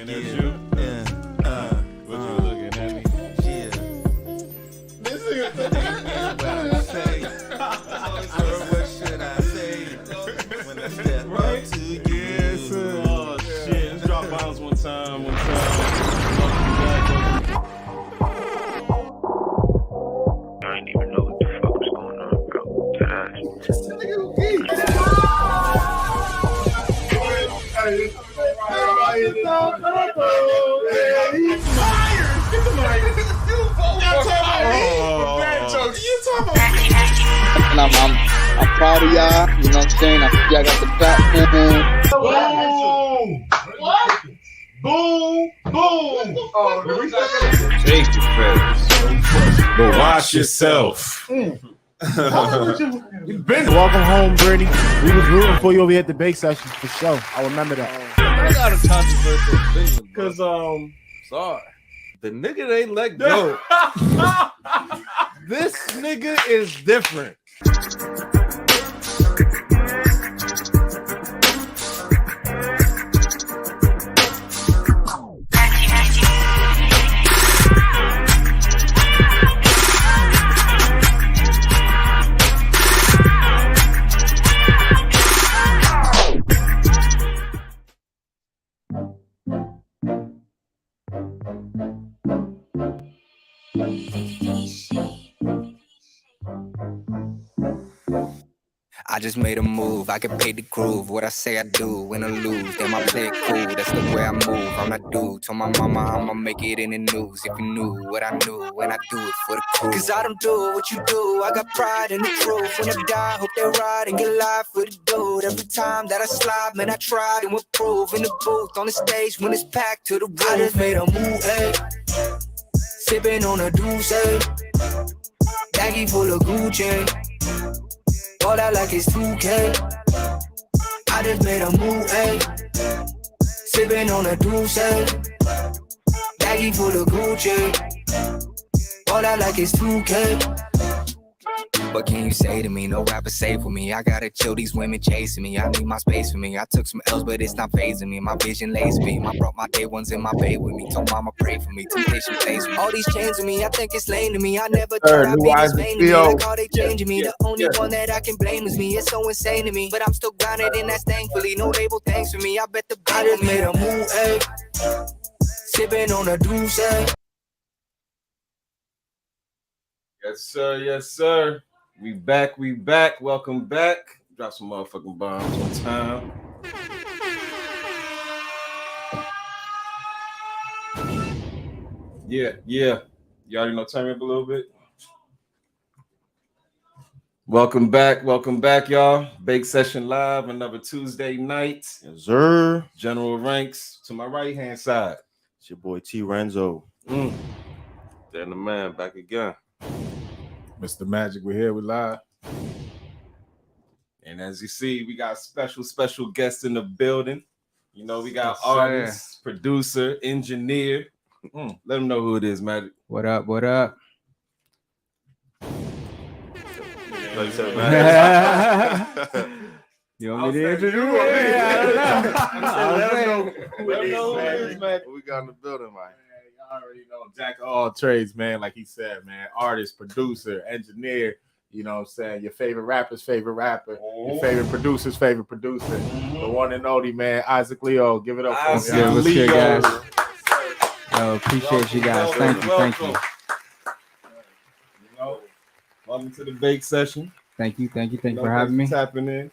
And that's you? What you looking at me? Yeah. This nigga say, what should I say when I step up to you? Yes, sir. Oh, shit. Let's drop bombs one time. I didn't even know what the fuck was going on, bro. And I'm proud of y'all, you know what I'm saying? I think y'all got the platform. Boom! Take it first. But watch yourself. Welcome home, Brittany. We was rooting for you over here at the bake sessions for sure. I remember that. I got a controversial opinion, Cause sorry. The nigga they let go. This nigga is different. I just made a move, I get paid to groove. What I say I do, win or lose. Damn, I play it cool, that's the way I move. I'm that dude, told my mama I'ma make it in the news. If you knew what I knew, when I do it for the crew. Cause I don't do what you do, I got pride in the truth. When I die, hope they ride and get live for the dude. Every time that I slide, man, I try to improve. In the booth, on the stage, when it's packed to the roof. I just made a move, ayy. Sipping on a deuce, ayy. Baggy full of Gucci. All that like it's 2K. I just made a move, ayy. Sipping on a deuce, ayy. Baggy full of Gucci. All that like it's 2K. What can you say to me? No rapper safe with me. I gotta chill, these women chasing me. I need my space for me. I took some L's, but it's not phasing me. My vision lays beam. I brought my day ones in my bay with me. Told mama pray for me. Temptation plays me. All these chains with me, I think it's lame to me. I never thought I'd be this vain to me. Like how they changing me. The only one that I can blame is me. It's so insane to me. But I'm still grounded and that's thankfully. No label thanks for me. I bet the I just made a move, ayy. Sipping on a deuce, ayy. Yes, sir. Yes, sir. We back. Welcome back. Drop some motherfucking bombs one time. Yeah. You already know, turn me up a little bit. Welcome back, y'all. Bake Session Live, another Tuesday night. Yes, sir. General Ranks to my right-hand side. It's your boy T. Renzo. Then the man back again. Mr. Magic, we're here, we live. And as you see, we got special guests in the building. You know, we got Yes, artist, producer, engineer. Let them know who it is, Magic. What up? You want me to introduce? We got in the building, man. You already know, jack of all trades, man. Like he said, man, artist, producer, engineer. You know what I'm saying? Your favorite rapper's favorite rapper. Your favorite producer's favorite producer. The one and only, man, Issac Leo. Give it up for him. What's good, guys? Yo, appreciate you guys. Thank you. You know, welcome to the Bake Session. Thank you for having me. Tapping in.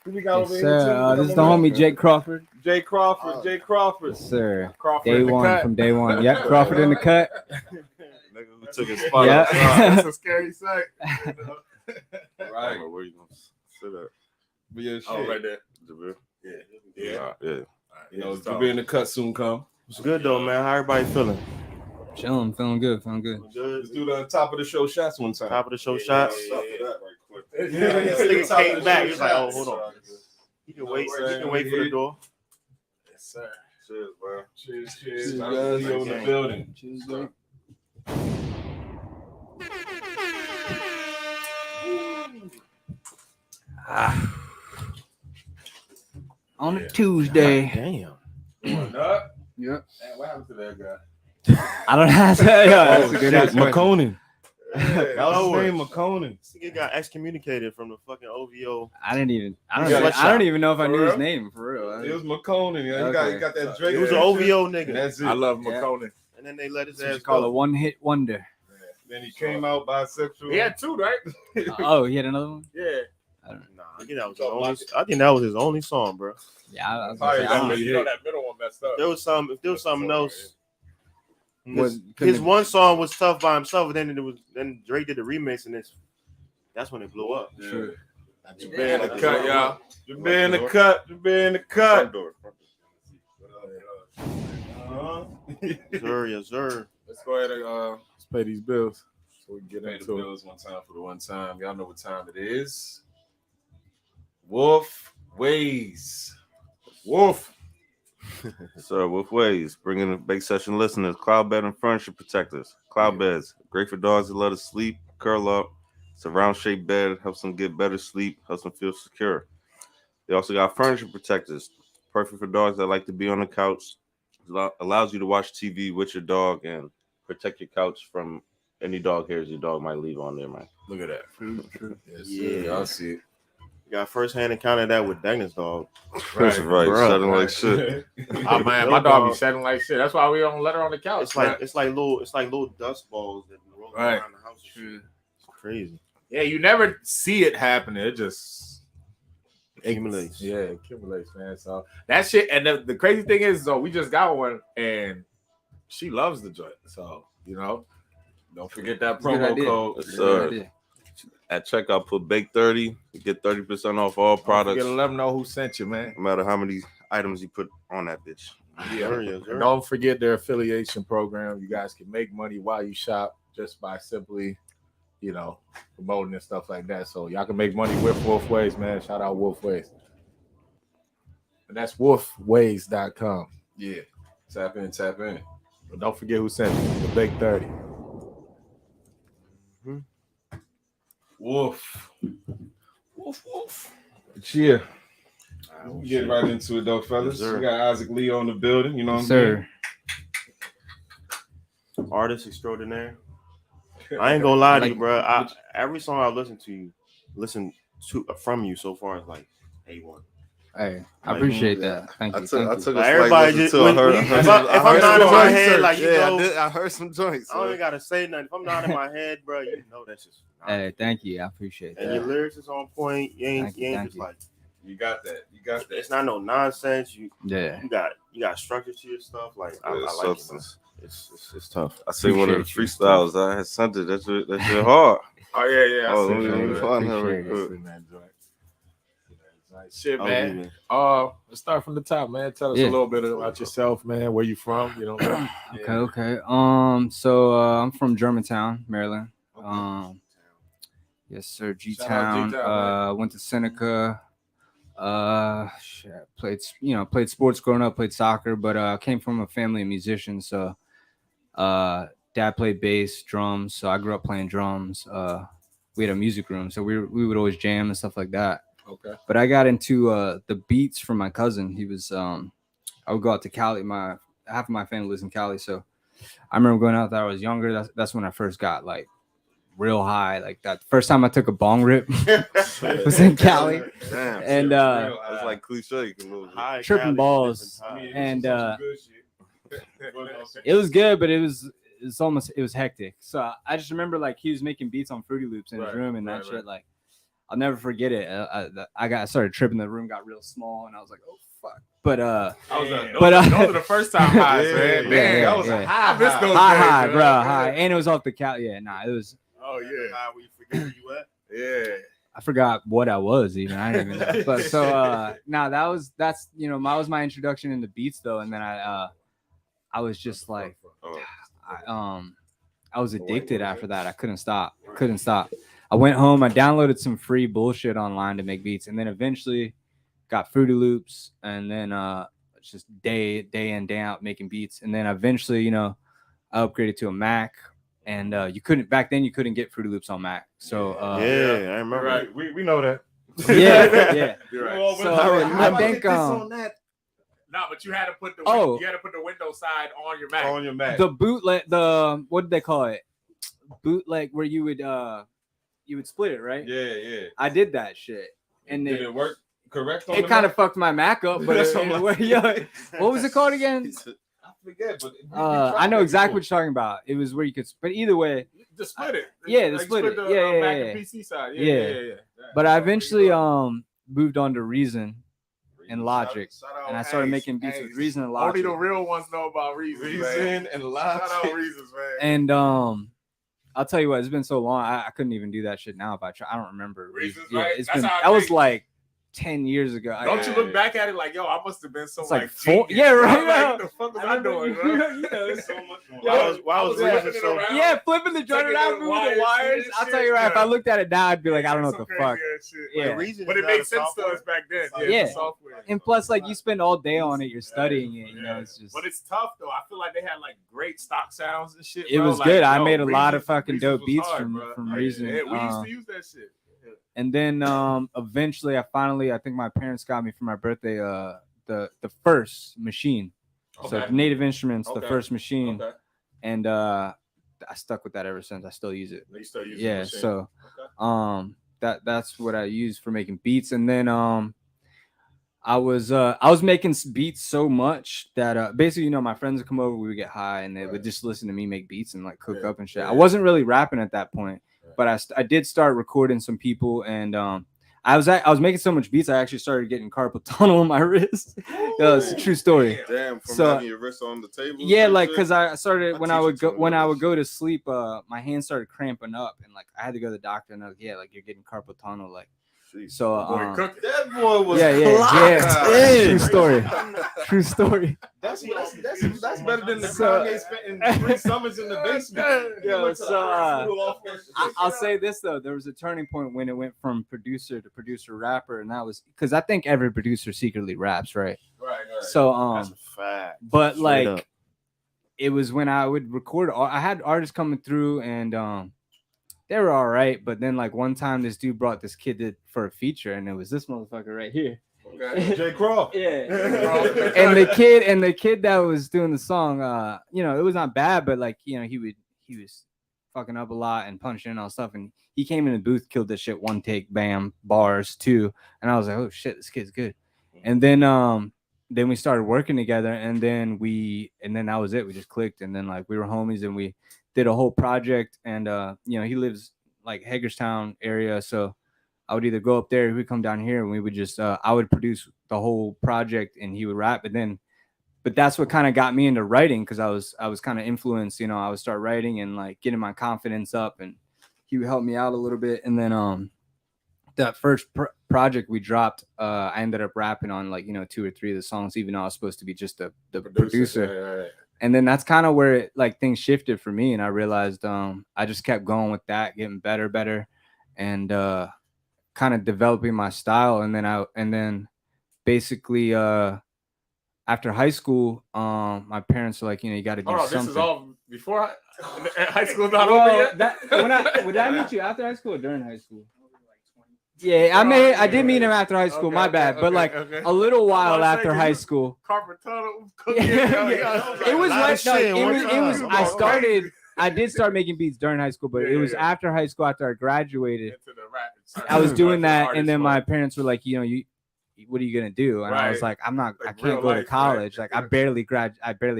Who we got Yes, over sir. here? This is the homie Jake Crawford. Jay Crawford. Yes, sir. Crawford Day in the one cut. from day one. Yep, Crawford in the cut. Nigga who took his spot. Yeah. That's a scary sight. Right. Where you gonna sit at? But yeah, shit. Oh, right there. Jabril? Yeah. You know, to be in the cut soon come. It's good though, man. How everybody feeling? Chilling, feeling good. Let's do the top of the show shots one time. Top of the show shots. Yeah. This nigga came back. He's like, oh, hold on. He can wait. He can wait for the door. Yes, sir. Cheers, bro. Cheers. Cheers, Nice guys. to see you in the building. Cheers, Jake. On a Tuesday. Damn. Going up. Yep. Man, what happened to that guy? I don't have to. Yeah, that's a good ass question. McConan. Yeah, That was his name, McConan. This nigga got excommunicated from the fucking OVO. I don't even know if I For knew real? his name for real. It was McConan. Yeah, Okay. he got that Drake. It was an picture. OVO nigga. That's it. I love Yeah. McConan. And then they let his That's what ass you call a go. one-hit wonder. Then he came out bisexual. He had 2, right? Oh, he had another one. Yeah. Nah, I think that was his only. I think that was his only song, bro. Yeah, I was Probably gonna say, I that don't- many You know that middle one messed up. If there was something else. Couldn't His have- one song was tough by himself, and then Drake did the remix, and that's when it blew up. Yeah. Jabbar in the cut, y'all. Jabbar in the cut. Jabbar in the cut. Sir, yes, sir. Let's go ahead and let's pay these bills so we can get Pay the into it. bills one time for the one time. Y'all know what time it is. Wolf Ways. Wolf. So, with ways, bringing the big session listeners, cloud bed and furniture protectors. Cloud beds, great for dogs that let us sleep, curl up. It's a round shaped bed, helps them get better sleep, helps them feel secure. They also got furniture protectors, perfect for dogs that like to be on the couch. Allows you to watch TV with your dog and protect your couch from any dog hairs your dog might leave on there, man. Look at that. Yes, Yeah. sir. Y'all see it. Got first hand encounter that with Dagna's dog. That's right, Bruh. shutting like shit. Oh man, my dog be shedding like shit. That's why we don't let her on the couch. It's like little dust balls that roll Right. around the house. It's crazy. Yeah, you never see it happening. It just Accumulates. Yeah, it accumulates, man. So that shit. And the crazy thing is, though, we just got one, and she loves the joint. So Don't forget that Good promo idea. code. Yes, Good sir. idea. At checkout, put Bake 30. You get 30% off all products, Gotta let them know who sent you, man. no matter how many items you put on that bitch. Sure, yes, sir. And don't forget their affiliation program. You guys can make money while you shop just by simply, promoting and stuff like that. So y'all can make money with Wolf Ways, man. Shout out Wolf Ways. And that's wolfways.com. Yeah. Tap in, tap in. But don't forget who sent you the Big 30. Wolf. Wolf. Yeah. We'll get right into it though, fellas. Yes, sir. We got Issac Leo in the building. You know what I'm Sir, Artist extraordinaire. I ain't gonna lie to you, bro. Every song I listen to from you so far is like A1. hey, I appreciate that. Thank I you. took Thank I you. took Like, a everybody slight just- listen to. when- I heard if some I'm not in my head, joints. like, you yeah, know- I heard some joints. I don't even gotta say nothing. If I'm not in my head, bro, you know that's just. Hey, thank you. I appreciate And that. your lyrics is on point. You ain't Thank you, just like You got that. You got that. it's not no nonsense. You Yeah. got structure to your stuff. Like I like it. Man. It's tough. I see one of the Appreciate you. freestyles I had sent it. That's your heart. Oh, yeah. I Oh, see let that. me find her Appreciate real it. quick. Shit, Oh, man. yeah. Let's start from the top, man. Tell us Yeah. a little bit about yourself, man. Where you from? Okay. So I'm from Germantown, Maryland. Yes, sir. Shout out G-Town. G-Town, Went to Seneca. Played sports growing up, played soccer, but came from a family of musicians. So dad played bass, drums. So I grew up playing drums. We had a music room, so we would always jam and stuff like that. Okay. But I got into the beats from my cousin. He was I would go out to Cali. Half of my family lives in Cali, so I remember going out there. I was younger. That's when I first got like real high, like that. First time I took a bong rip was in Cali, Damn. and It's like cliche. A little bit. High tripping Cali, balls. different time. And Good shit. it was good, but it was hectic. So I just remember like he was making beats on Fruity Loops in his Right, room and that right, shit. right. Like I'll never forget it. I started tripping. The room got real small, and I was like, oh fuck. But Those But, are the first time highs, Yeah, man. yeah, Man, yeah, that was a yeah. high. I miss those high, days, bro, man. high, and it was off the Cali. Yeah, nah, it was. Oh yeah, High where you forget where you at. yeah. I forgot what I was even. I didn't even know. But so that's that was my introduction into beats though, and then I was just like I was addicted after that. I couldn't stop. I went home, I downloaded some free bullshit online to make beats, and then eventually got Fruity Loops, and then just day in, day out making beats. And then eventually, I upgraded to a Mac. And you couldn't get Fruity Loops on Mac. So Yeah, I remember. Right, we know that. yeah. You're right. Well, So I I think No, but you had to put the window side on your Mac. On your Mac. The bootleg, what did they call it? Bootleg, where you would split it, right? Yeah. I did that shit, and Did it work correct? It kind of fucked my Mac up, but what was it called again? I forget, but I know exactly what you're talking about. It was where you could, but either way, just split it. Yeah, the split it. Mac and PC side. Yeah. But I eventually moved on to Reason and Logic, and I started making beats with Reason and Logic. Only the real ones know about Reason and Logic. Shout out Reasons, man. And I'll tell you what, it's been so long. I couldn't even do that shit now if I try. I don't remember. Reasons, yeah, right? It's been. That was like 10 years ago. Don't you look back at it like, yo, I must have been so it's like four. Yeah, right. Like, what the fuck was I doing, bro? So much more. Why was Reason so? Yeah, flipping the joint around, moving the wires. I'll tell you right. If I looked at it now, I'd be like, I don't know what the fuck. Yeah, but it made sense to us back then. Yeah. Software. And plus, like, you spend all day on it, you're studying it. You know, it's just. But it's tough though. I feel like they had like great stock sounds and shit. It was good. I made a lot of fucking dope beats from Reason. Yeah, we used to use that shit. And then eventually, I think my parents got me for my birthday the first machine. So Native Instruments, the first machine. And I stuck with that ever since. I still use it. You still use it? So that's what I use for making beats. And then I was making beats so much that basically, my friends would come over, we would get high, and they would just listen to me make beats and like cook up and shit. I wasn't really rapping at that point. But I did start recording some people, and I was making so much beats, I actually started getting carpal tunnel on my wrist. It's a true story. Damn, from having your wrist on the table. Yeah, like because I started when I would go to sleep, my hands started cramping up, and like I had to go to the doctor, and I was like you're getting carpal tunnel, like. So that boy was true story. That's better than the Kanye spending 3 summers in the basement. I'll say this though, there was a turning point when it went from producer to producer rapper, and that was because I think every producer secretly raps, right? Right. So that's a fact. But straight up. It was when I would record. I had artists coming through, and they were all right, but then like one time this dude brought this kid for a feature, and it was this motherfucker right here. Okay. J. Crawl. Yeah. and the kid that was doing the song, it was not bad, but like, he was fucking up a lot and punching and all stuff. And he came in the booth, killed this shit, one take, bam, bars, 2. And I was like, oh shit, this kid's good. And then we started working together, and then that was it. We just clicked, and then like we were homies, and we did a whole project. And he lives like Hagerstown area, so I would either go up there, he would come down here, and we would just I would produce the whole project, and he would rap. But that's what kind of got me into writing, because I was kind of influenced. I would start writing and like getting my confidence up, and he would help me out a little bit. And then that first project we dropped, I ended up rapping on like 2 or 3 of the songs, even though I was supposed to be just the producer. Right. And then that's kind of where things shifted for me, and I realized I just kept going with that, getting better, and kind of developing my style. And then basically after high school, my parents were like, you got to do something. This is all before high school's not over yet? Would I meet you after high school or during high school? Yeah, I did meet him after high school. My bad, but a little while after high school. Carpet tunnel. It was like I did start making beats during high school, but it was after high school, after I graduated. I was doing that, and then my parents were like, what are you gonna do? And I was like, I can't go to college. Like I barely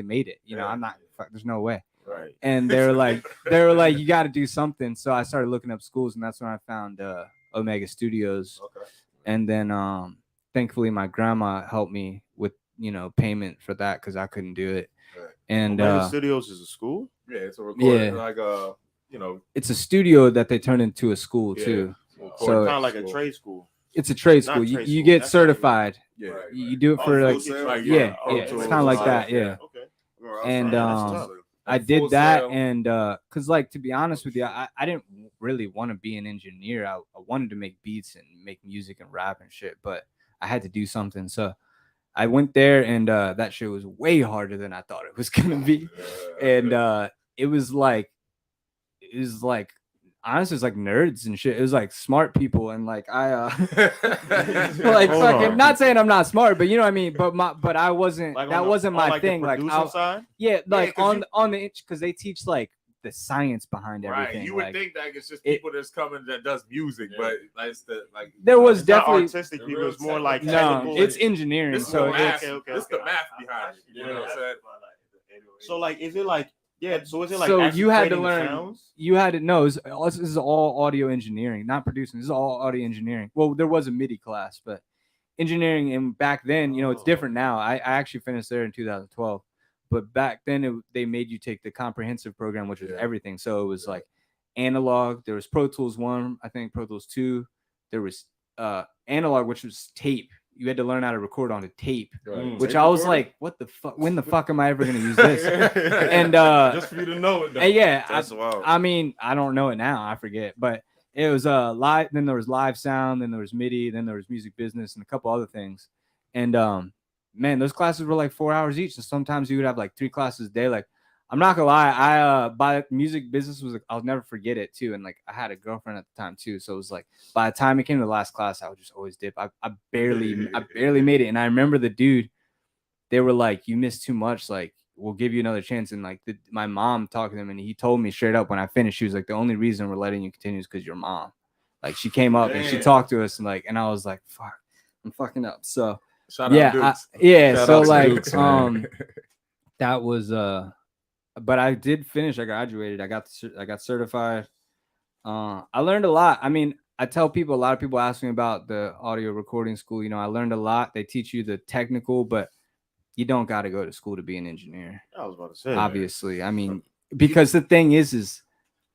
made it. I'm not. There's no way. Right. And they were like, you got to do something. So I started looking up schools, and that's when I found Omega Studios. Okay. And then thankfully my grandma helped me with payment for that, because I couldn't do it. Right. And Omega Studios is a school? Yeah, it's a recording, it's a studio that they turned into a school too. So kind of like a trade school. It's a trade school. You get certified. Yeah. You do it for it's kind of like that. Yeah. Okay. And I did that, and because to be honest with you, I didn't really want to be an engineer. I wanted to make beats and make music and rap and shit, but I had to do something. So I went there, and that shit was way harder than I thought it was gonna be. And it was like honestly, it's like nerds and shit. It was like smart people and like I like Hold fucking on. not saying I'm not smart, but you know what I mean. But I wasn't. Like that on the- wasn't on, my like, the thing. Like producing side? yeah, like 'cause on the because they teach like the science behind Right, everything. you would like, think that it's just people that's coming that does music, but like it's the like there was It's not definitely artistic people. It's more like no, technical. it's engineering. This is So the math. it's This is the math behind it. You know what I'm saying? So like, is it like So is it like so actually you had to creating the learn. sounds? You had to know. This is all audio engineering, not producing. This is all audio engineering. Well, there was a MIDI class, but engineering and back then, it's different now. I actually finished there in 2012, but back then they made you take the comprehensive program, which was everything. So it was like analog. There was Pro Tools 1, I think Pro Tools 2. There was analog, which was tape. You had to learn how to record on a tape, which I was like, what the fuck? When the fuck am I ever going to use this? And just for you to know it, though. and yeah, That's wild. I mean, I don't know it now. I forget, but it was live. Then there was live sound. Then there was MIDI. Then there was music business and a couple other things. And man, those classes were like 4 hours each. And sometimes you would have like 3 classes a day. Like, I'm not gonna lie, I by music business was I'll never forget it too. And like I had a girlfriend at the time too, so it was like by the time it came to the last class, I would just always dip. I barely made it. And I remember the dude, they were like, "You missed too much. Like, we'll give you another chance." And like my mom talked to him, and he told me straight up when I finished, she was like, "The only reason we're letting you continue is because your mom." Like she came up and she talked to us, and like, and I was like, "Fuck, I'm fucking up." So Shout out Dukes. so out to like Dukes, that was but I did finish. I graduated. I got certified. I learned a lot. I mean, I tell people, a lot of people ask me about the audio recording school. I learned a lot. They teach you the technical, but you don't got to go to school to be an engineer. I was about to say, Obviously, man. I mean, because the thing is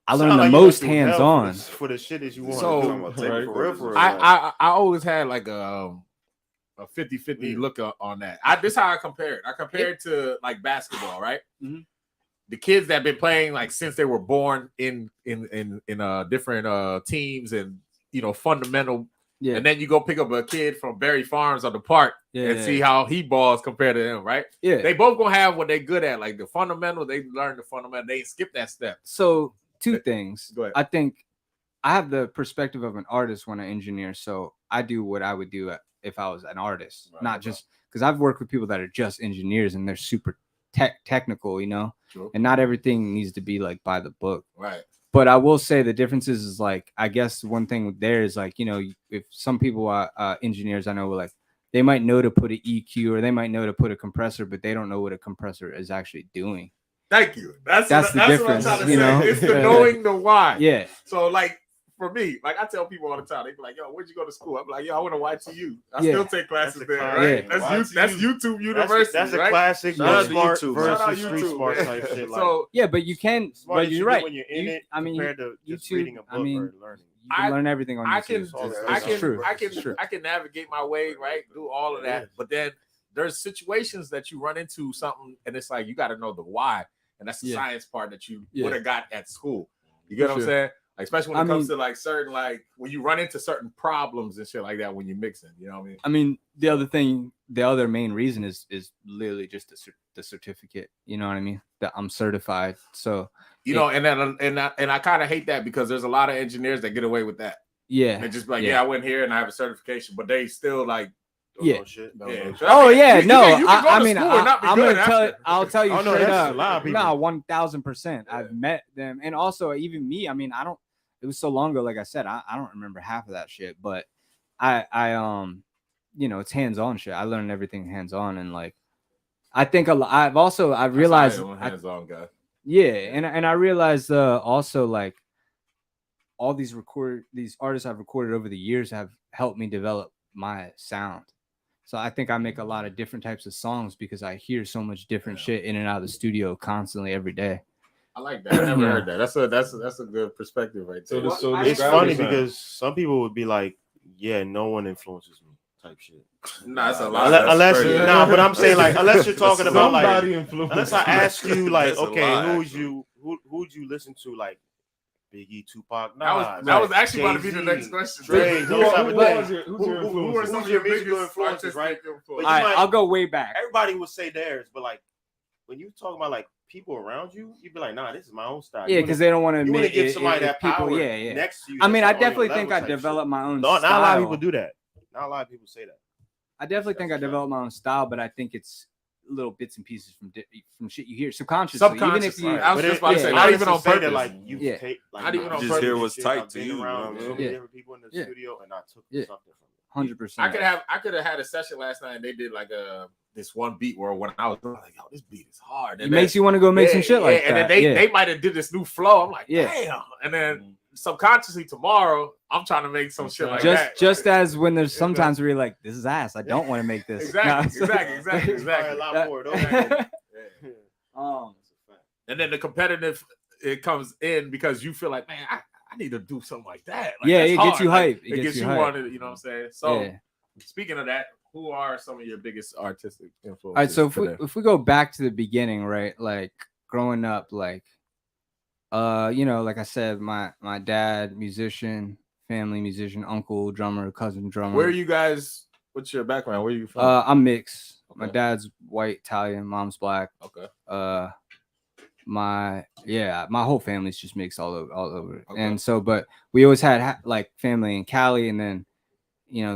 I learned Sound the like most you went through hell hands-on. for the shit that you want. So, for real. I always had like a 50-50 look on that. This is how I compare it. I compare it to like basketball, right? Mhm. The kids that been playing like since they were born in different teams and fundamental. Yeah. And then you go pick up a kid from Berry Farms on the park and see how he balls compared to them, right? Yeah. They both gonna have what they're good at, like the fundamental. They learn the fundamental. They skip that step. So 2 things. Go ahead. I think I have the perspective of an artist when I engineer. So I do what I would do if I was an artist, not just because I've worked with people that are just engineers and they're super technical, Sure. and not everything needs to be like by the book. Right. But I will say the difference is like, I guess one thing there is like, if some people are engineers, I know like they might know to put an EQ or they might know to put a compressor, but they don't know what a compressor is actually doing. Thank you. That's the difference, what I'm trying to say. It's the knowing the why. Yeah. So like for me, like I tell people all the time, they be like, "Yo, where'd you go to school?" I'm like, "Yo, I went to YTU. I still take classes there, right? Yeah. That's YouTube University. That's a right? classic Shout out to smart YouTube. versus Shout out street YouTube, smart man. type shit. Like, So Yeah, but you can. smart But as you you're get right. when you're in it. I mean, compared to just YouTube, reading a book I mean, or learning. You can learn everything on I YouTube. can I can navigate my way, right? Do all of that, but then there's situations that you run into something, and it's like you got to know the why, and that's the science part that you would have got at school. You get what I'm saying? Like, especially when it comes to like certain, like when you run into certain problems and shit like that when you're mixing. You know what I mean? I mean, the other main reason is literally just the certificate. You know what I mean? That I'm certified. So and I kind of hate that because there's a lot of engineers that get away with that. Yeah, They just like, I went here and I have a certification, but they still like, yeah. Shit. Oh yeah, no. I mean, I'm gonna I'll tell you Oh, no, straight that's up. a lot of people. No, 1000%. I've met them, and also even me. I mean, I don't. It was so long ago. Like I said, I don't remember half of that shit. But I it's hands-on shit. I learned everything hands-on, and like I think I've realized hands-on guy. Yeah, and I realized also like all these artists I've recorded over the years have helped me develop my sound. So I think I make a lot of different types of songs because I hear so much different shit in and out of the studio constantly every day. I like that. I never heard that. That's a good perspective right there. It's funny because some people would be like, "Yeah, no one influences me," type shit. Nah, that's a lot. But I'm saying like, unless you're talking about like, influence. unless I ask you like, That's a okay, lot, who'd you listen to, like Biggie, Tupac? That was actually about to be the next question. Dre, those type of things. Who are some of your musical biggest influences, right? influences? But All right, I'll go way back. Everybody would say theirs, but like, when you talk about like people around you, you be like, nah, this is my own style. Yeah, because they don't want to you want to admit give it- somebody it- that people. power Yeah. next to you. I mean, I that's on your definitely think level I type developed shit. my own Not style. a lot of people do that. Not a lot of people say that. I definitely think I developed my own style, but I think it's little bits and pieces from shit you hear subconsciously. Even if you, I was just about to say, not even on purpose. Like you take, like, not even on just purpose. hear what's shit. tight I've to been you. around so many Yeah. different people in the Yeah. studio, and I took Yeah. something from it. 100%. I could have had a session last night, and they did like this one beat where when I was like, yo, this beat is hard. It makes you want to go make some shit like that. And then they might have did this new flow. I'm like, Yeah. damn. And then subconsciously tomorrow, I'm trying to make some shit like that. Just as when there's sometimes where you're like, this is ass. I don't want to make this. Exactly. A lot more. Don't And then the competitive it comes in because you feel like, man, I need to do something like that. Like, Yeah, that's it hard. gets you Like, hype. It gets you hype. wanted. You know what I'm saying? So Yeah. speaking of that, who are some of your biggest artistic influences? All right, so today? if we go back to the beginning, right? Like growing up, like like I said, my dad, musician, family musician, uncle, drummer, cousin, drummer. Where are you guys? What's your background? Where are you from? I'm mixed. Okay. My dad's white, Italian, mom's black. Okay. My whole family's just mixed all over. Okay. And so, but we always had like family in Cali, and then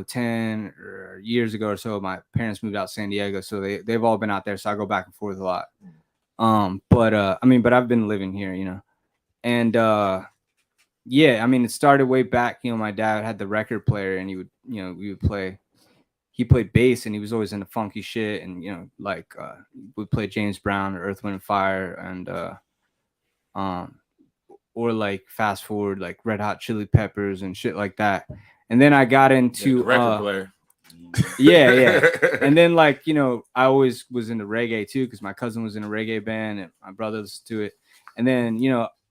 10 years ago or so, my parents moved out to San Diego, so they've all been out there. So I go back and forth a lot. But I've been living here, and it started way back. My dad had the record player, and he played bass, and he was always into funky shit, and we'd play James Brown or Earth, Wind and Fire, and or like fast forward like Red Hot Chili Peppers and shit like that. And then I got into record player. Yeah. And then I always was into reggae too, because my cousin was in a reggae band and my brother listened to it. And then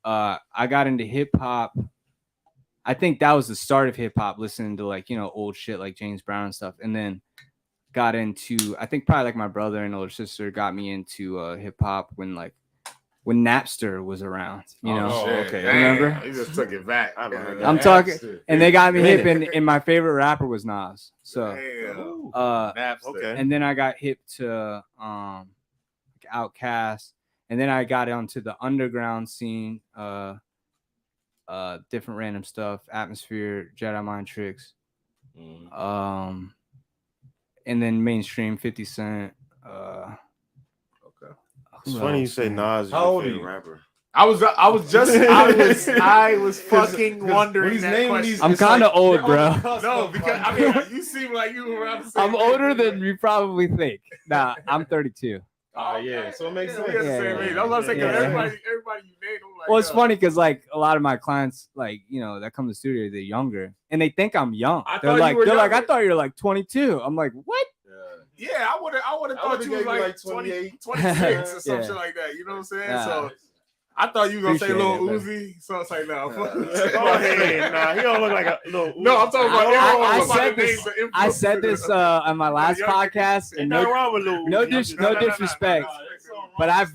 I got into hip hop. I think that was the start of hip hop, listening to old shit like James Brown and stuff. And then got into, I think probably like my brother and older sister got me into hip hop when Napster was around, Okay. Remember? You just took it back. I'm talking, and they got me hip, and my favorite rapper was Nas. So, Napster. and then I got hip to Outkast, and then I got onto the underground scene, different random stuff, Atmosphere, Jedi Mind Tricks, and then mainstream 50 Cent. It's funny you say Nas is How your old are favorite you? rapper. I was fucking wondering that question. I'm kind of old, bro. No, because you seem like you were around the same I'm older than you probably think. Nah, I'm 32. Yeah, so it makes sense. We got the same age. I was about to say, 'cause everybody you named, I'm like, Well, it's yo. funny because a lot of my clients, that come to the studio, they're younger and they think I'm young. I They're thought like, you were I younger. thought you're like 22. I'm like, what? Yeah, I would have thought you was gave you like 28, 26 or some Yeah. shit like that. You know what I'm saying? Nah. So I thought you were gonna say Appreciate Lil it, Uzi. So it's like, no. Nah, he don't look like a little. No, I'm talking about I said this on my last Young nigga. podcast, and Ain't nothing wrong with Lil no Uzi. no disrespect, but I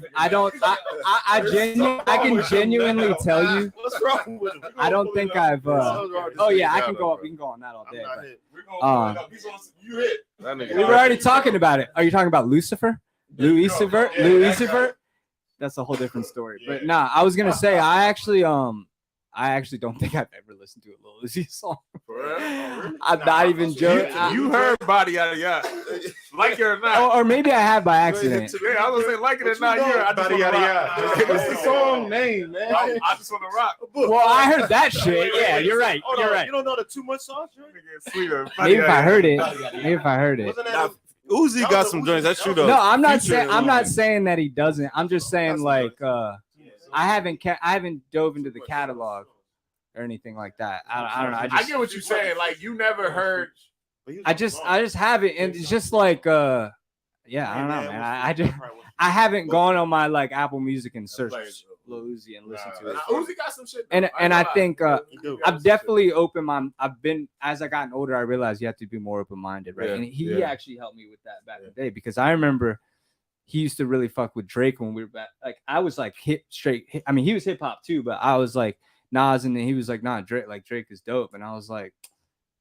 can genuinely tell you, What's wrong with him? I don't think I've. Oh yeah, I can go up. We can go on that all I'm day. not but- hit. You hit. That nigga. We were already talking about it. Are you talking about Lucifer? Lucifer? That's a whole different story. But nah, I was gonna say I actually don't think I've ever listened to a Lil Uzi song. I'm not even joking. You heard Body Yada Yada. Like it or not. Or maybe I have by accident. Yeah, I was gonna say, like it or not, I just Body want to Yada rock. Yada. What's the song name, man? I just want to rock. Well, I heard that shit. Yeah, you're right. Hold You're on, right. You don't know the Too Much songs? Sweeter. Maybe if I heard it. Wasn't that Uzi got some joints. That's true though. No, I'm not Future saying. I'm not Uzi. saying that he doesn't. I'm just saying I haven't dove into the catalog or anything like that. I don't know. I get what you're saying. Like, you never heard. I just haven't, and it's just I don't know, man. I haven't gone on my Apple Music and searched Lil Uzi and listened to it. Uzi got some shit. And I think I've definitely opened my. I've been, as I gotten older, I realized you have to be more open minded, right? Yeah, And he actually helped me with that back in the day, because I remember he used to really fuck with Drake when we were back. Like, I was like I mean, he was hip hop too, but I was like Nas, and then he was like, nah, Drake is dope, and I was like,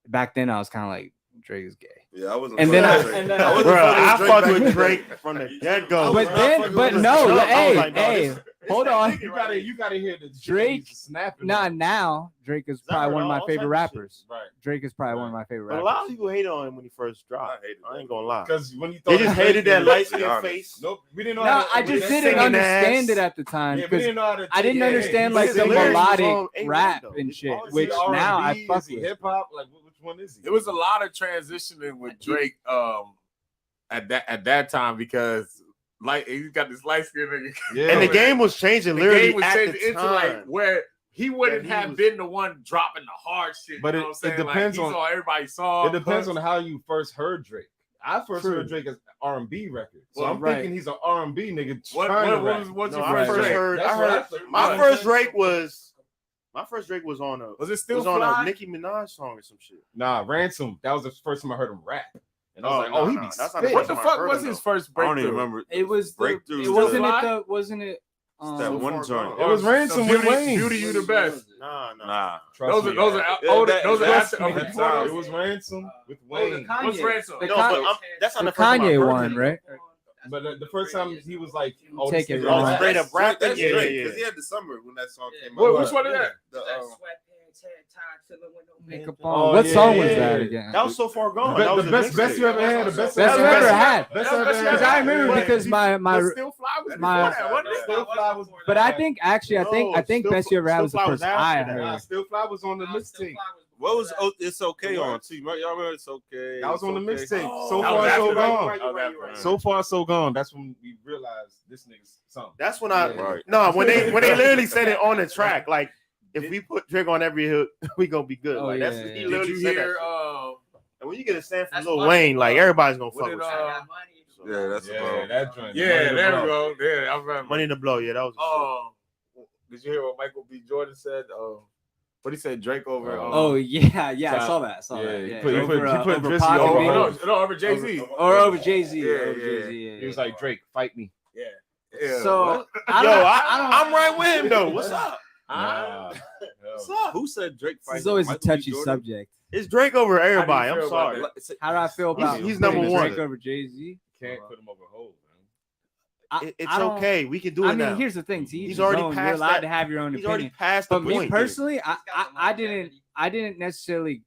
back then I was kind of like, Drake is gay. Yeah, I wasn't. And then I- Drake. and then I I- wasn't Bro, fucking I Drake fucked back with then. Drake from the get go. But no, I was hey, like, no, hey, this- hold on. You gotta hear the Drake, snapping. Nah, now Drake is probably one of my favorite rappers. Right. Drake is probably one of my favorite But a rappers. lot of people hated on him when he first dropped. I hated I ain't gonna lie. Because when you They just hated that light skin honest. face. Nope, we didn't know. No, how to, I we just didn't didn't singing understand ass. it at the time Yeah, we because didn't know how to. I didn't yeah, understand he like said the lyrics was melodic on A1 rap though. and It's shit, all- which Is he now I R&B? fuck Is he with. hip hop? Like which one is he? It was a lot of transitioning with Drake at that time because like he got this light skin nigga. Yeah. And the game was changing The literally game was at changing the into time. like where he wouldn't That he have was- been the one dropping the hard shit. But you it- know what I'm it saying? depends like, he's on- everybody's song. It depends on how you first heard Drake. I first True. heard Drake as R&B record, so Well, I'm right. thinking he's an R&B nigga. What trying to rap. what's No, your I first first Drake? heard. That's I what I heard. thought. My Right. first Drake was on a Was it still was on fly? a Nicki Minaj song or some shit. Nah, Ransom. That was the first time I heard him rap, and I was Oh, like, no, "Oh, he no, be that's not the spitting." What the first time I fuck heard was him, his though. first I don't breakthrough? even remember. It was the, Breakthrough. it wasn't Still it Fly? the wasn't it That um, one joint. It was Ransom with Beauty, Wayne. Beauty, you the best. Nah. Nah. Trust Those are me, those man. are Yeah, older. that- Those are that's- after. that's before how- those. It was Ransom with Oh, the Wayne. What's Kanye. Ransom? The No, Con- but that's not the the first time I Kanye heard one, him. right? But the first time he was like, "Oh, Take this it nigga wrong. rap. Straight up rap. That's Yeah, Drake yeah, because he yeah. had the summer when that song came What, out. which one is that? The, Makeup Oh, on. What yeah, song was yeah, that yeah. again? That was so far gone. The That was best you ever had. The best Best you ever had. Best you ever Best you had. ever Because I remember Yeah. because my But Still Fly was my- before that, wasn't it? Still Fly was. but I think actually I No, think Still Best You Ever Had was the Fly first was after I that. heard. Nah, Still Fly was on the mixtape. What was It's Okay on too? Y'all remember It's Okay? That was on the It's Okay? mixtape. So That far, was so after that. gone. You're right. So far, so gone. That's when we realized this nigga's something. That's when I Right. no when they literally said it on the track like if we put Drake on every hook we gonna be good. Oh, Like that's yeah, he yeah. Did literally you said hear? that. And when you get a stand from Lil Wayne, like everybody's gonna What fuck did with you. Yeah, that's Yeah, about. that joint. Yeah, Money to there we Blow. go. Yeah, I remember. Money in the Blow, yeah, that was. Did you hear what Michael B. Jordan said? What he said? Drake over. Oh yeah, I saw that. Yeah, he Yeah, put over, Drizzy Pod over Baby. Hov. no, over Jay Z. or over Jay-Z. Yeah, over yeah. Jay-Z, He was like, "Drake, fight me." Yeah. So I Yo, don't, I'm right with him though. What's up? Nah. What's up? Who said Drake? this is fighting always a Michael B. touchy Jordan? subject. It's Drake over everybody. How do you I'm feel about sorry. that? How do I feel about He's putting number one. Drake over Jay-Z? Can't put him over Hov, man. It's I don't- okay. We can do it I mean, now. here's the thing. To each He's his already own. You're past allowed that. to have your own He's already opinion. past the But me point. personally, I didn't necessarily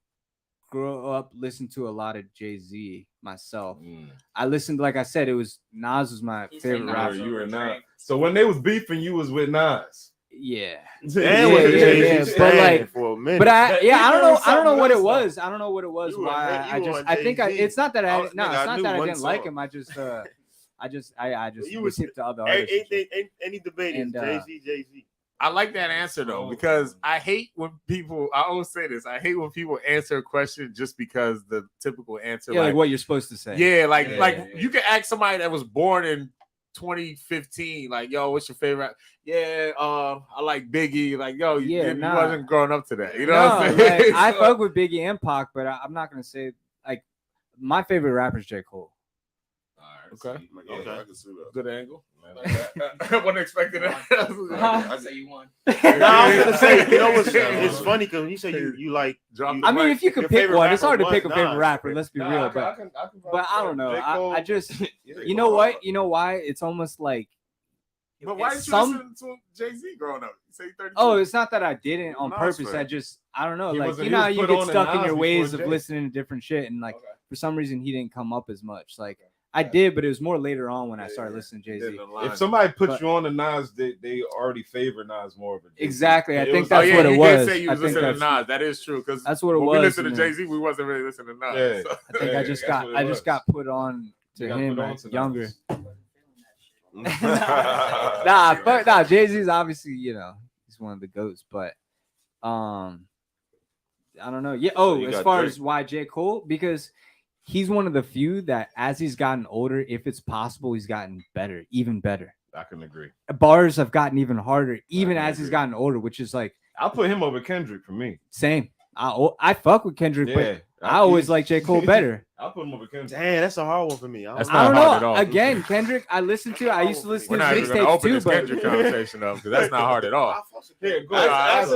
grow up listen to a lot of Jay-Z myself. I listened, like I said, it was Nas was my favorite Nah, rapper. you were not. So when they was beefing, you was with Nas. Yeah. And with yeah, Jay-Z yeah, but stand like- for a minute. But I He don't doing know what something it else, was. I don't know what it was. You were- Why you were on I think Jay-Z. it's not that I I was- no, nigga, it's I not knew that I one didn't like song. him. I just You was- skipped to other artists. and shit. Any debate is And, Jay Z. I like that answer though because I hate when people. I always say this. I hate when people answer a question just because the typical answer. Yeah, like what you're supposed to say. Yeah, like Yeah. you can ask somebody that was born in 2015, like, yo, what's your favorite? Yeah, I like Biggie. Like, yo, you nah. wasn't growing up to that. You know No, what I'm saying? like, I So- fuck with Biggie and Pac, but I'm not gonna say like my favorite rapper is J. Cole. Okay. Okay. I can see that. Good angle. I wasn't expecting that. I say you won. No, I was gonna say, you know what's it's funny because when you say you like, Drop you- the I mean, mic. if you could Your pick favorite one, it's hard to rapper pick a was favorite Nas. rapper. Let's be real, but I don't know. I just you know what? You know why? It's almost like But why it's did you listen to Jay-Z growing up? You say 32. oh, it's not that I didn't on Nas purpose. fan. I don't know. He Like wasn't- you he know was how you put get on to stuck in Nas your ways before of Jay. listening to different shit, and like Okay. for some reason he didn't come up as much. Like I did, but it was more later on when I started listening to Jay Z. If somebody put But- you on to Nas, they already favor Nas more of a Jay-Z. Exactly. I It think was- that's yeah, what it you was. did say you I was think listening to that's- Nas. That is true because That's what it when was. we listened to and Jay Z, we wasn't really listening to Nas. Yeah. So. I think I just that's got what it I just was. got put on to You got him put on at to younger. Nas. Nah, Jay-Z's obviously, he's one of the goats, but I don't know. Yeah, So you as got far Drake. as why J. Cole, because he's one of the few that as he's gotten older, if it's possible, he's gotten better, even better. I can agree. Bars have gotten even harder, even can as he's agree. gotten older, which is like I'll put him over Kendrick for me. same. I fuck with Kendrick, Yeah, but I always like J. Cole better. I'll put him over Kendrick. Damn, that's a hard one for me. That's I don't not hard at know. all. Again, Kendrick, I listened to. I used to listen We're to not his even gonna mixtapes open too, this but Kendrick conversation up because that's not hard at all. Here, go I ask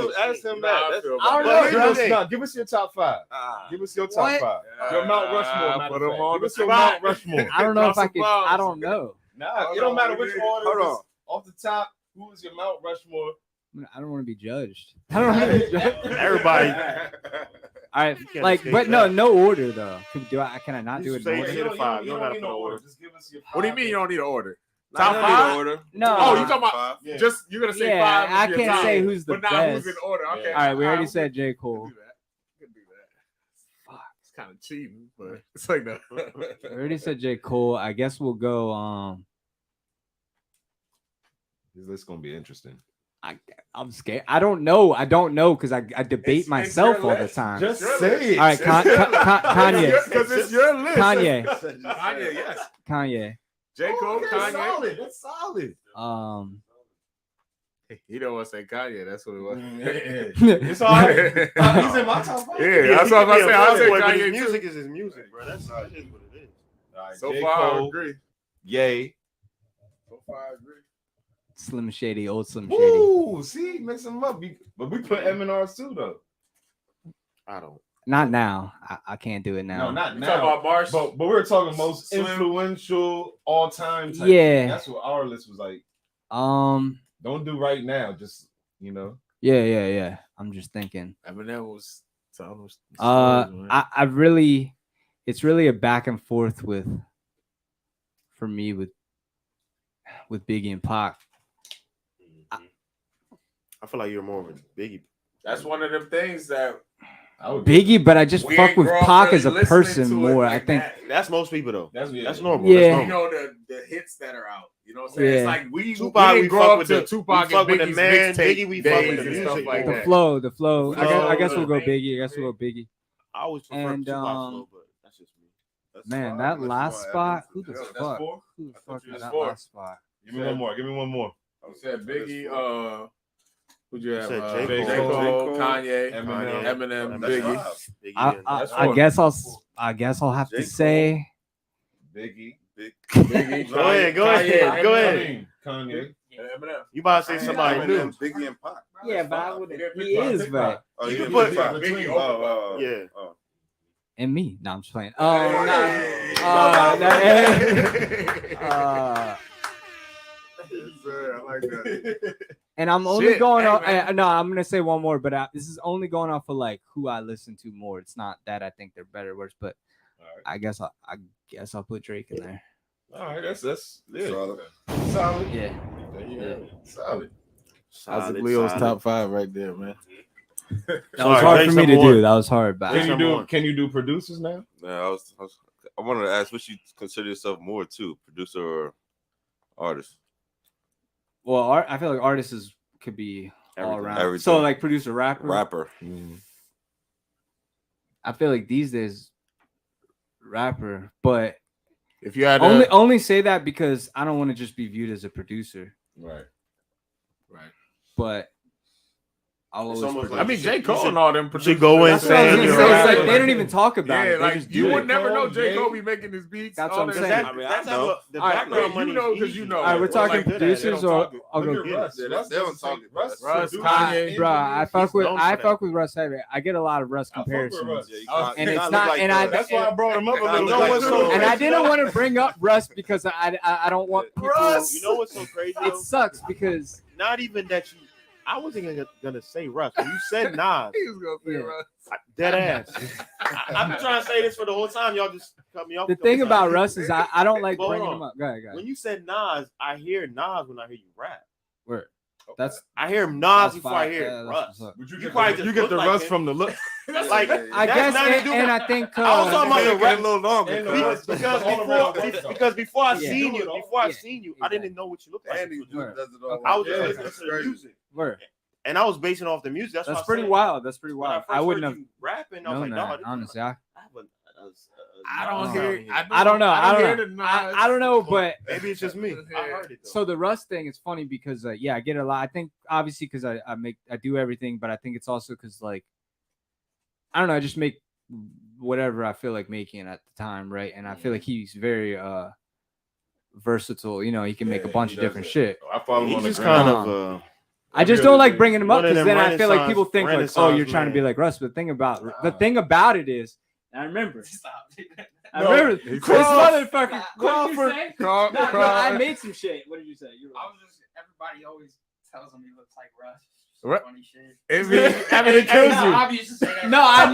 him that. I feel I don't about know, that. No, give us your top 5. Give us your top What? 5. Your Mount Rushmore. matter Put of him fact. on Give the us your spot. Mount Rushmore. I don't know if I Drop could. some bombs. I don't know. Nah, Hold it don't on, matter what which do you order. Hold Just on. off the top, who is your Mount Rushmore? I don't want to be judged. I don't want to be judged. Everybody. All right, can't like, escape but that. no order though. Can I not do it? Say in it order? to the 5. You don't gotta need put no no order. order. Just give us your What do you mean you don't need an order? Nah, Top you don't need five? an order. No. Oh, you talking about Yeah. just you're gonna say Yeah, 5? I of your can't top, say who's the but not best. who's in order. Okay. Yeah. All right, we already we said J. can Cole. do that. We can do that. Fuck, it's kind of cheating, but it's like no. We already said J. Cole. I guess we'll go. This list gonna be interesting. I'm scared. I don't know because I debate It's myself your all the list. time. Just Your say it. All right, Kanye. Because it's your list. Kanye. Kanye, yes. Kanye. J. Cole, Okay, Kanye. solid. That's solid. He don't want to say Kanye. That's what it was. It's all right. He's in my top 5. Yeah, that's what I was about to say. I'll say But his Kanye too. music is his music, bro. That's what it is. All right, So J. far, I Cole, agree. Yay. So far, I agree. Slim Shady, old Slim Shady. Ooh, see, mix them up. But we put M&Rs too, though. I don't. Not now. I can't do it No, now. not You now. talking about Marsh? But we're talking most Slim. influential all time. Yeah. That's what our list was like. Don't do right now. Just Yeah. I'm just thinking. Eminem was telling us. I really, it's really a back and forth for me with Biggie and Pac. I feel like you're more of a Biggie. That's one of them things that Biggie, but I just we fuck ain't with grow up Pac really as a listening person to it more. like I think that. That's most people though. That's That's normal. Yeah. That's You normal. know the hits that are out. You know what I'm saying? It's Yeah. like we Tupac, we didn't grow fuck up with to the- Tupac we fuck and with the Biggie's man. mixtape Biggie, we fuck with days the and music. stuff like the that. flow. I guess Flow, we'll go yeah. Biggie. I guess we'll go Biggie. I always prefer And, Tupac flow, but that's just me. That's Man, fine. that That's last fine. spot. Who the That's fuck? 4? Who the fuck you is was that 4. last spot? Give me one more. Give me one more. You said Biggie. Who'd you have? said J. J. Cole, Cole, Kanye, Eminem. Eminem, That's Biggie. five. Biggie and- I guess I'll have J. to Cole. say Biggie. Biggie. Go ahead, go ahead, go ahead. Kanye. Eminem. You about to say somebody Eminem, new? Biggie and Pac. yeah, but I would. Pick He Pac, is, pick but Oh, You you can put put Pac. Biggie Oh, Yeah. oh. and me. No, I'm just playing. Yes, sir. I like that. And I'm only Shit, going hey, off. man. No, I'm gonna say one more, but this is only going off of like who I listen to more. It's not that I think they're better or worse, but I guess I'll put Drake in there. All right, that's yeah. Solid. Solid. Yeah. There you go. Solid. Issac Leo's top 5 right there, man. That Sorry, was hard Drake's for me to number do. one. That was hard, but Can you do producers now? Yeah, I wanted to ask what you consider yourself more too, producer or artist. well, I feel like artists could be all Everything. around. Everything. So like producer, rapper. Rapper. I feel like these days, rapper, but If you had only say that because I don't want to just be viewed as a producer, Right. but I'll It's always. almost produce. like I mean, you J. should- Cole you and all them should producers. go in That's what I was saying gonna you're say. It's a like rapper. they don't even talk about Yeah, it. They like just you do would it. never know Cole, J. Jay. Cole be making his beats. That's all what I'm that saying. shit. That- I mean, that's I how know. the All right, background you money know is 'cause easy. you know. All right, we're Like talking that, they don't producers, talk or it. I'll Look go. at Russ. Yeah, Russ they don't does the talk same- it. Russ Russ, produces Kanye. Bro, I fuck with known for that. Russ heavy. I get a lot of Russ I fuck with comparisons. Russ. Yeah, you Oh, kinda- and you it's kinda not- look like and I- That's why I brought him up a You little know bit. what's so And I crazy? didn't want to bring up Russ because I don't want people. Russ! You know what's so crazy? It though? sucks because Not even that you. I wasn't gonna say Russ. When you said Nas, He was gonna say Yeah. Russ. dead ass. I've been trying to say this for the whole time. Y'all just cut me off. the a couple thing about times. Russ is I don't like Hold bringing on. him up. Go ahead. When you said Nas, I hear Nas when I hear you rap. Word. That's I hear Nas That's before fine. I hear Yeah, that's Russ. what's up. But You you probably get just you get look the like Russ him. from the look. Like I that's guess, not and, even- and I think I was talking about They the make it rap a little longer. And the cuz. because before I Yeah. seen you, I Exactly. didn't know what you looked like. Andy Word. does it all. I was Yeah, just listening that's to the crazy. music, Word. and I was basing off the music. That's, That's what I pretty said. wild. That's pretty When wild. first I wouldn't heard have you rapping. I was known like, that. no, this Honestly, I I don't No. hear. I don't know. I hear don't the know. Nas. I don't know, but maybe it's just me. I heard it though. so the Russ thing is funny because I get it a lot. I think obviously because I do everything, but I think it's also because like I don't know. I just make whatever I feel like making at the time, right? And I feel like he's very versatile. You know, he can make a bunch of different shit. I follow him on the He's gram. kind of I just don't like bringing him up one of because them then I feel like people think like, oh, you're Renaissance trying to be man. like Russ. But the thing about it is, I remember. I No, remember he this said- motherfucker. What did you Crawford, say? Craw- No, Craw- I made some shit. What did you say? You were I was just everybody always tells him he looks like Russ. What? Funny shit. It kills It's you. obvious to say that. No, I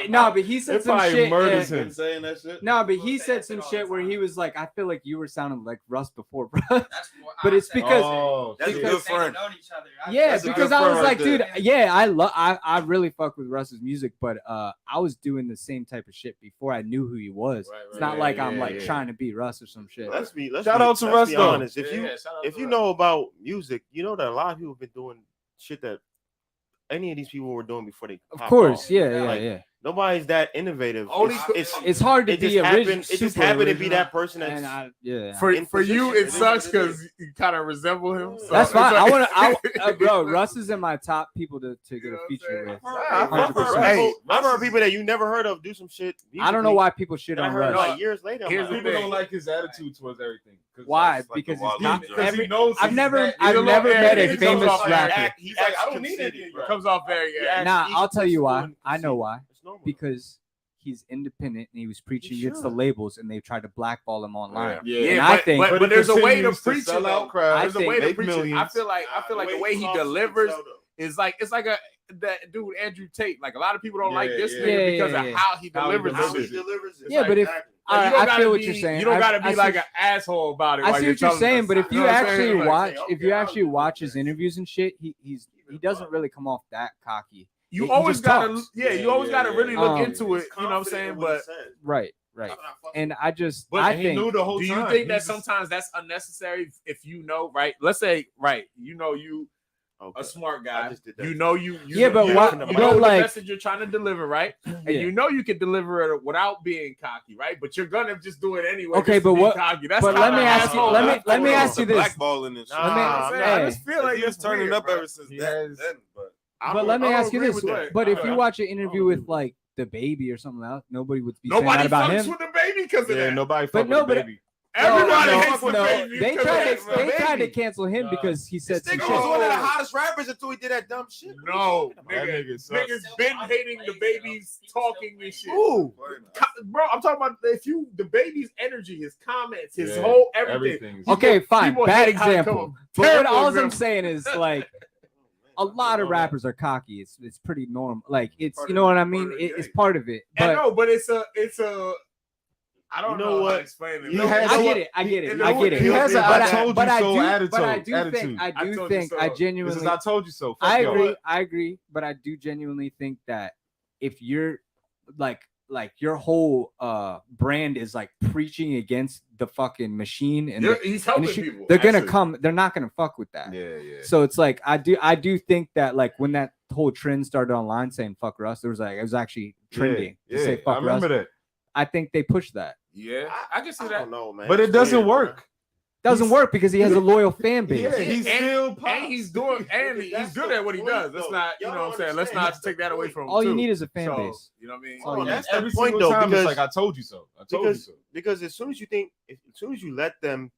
know, but he said It some probably shit. murders yeah. him saying that shit. No, but he say said that some shit all shit the where he time. was like, I feel like you were sounding like Russ before, bro. That's what But I it's said. because- Oh, That's a shit. good friend. Known each other. Yeah, That's a because good I was friend like, right dude, there. yeah, I really fuck with Russ's music, but I was doing the same type of shit before I knew who he was. Right, It's right, not yeah, like yeah, I'm like yeah. trying to be Russ or some shit. Let's Shout out to let's Russ, be though. honest. If you know about music, you know that a lot of people have been doing shit that any of these people were doing before they. Of popped course, off. yeah. Like, nobody's that innovative. Only- It's hard to it be just happened. original. It just happened to be that person And that's For in you, position. it It is sucks what it because you kind of resemble him. So That's it's fine. like- Bro, Russ is in my top people to get You know a what feature I'm with. I've heard 100%. people- I've heard people that you never heard of do some shit. I don't know why people shit And I on heard Russ. like years later. I'm Here's like, the People thing. don't like his attitude towards everything. 'Cause Why? that's like Because the it's wild not dude. Because every. he knows I've he's never that- he's a little met arrogant. a He comes famous off rapper. arrogant. He Like, I acts don't need conceited, it. bro. Comes off very Yeah, Nah, he's I'll tell you why. conceited. I know why. It's normal. Because he's independent and he was preaching He against the should. labels and they tried to blackball him online. Yeah. And Yeah, I but, think- but, But but he there's a way to continues to preach it. sell out though. crowds, There's a way to make preach it. I millions. feel like the way he delivers is like it's like that dude Andrew Tate. Like a lot of people don't like Yeah, this yeah. nigga Yeah, because yeah, of yeah. how he How he delivers delivers it. it. delivers it. Yeah, but if Like, I you don't feel gotta what be- you're saying. You don't I- gotta I be see- like an asshole about it. I while see you're what you're telling saying, us. but if you know what I'm actually saying? Like, watch, okay, if you I'll actually do watch this. his interviews and shit, he doesn't really come off that cocky. you he always just gotta, talks. you always gotta really look Um, into it. You know what I'm saying? But Right. And I just, But I he think, knew the whole do time. you think that He's just- sometimes that's unnecessary if you know, right? Let's say, right, you know, you a smart guy. I just did that. You know, Yeah, but you what- know but the like- message you're trying to deliver, right? And Yeah. you know you can deliver it without being cocky, right? But you're gonna just do it anyway. Okay, just to but be what- Cocky. That's but let me kinda ask you- asshole. let me- That's let me cool. ask you this. Blackballing and shit. Nah, I'm saying, I hey. just feel like He was it's turning weird, up bro. ever since He that. has- Then, but but let me I don't ask you agree this. with that. But if you Okay. watch an interview with like the baby or something else, nobody would be saying Nobody that about fucks him. with the baby because of Yeah, that. nobody But fuck no, with the but- baby. Everybody No, hates the no, baby. they because tried of to that they tried to baby. cancel him Nah. because he said some Nigga shit. was one of the hottest rappers until he did that dumb shit. No, That nigga, nigga sucks. niggas been hating the baby's talking and shit. Ooh, Bro, I'm talking about the baby's energy, his comments, his Yeah, whole everything. everything's- Okay, fine. People Bad hate how it example. come- But terrible all I'm example. saying is like a lot of rappers are cocky. It's pretty normal. Like it's you know what I mean. It's part of it. I But know, but it's a. I don't You know know how what? to explain it. He man. has- I get it. I get it. He- I get it. He has an But I told you so But I attitude. do think. I I do told you think. so. I This genuinely. is I told you so. Fuck I y'all. agree. I agree. But I do genuinely think that if you're like your whole brand is like preaching against the fucking machine and He's helping people. they're gonna actually. come. They're not gonna fuck with that. Yeah, yeah. So it's like I do think that like when that whole trend started online saying fuck Russ, there was like it was actually trending Yeah, to say I fuck Russ. remember that. I think they pushed that. Yeah, I can see I that. don't know, man. But it It's doesn't weird, work. Doesn't work because he has a loyal fan base. Yeah, he's still And he's doing, and he's good at what he does. Let's not, you know what I'm saying. Let's not take that away from him. All you too. need is a fan So, base. You know what I mean? all you that's need. the Every point single though, time because it's like I told you so. I told you so. because as soon as you let them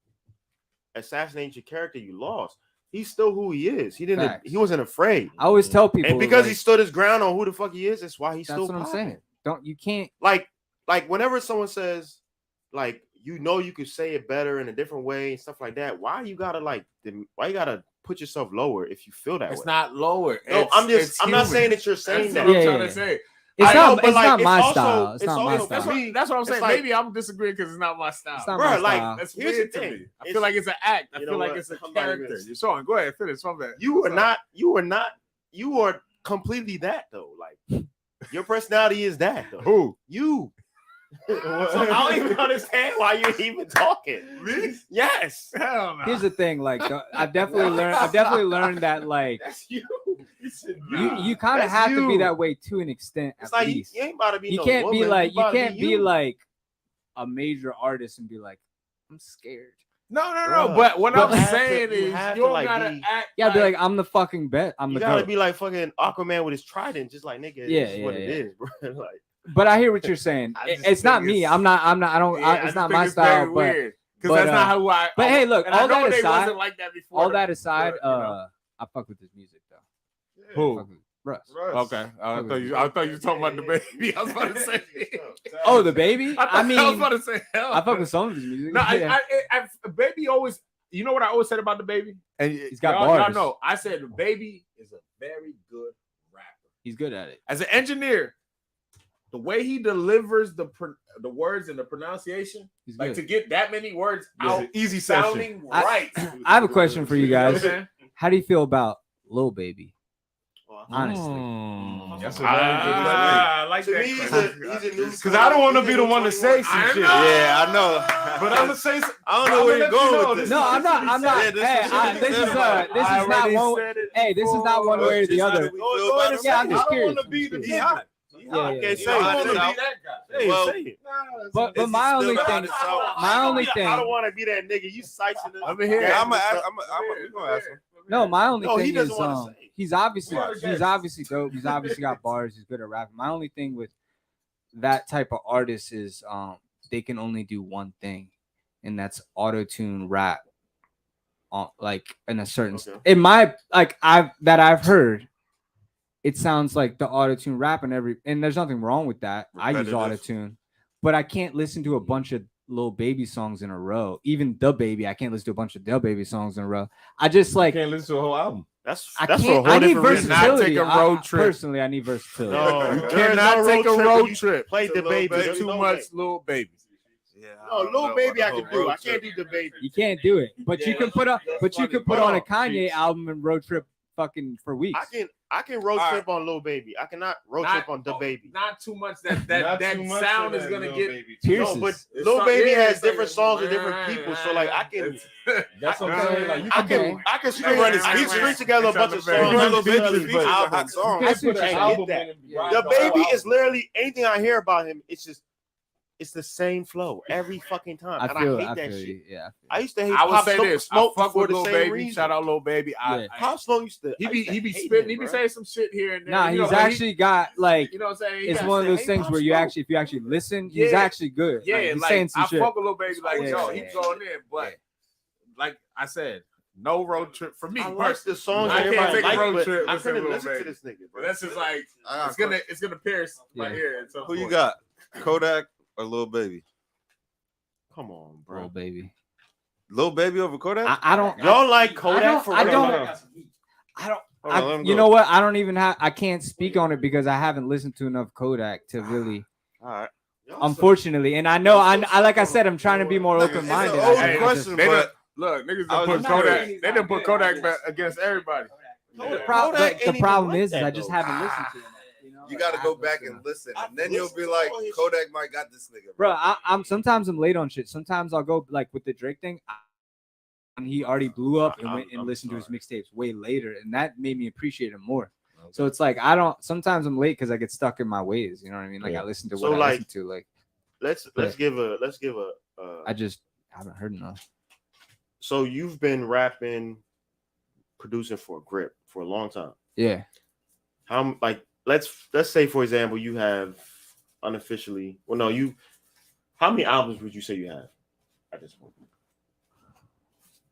assassinate your character, you lost. He's still who he is. He didn't. Facts. He wasn't afraid. I always tell people, And because like, he stood his ground on who the fuck he is, that's why he's that's still what I'm popping. saying. Don't you can't. Like whenever someone says, like, you know, you could say it better in a different way and stuff like that. Why you gotta put yourself lower if you feel that It's way? not lower. No, I'm not saying that you're That's saying what that. I'm Yeah, trying yeah. to say. It's I not. know, but, It's like, not it's my also- style. It's it's not my also- That's style. me, what I'm it's saying. like- Maybe I'm disagreeing because it's not my style. It's not Bro, my like, style. That's Here's weird the to thing. me. I It's- feel like it's an act. I you feel know like what? it's a I'm not even- character. You're showing. Go ahead, finish. My bad. You are completely that though. Like your personality is that though. Who? You. So I don't even understand why you're even talking. Me? Yes. Hell no. Here's the thing. Like I've definitely learned that like That's you. you kind of That's have to be you. that way to an extent. It's At like least. you ain't about to be You no can't be woman. like you about to can't be you. like a major artist and be like I'm scared. No. Bruh. But what But I'm you have saying to- you is have you to, don't like, gotta be- act. You gotta be like I'm the fucking bet. I'm You the gotta goat. be like fucking Aquaman with his trident, just like nigga. Yeah, this is what yeah, it yeah. is, bro. Like but I hear what you're saying. I just It's not think me. it's- I'm not. I don't. Yeah, I it's just not think my it's very style. But weird, because but, that's not how I. but hey, look. and I All know that they aside, wasn't like that before. all that aside, but, you know. I fuck with his music though. I Who? fuck with Russ. Okay, I thought you were talking about the baby. I was about to say. Oh, the baby. I mean, I was about to say hell. I fuck with some of his music. No, Yeah. baby always. You know what I always said about the baby? And he's got y'all bars. know. I said the baby is a very good rapper. He's good at it. As an engineer, the way he delivers the words and the pronunciation, He's like good. to get that many words out, easy sounding right. I have a question for you guys. Okay. How do you feel about Lil Baby? Oh, Honestly, That's a very good question. I like To that. me, he's a new. Because I don't want to be the one to say some shit. Yeah, I know. But I'm gonna say. I don't know where you're going with this. no, I'm not. I'm not. Yeah, this Hey, is this is about it. this is not one. Hey, this is not one way or the other. Yeah, I'm just curious. He hot. Yeah, Okay, say I it. wanna Say be it. that Say it, Well, say it. But Is he my still only the thing, hottest out? my only I don't thing. want to be that nigga. You siping it. Let me hear it. Yeah, we're gonna ask him. No, my only No, he thing is doesn't wanna say it. he's obviously dope. He's obviously got bars. He's good at rapping. My only thing with that type of artist is they can only do one thing, and that's auto-tune rap. Like in a certain in my I've heard, it sounds like the auto-tune rap and there's nothing wrong with that. I use Repetitive. auto-tune, but I can't listen to a bunch of Lil Baby songs in a row. Even The Baby, I can't listen to a bunch of The Baby songs in a row. I just like Can't listen to a whole album. That's I for a can't. whole I need different reason. versatility. Not take a road trip. Personally, I need versatility. No, You there's cannot no take a when road you trip. Play the baby. Baby. There's Too no much way. little babies. Yeah, No, little baby I can do. I can't do the baby. You can't do it. But you can put on. But you can put on a Kanye Beats. album and road trip fucking for weeks. I can road All trip on Lil Baby. I cannot road Not- trip on the baby. Not too much. Not That too much sound of is that gonna Lil get Baby. Pierces. No, but It's Lil not- Baby yeah, has it's like different a- songs with different people. So like I can That's what I'm saying. Like you I can can I can string run his I can features. string together a bunch of It's on the songs. baby. Little Baby Other is beats. hot songs. I see what put an you're album saying. in and Yeah. The ride baby whole is literally anything I hear about him. It's the same flow every fucking time, I and feel. I hate that feel shit. you. Yeah. I used to hate I would Pop say Smoke, this. I Smoke fuck for with the Lil same Baby. reason. Shout out Lil Baby. Yeah. Pop Smoke used to. He I be used to he be hate spitting. him, He be bro. saying some shit here and there. Nah, You know, he's but actually got like. You know what I'm saying? He It's got- one of those hate things Pop where you Smoke. actually, if you actually listen, he's Yeah. actually good. Yeah, he's like saying some I shit. fuck with Lil Baby. Like Yeah, yo, yeah, he's yeah. going in, but like I said, no road trip for me. I like personally. the songs I that can't everybody take a like, road but trip I listening to couldn't Lil listen to Baby. this nigga. But Bro. that's just like I got it's gonna pierce my Yeah. ear. At some Who you point. got? Kodak or Lil Baby? Come on, Bro, bro. baby. Lil Baby over Kodak? I don't. Y'all like Kodak for I real? don't. Hold on, let him You go. know what? I don't even have. I can't speak on it because I haven't listened to enough Kodak to really. All right. Unfortunately, and I know I like I said, I'm trying to be more Look, open minded. it's an old Hey, question, they but Look, niggas I done was put just Kodak. curious. They done put Kodak back against everybody. The Kodak problem ain't even like is that, I just though. haven't listened to it. you got to go back and listen, and then you'll be like, Kodak might got this nigga, Bro, I'm sometimes I'm late on shit. Sometimes I'll go like with the Drake thing. And he already blew up and went and listened to his mixtapes way later, and that made me appreciate him more. So it's like I don't. Sometimes I'm late because I get stuck in my ways. You know what I mean? Like I listen to So, what I like, listen to. Like Let's give a. I just haven't heard enough. So you've been rapping, producing for Grip for a long time. Yeah. How like let's say for example you have unofficially. Well, no, you. How many albums would you say you have at this point?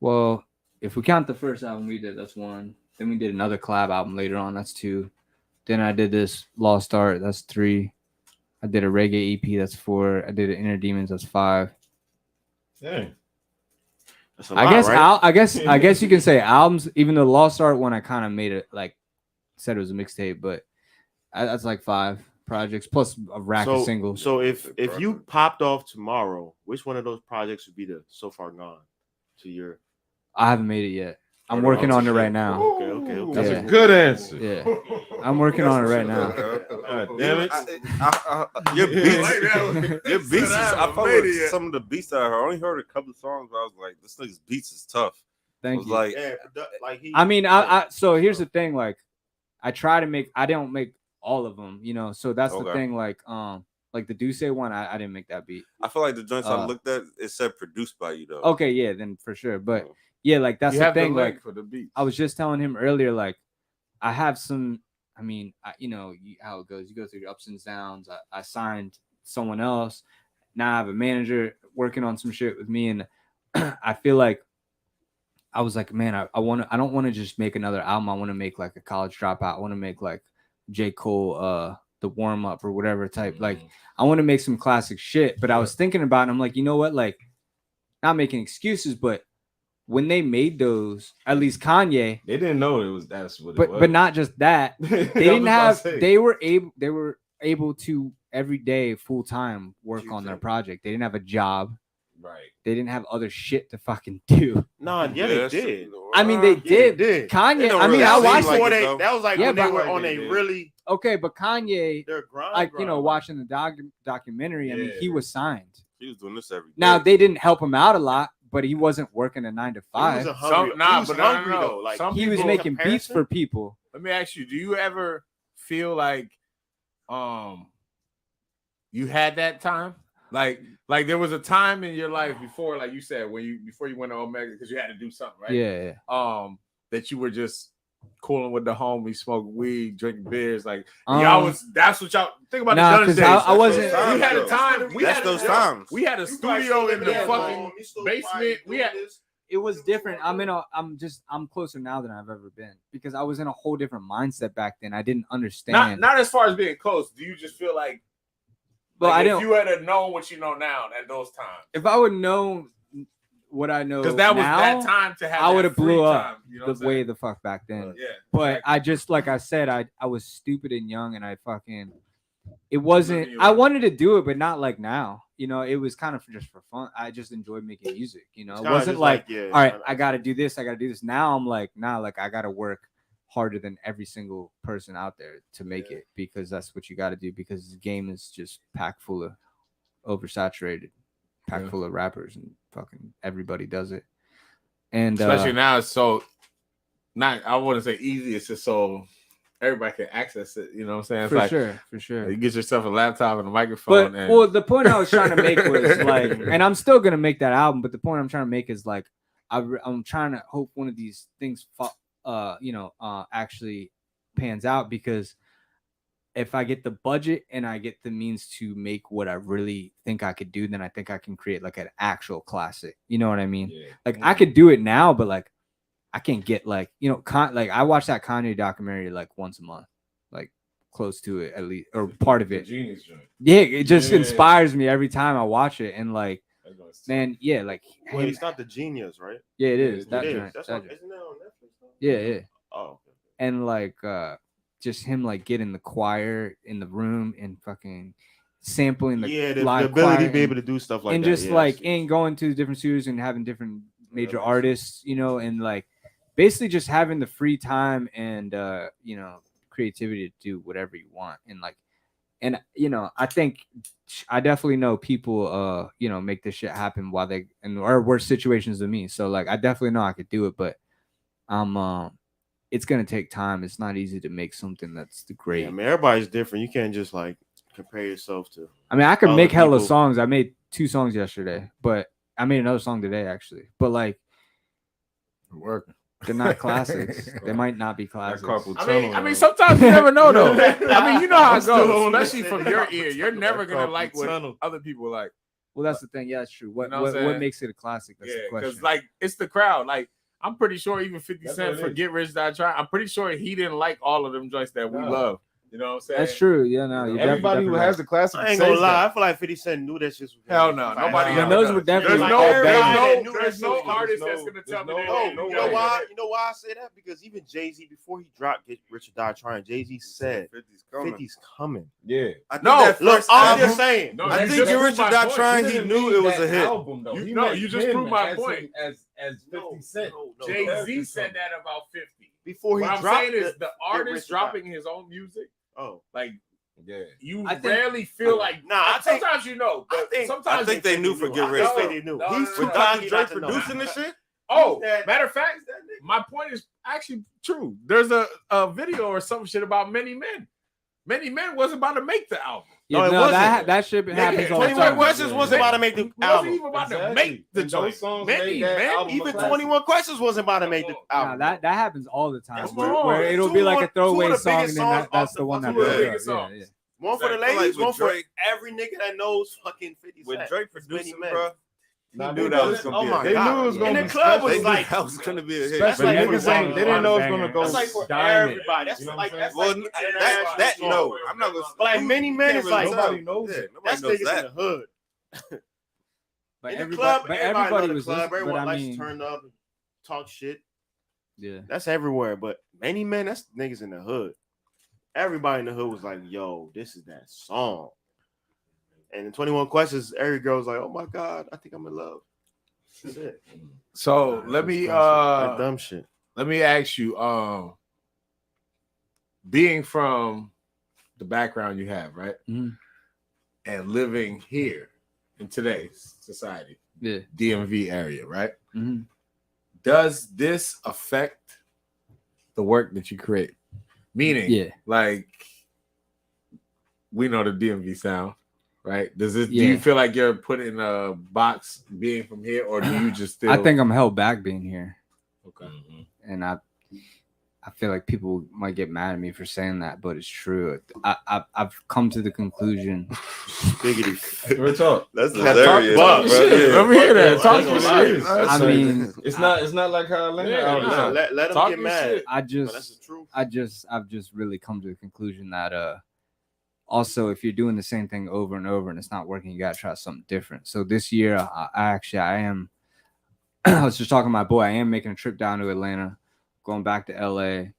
Well, if we count the first album we did, that's one. Then we did another collab album later on. That's two. Then I did this Lost Art. That's three. I did a reggae EP. That's four. I did an Inner Demons. That's five. Dang. That's a I lot, guess. right? I guess you can say albums. Even the Lost Art one, I kind of made it like said it was a mixtape, but that's like 5 projects plus a rack of singles. So if you popped off tomorrow, which one of those projects would be the So Far Gone to your? I haven't made it yet. I'm working on it right now. Okay. That's Yeah. a good answer. Yeah, I'm working on it right now. God damn it. Your beats, your beats. Is, I fuck with Idiot. some of the beats that I heard. I only heard a couple of songs, but I was like, this nigga's beats is tough. Thank was you. like, Yeah, like he. I mean, so here's the thing. Like, I try to make. I don't make all of them. You know. So that's the Okay. thing. Like the Do Say one, I didn't make that beat. I feel like the joints I looked at, it said produced by you though. Okay, yeah, then for sure. But yeah, like that's You the have the thing. link Like for the beat. I was just telling him earlier, like I have some I mean, how it goes. You go through the ups and downs. I signed someone else. Now I have a manager working on some shit with me, and I feel like I was like, man, I don't want to just make another album. I want to make like a college dropout. I want to make like J. Cole, the warm up or whatever type. Like, I want to make some classic shit. But I was thinking about it. I'm like, you know what? Like, not making excuses, but when they made those, at least Kanye, they didn't know that's what it was. But not just that. They didn't have. They were able to every day full time work on their project. They didn't have a job. Right. They didn't have other shit to fucking do. Nah, they did. I mean, they did. Kanye. I mean, I watched that was like when they were on a really okay, but Kanye, their grind, like watching the documentary. I mean, he was signed. He was doing this every day. Now they didn't help him out a lot, but he wasn't working a 9 to 5. He was hungry though. Like he was making beats for people. Let me ask you: do you ever feel like, you had that time? Like there was a time in your life before, like you said, before you went to Omega, because you had to do something, right? Yeah. That you were just cooling with the homies, smoking weed, drinking beers, like y'all was. That's what y'all think about. Nah, the because days. I wasn't. We had a time. That's those times. We had a studio in the fucking basement. We had. It was different. I'm closer now than I've ever been because I was in a whole different mindset back then. I didn't understand. Not as far as being close. Do you just feel like? Well, like if you had known what you know now at those times. If I would know what I know, because that was that time to have. I would have blew up time, you know the way the fuck back then. Yeah, but exactly. I just like I said, I was stupid and young, and I fucking. It wasn't. I wanted to do it, but not like now. You know, it was kind of just for fun. I just enjoyed making music. You know, it wasn't like all right, I got to do this. I got to do this. Now I'm like, I got to work harder than every single person out there to make it because that's what you got to do because the game is just packed full of oversaturated, packed full of rappers and fucking everybody does it. And especially now it's so not, I wouldn't say easy, it's just so everybody can access it, you know what I'm saying? For sure. You get yourself a laptop and a microphone. Well, the point I was trying to make was like, and I'm still gonna make that album, but the point I'm trying to make is like, I'm trying to hope one of these things actually pans out because if I get the budget and I get the means to make what I really think I could do, then I think I can create like an actual classic. You know what I mean? Yeah. Like I could do it now, but like I can't get like, like I watch that Kanye documentary like once a month, like close to it at least, or part of it. Genius joint. Yeah, it just inspires me every time I watch it. And like, man, yeah, like wait, it's not the Genius, right? Yeah, it is. That joint. Isn't that on Netflix? Yeah. Oh, okay. And like just him like getting the choir in the room and fucking sampling the the ability to be able to do stuff like and that. And just like and going to different studios and having different major artists, and like basically just having the free time and creativity to do whatever you want. And like I think I definitely know people make this shit happen while they or worse situations than me. So like I definitely know I could do it, but it's gonna take time. It's not easy to make something that's the great. Yeah, I mean, everybody's different. You can't just like compare yourself to. I mean, I could make hella songs. I made 2 songs yesterday, but I made another song today actually. But like, working. They're not classics. They might not be classics. I mean, sometimes you never know though. I mean, you know how it goes, especially from your ear. You're never gonna like what other people like. Well, that's the thing. Yeah, that's true. What makes it a classic? That's the question. Because like it's the crowd. Like I'm pretty sure even 50 Cent for Get Rich Die Trying, I'm pretty sure he didn't like all of them joints that we love. You know what I'm saying? That's true. Yeah, no. Everybody who has the classic. I ain't gonna lie. I feel like 50 Cent knew that shit. Hell no. Nobody. Those were definitely. There's no artist that's gonna tell me. You know why? You know why I say that? Because even Jay-Z, before he dropped Get Rich or Die Trying, Jay-Z said 50's coming. Yeah. Look, I'm just saying. I think Get Rich or Die Trying, he knew it was a hit. You just proved my point. As 50 Cent. Jay-Z said that about 50. Before he dropped. What I'm saying is the artist dropping his own music. Oh, like you I think, rarely feel like. Sometimes you know, but sometimes I think they knew for Get Rich. They knew. He's with Dr. Dre producing this shit. Oh, matter of fact, my point is actually true. There's a video or some shit about Many Men. Many Men wasn't about to make the album. No, it no, wasn't. that shit happens all the 21 time. Questions wasn't about to make the Wasn't album. even about to Exactly. make the And joint. those songs Many, made that man. album a Even classic. 21 Questions wasn't about to make the Nah, album. that happens all the time. That's Where, true. where it'll Two be like more- a throwaway two of the song, biggest and then songs that's off the one that two of the blows up. biggest Yeah, songs. yeah. One for the I feel like ladies, with one for Drake- every nigga that knows fucking 50 With Cent. Drake It's producing, many men. bro. Nah, Knew they that knew- was gonna Oh be my a hit. God. They knew it was In gonna the be club was special. like, that was gonna be a hit. that's But like niggas ain't. They didn't know it was gonna go. That's like for diamond. everybody. That's You know like what I'm that's Well, like international that song. no, I'm not gonna. But like many men, can't it's really like tell. nobody knows Yeah, it. nobody that's knows niggas in that. the hood. But In the everybody, club, but everybody everybody know was the club. listening. But Everyone I likes mean, to turn up and talk shit. yeah. That's everywhere. But many men, that's niggas in the hood. Everybody in the hood was like, "Yo, this is that song." And in 21 Questions, every girl was like, "Oh my God, I think I'm in love." That's it. So let me That dumb shit. let me ask you, being from the background you have, right? Mhm. And living here in today's society, Yeah. DMV area, right? Mhm. Does this affect the work that you create? Meaning, Yeah. like, we know the DMV sound, right? Does this? Do Yeah. you feel like you're put in a box being from here, or do you just still? I think I'm held back being here, okay. and I feel like people might get mad at me for saying that, but it's true. I've come to the conclusion. Biggity. Real talk. That's Talk hilarious, about bro. shit. Yeah. Let me hear that. Talk That's your what it shit. is. I mean, It's not. It's not like how Atlanta. Yeah, out nah. there. Let them Talk get your mad. shit. I But that's the just truth. I've just really come to the conclusion that also if you're doing the same thing over and over and it's not working, you gotta try something different. So this year I am I was just talking to my boy, I am making a trip down to Atlanta, going back to LA. I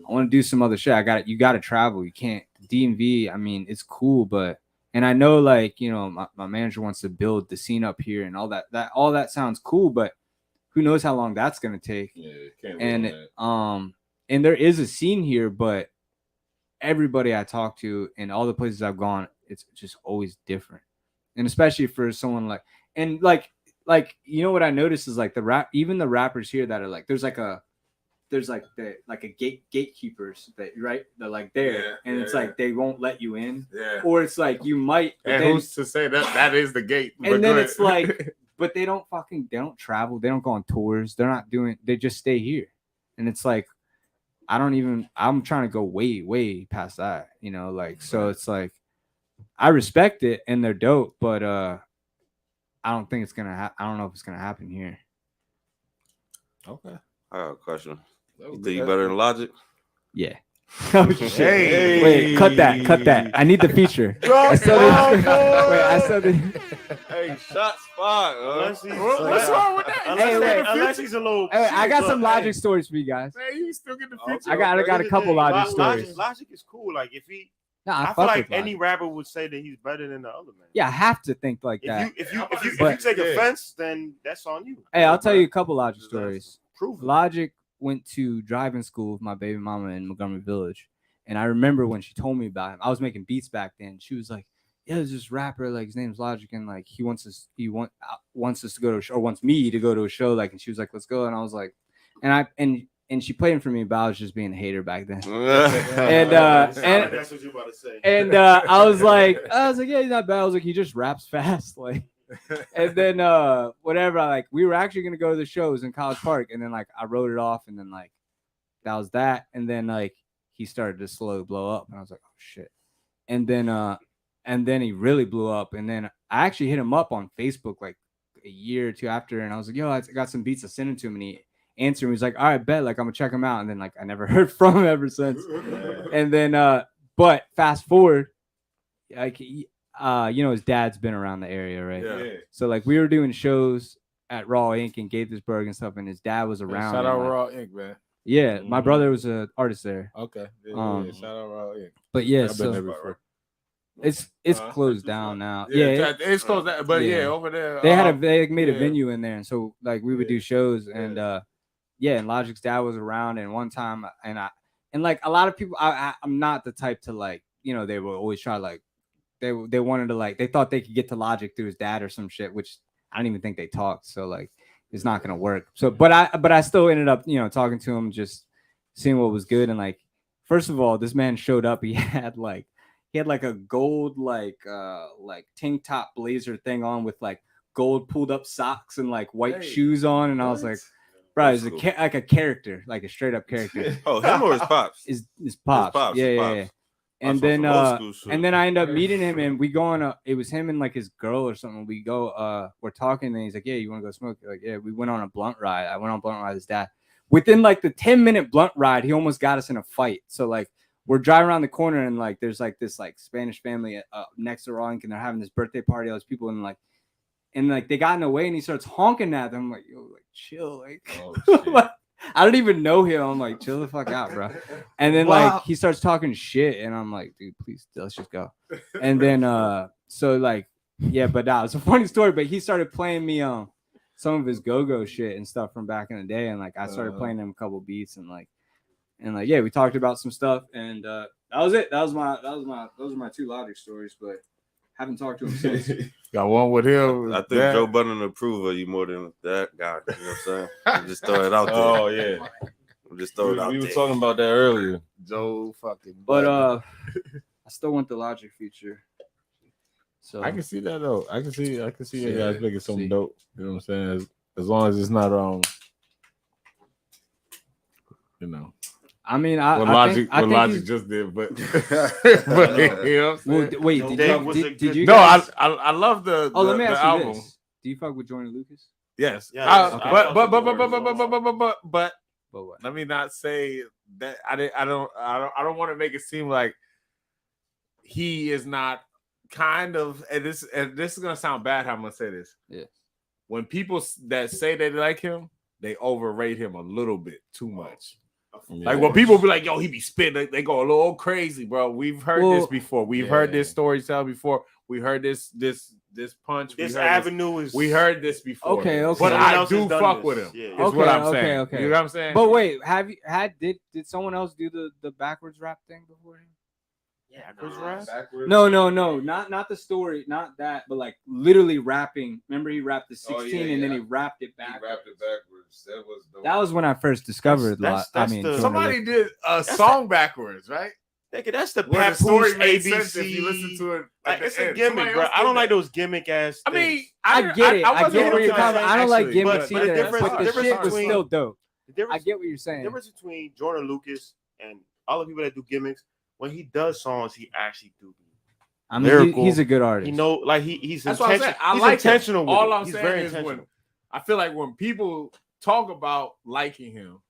want to do some other shit. You gotta travel. You can't DMV, I mean, it's cool, but and I know like, you know, my manager wants to build the scene up here and all that all that sounds cool, but who knows how long that's gonna take. Yeah, can't And wait on and there is a scene here, but everybody I talk to and all the places I've gone, it's just always different. And especially for someone like you know what I noticed is like even the rappers here that are like there's a gatekeepers that right they're like there Yeah, and yeah, it's yeah. like they won't let you in, Yeah. or it's like you might, but And then, who's to say that that is the gate? But and then go it's ahead. like but they don't travel, they don't go on tours, they just stay here. And it's like I'm trying to go way past that, you know, like, so it's like I respect it and they're dope, but I don't think it's gonna I don't know if it's gonna happen here. Okay. I got a question. That was You good. think you better than Logic? Yeah. Oh shit. Hey. Wait, cut that. I need the feature. I saw this. Wait, I saw this. Hey, shots fired. Unless he's, What's wrong with that? Hey, wait. unless he's a little. Hey, I got some Look, Logic stories for you guys. Man, you still get the Okay. feature. I got a couple Logic Logic, stories. Logic is cool. Like if he, Nah, I fuck feel like with Logic. any rapper would say that he's better than the other man. Yeah, I have to think like that. If you But- take Yeah. offense, then that's on you. Hey, I'll tell you a couple Logic stories. Prove it. Logic went to driving school with my baby mama in Montgomery Village. And I remember when she told me about him, I was making beats back then. She was like, yeah, there's this rapper, like his name's Logic, and like he wants us to go to a show, or wants me to go to a show, like, and she was like, let's go. And I was like, and she played him for me, but I was just being a hater back then. And that's what you about to say. And I was like, yeah, he's not bad. I was like, he just raps fast, like. And then whatever, like we were actually gonna go to the shows in College Park, and then like I wrote it off, and then like that was that, and then like he started to slowly blow up, and I was like, oh shit. And then he really blew up, and then I actually hit him up on Facebook like a year or two after, and I was like, yo, I got some beats, I sent him to him, and he answered me. He's like, all right, bet, like I'm gonna check him out, and then like I never heard from him ever since. And then but fast forward, like you know, his dad's been around the area, right? Yeah. So like we were doing shows at Raw Inc. in Gaithersburg and stuff, and his dad was around. Shout and, out like, Raw Inc, man. yeah, my brother was an artist there. Okay. Yeah, Um, shout out Raw Inc. But yeah, I've been so there before. it's closed down now. Yeah, it's closed down, but yeah. yeah, over there. They made a yeah. venue in there, and so like we would do shows, and and Logic's dad was around, and one time, and like a lot of people, I'm not the type to like, you know, they would always try like they wanted to like, they thought they could get to Logic through his dad or some shit, which I don't even think they talked, so like it's not gonna work. So but I still ended up, you know, talking to him, just seeing what was good, and like first of all, this man showed up, he he had like a gold like tank top blazer thing on with like gold pulled up socks and like white shoes on, and I was like, bro, he's like a character, like a straight up character. Oh, him or his pops? His pops. Yeah. And then I end up meeting him, and we go on it was him and like his girl or something. We go we're talking, and he's like, yeah, you want to go smoke? Like, yeah, we went on a blunt ride. I went on a blunt ride with his dad. Within like the 10-minute blunt ride, he almost got us in a fight. So like we're driving around the corner, and like there's like this like Spanish family next to Ronk, and they're having this birthday party, all these people, and like they got in the way, and he starts honking at them. I'm like, yo, like chill, like I don't even know him. I'm like, chill the fuck out, bro. And then like he starts talking shit, and I'm like, dude, please, let's just go. And then so like, yeah, but that was a funny story. But he started playing me some of his go-go shit and stuff from back in the day, and like I started playing him a couple beats, and yeah, we talked about some stuff, and that was it. Those are my two Logic stories, but haven't talked to him since. Got one with him. I think Joe Budden approve of you more than that guy. You know what I'm saying? I'm just throwing it out there. Oh yeah. I'm just throwing it out there. We were talking about that earlier. Joe fucking. But I still want the Logic feature. So I can see that though. I can see you guys making something dope. You know what I'm saying? As long as it's not you know. I mean, Logic think just did, but you know what I'm saying? Wait, did you? No, guys... I love the. Oh, let me ask album. you this: do you fuck with Jordan Lucas? Yes. Okay. But let me not say that I don't want to make it seem like he is not kind of, and this is gonna sound bad how I'm gonna say this. Yeah. When people that say they like him, they overrate him a little bit too much. Yeah. Like when people be like, "Yo, he be spitting," they go a little crazy, bro. We've heard this before. We've heard this storytelling before. We heard this punch. This avenue is. We heard this before. Okay. But I do fuck with him. Yeah. Is what I'm saying. Okay. You know what I'm saying? But wait, did someone else do the backwards rap thing before him? Yeah, backwards. No, not the story, not that, but like literally rapping. Remember, he rapped the 16 and then he rapped it backwards. He rapped it backwards. That was when I first discovered. Somebody did a song backwards, right? Nigga, that's the Papoose story made ABC. sense if you listen to it. It's a gimmick, bro. I don't like those gimmick ass. I mean, I get it. I get where you're coming. I don't like gimmicks but either. But the shit was between- still dope. I get what you're saying. The difference between Jordan Lucas and all the people that do gimmicks, when he does songs, he actually do. I mean, he's a good artist. You know, like he's that's what I'm saying. I he's like intentional. Him. All I'm he's saying very is intentional. when I feel like when people talk about liking him,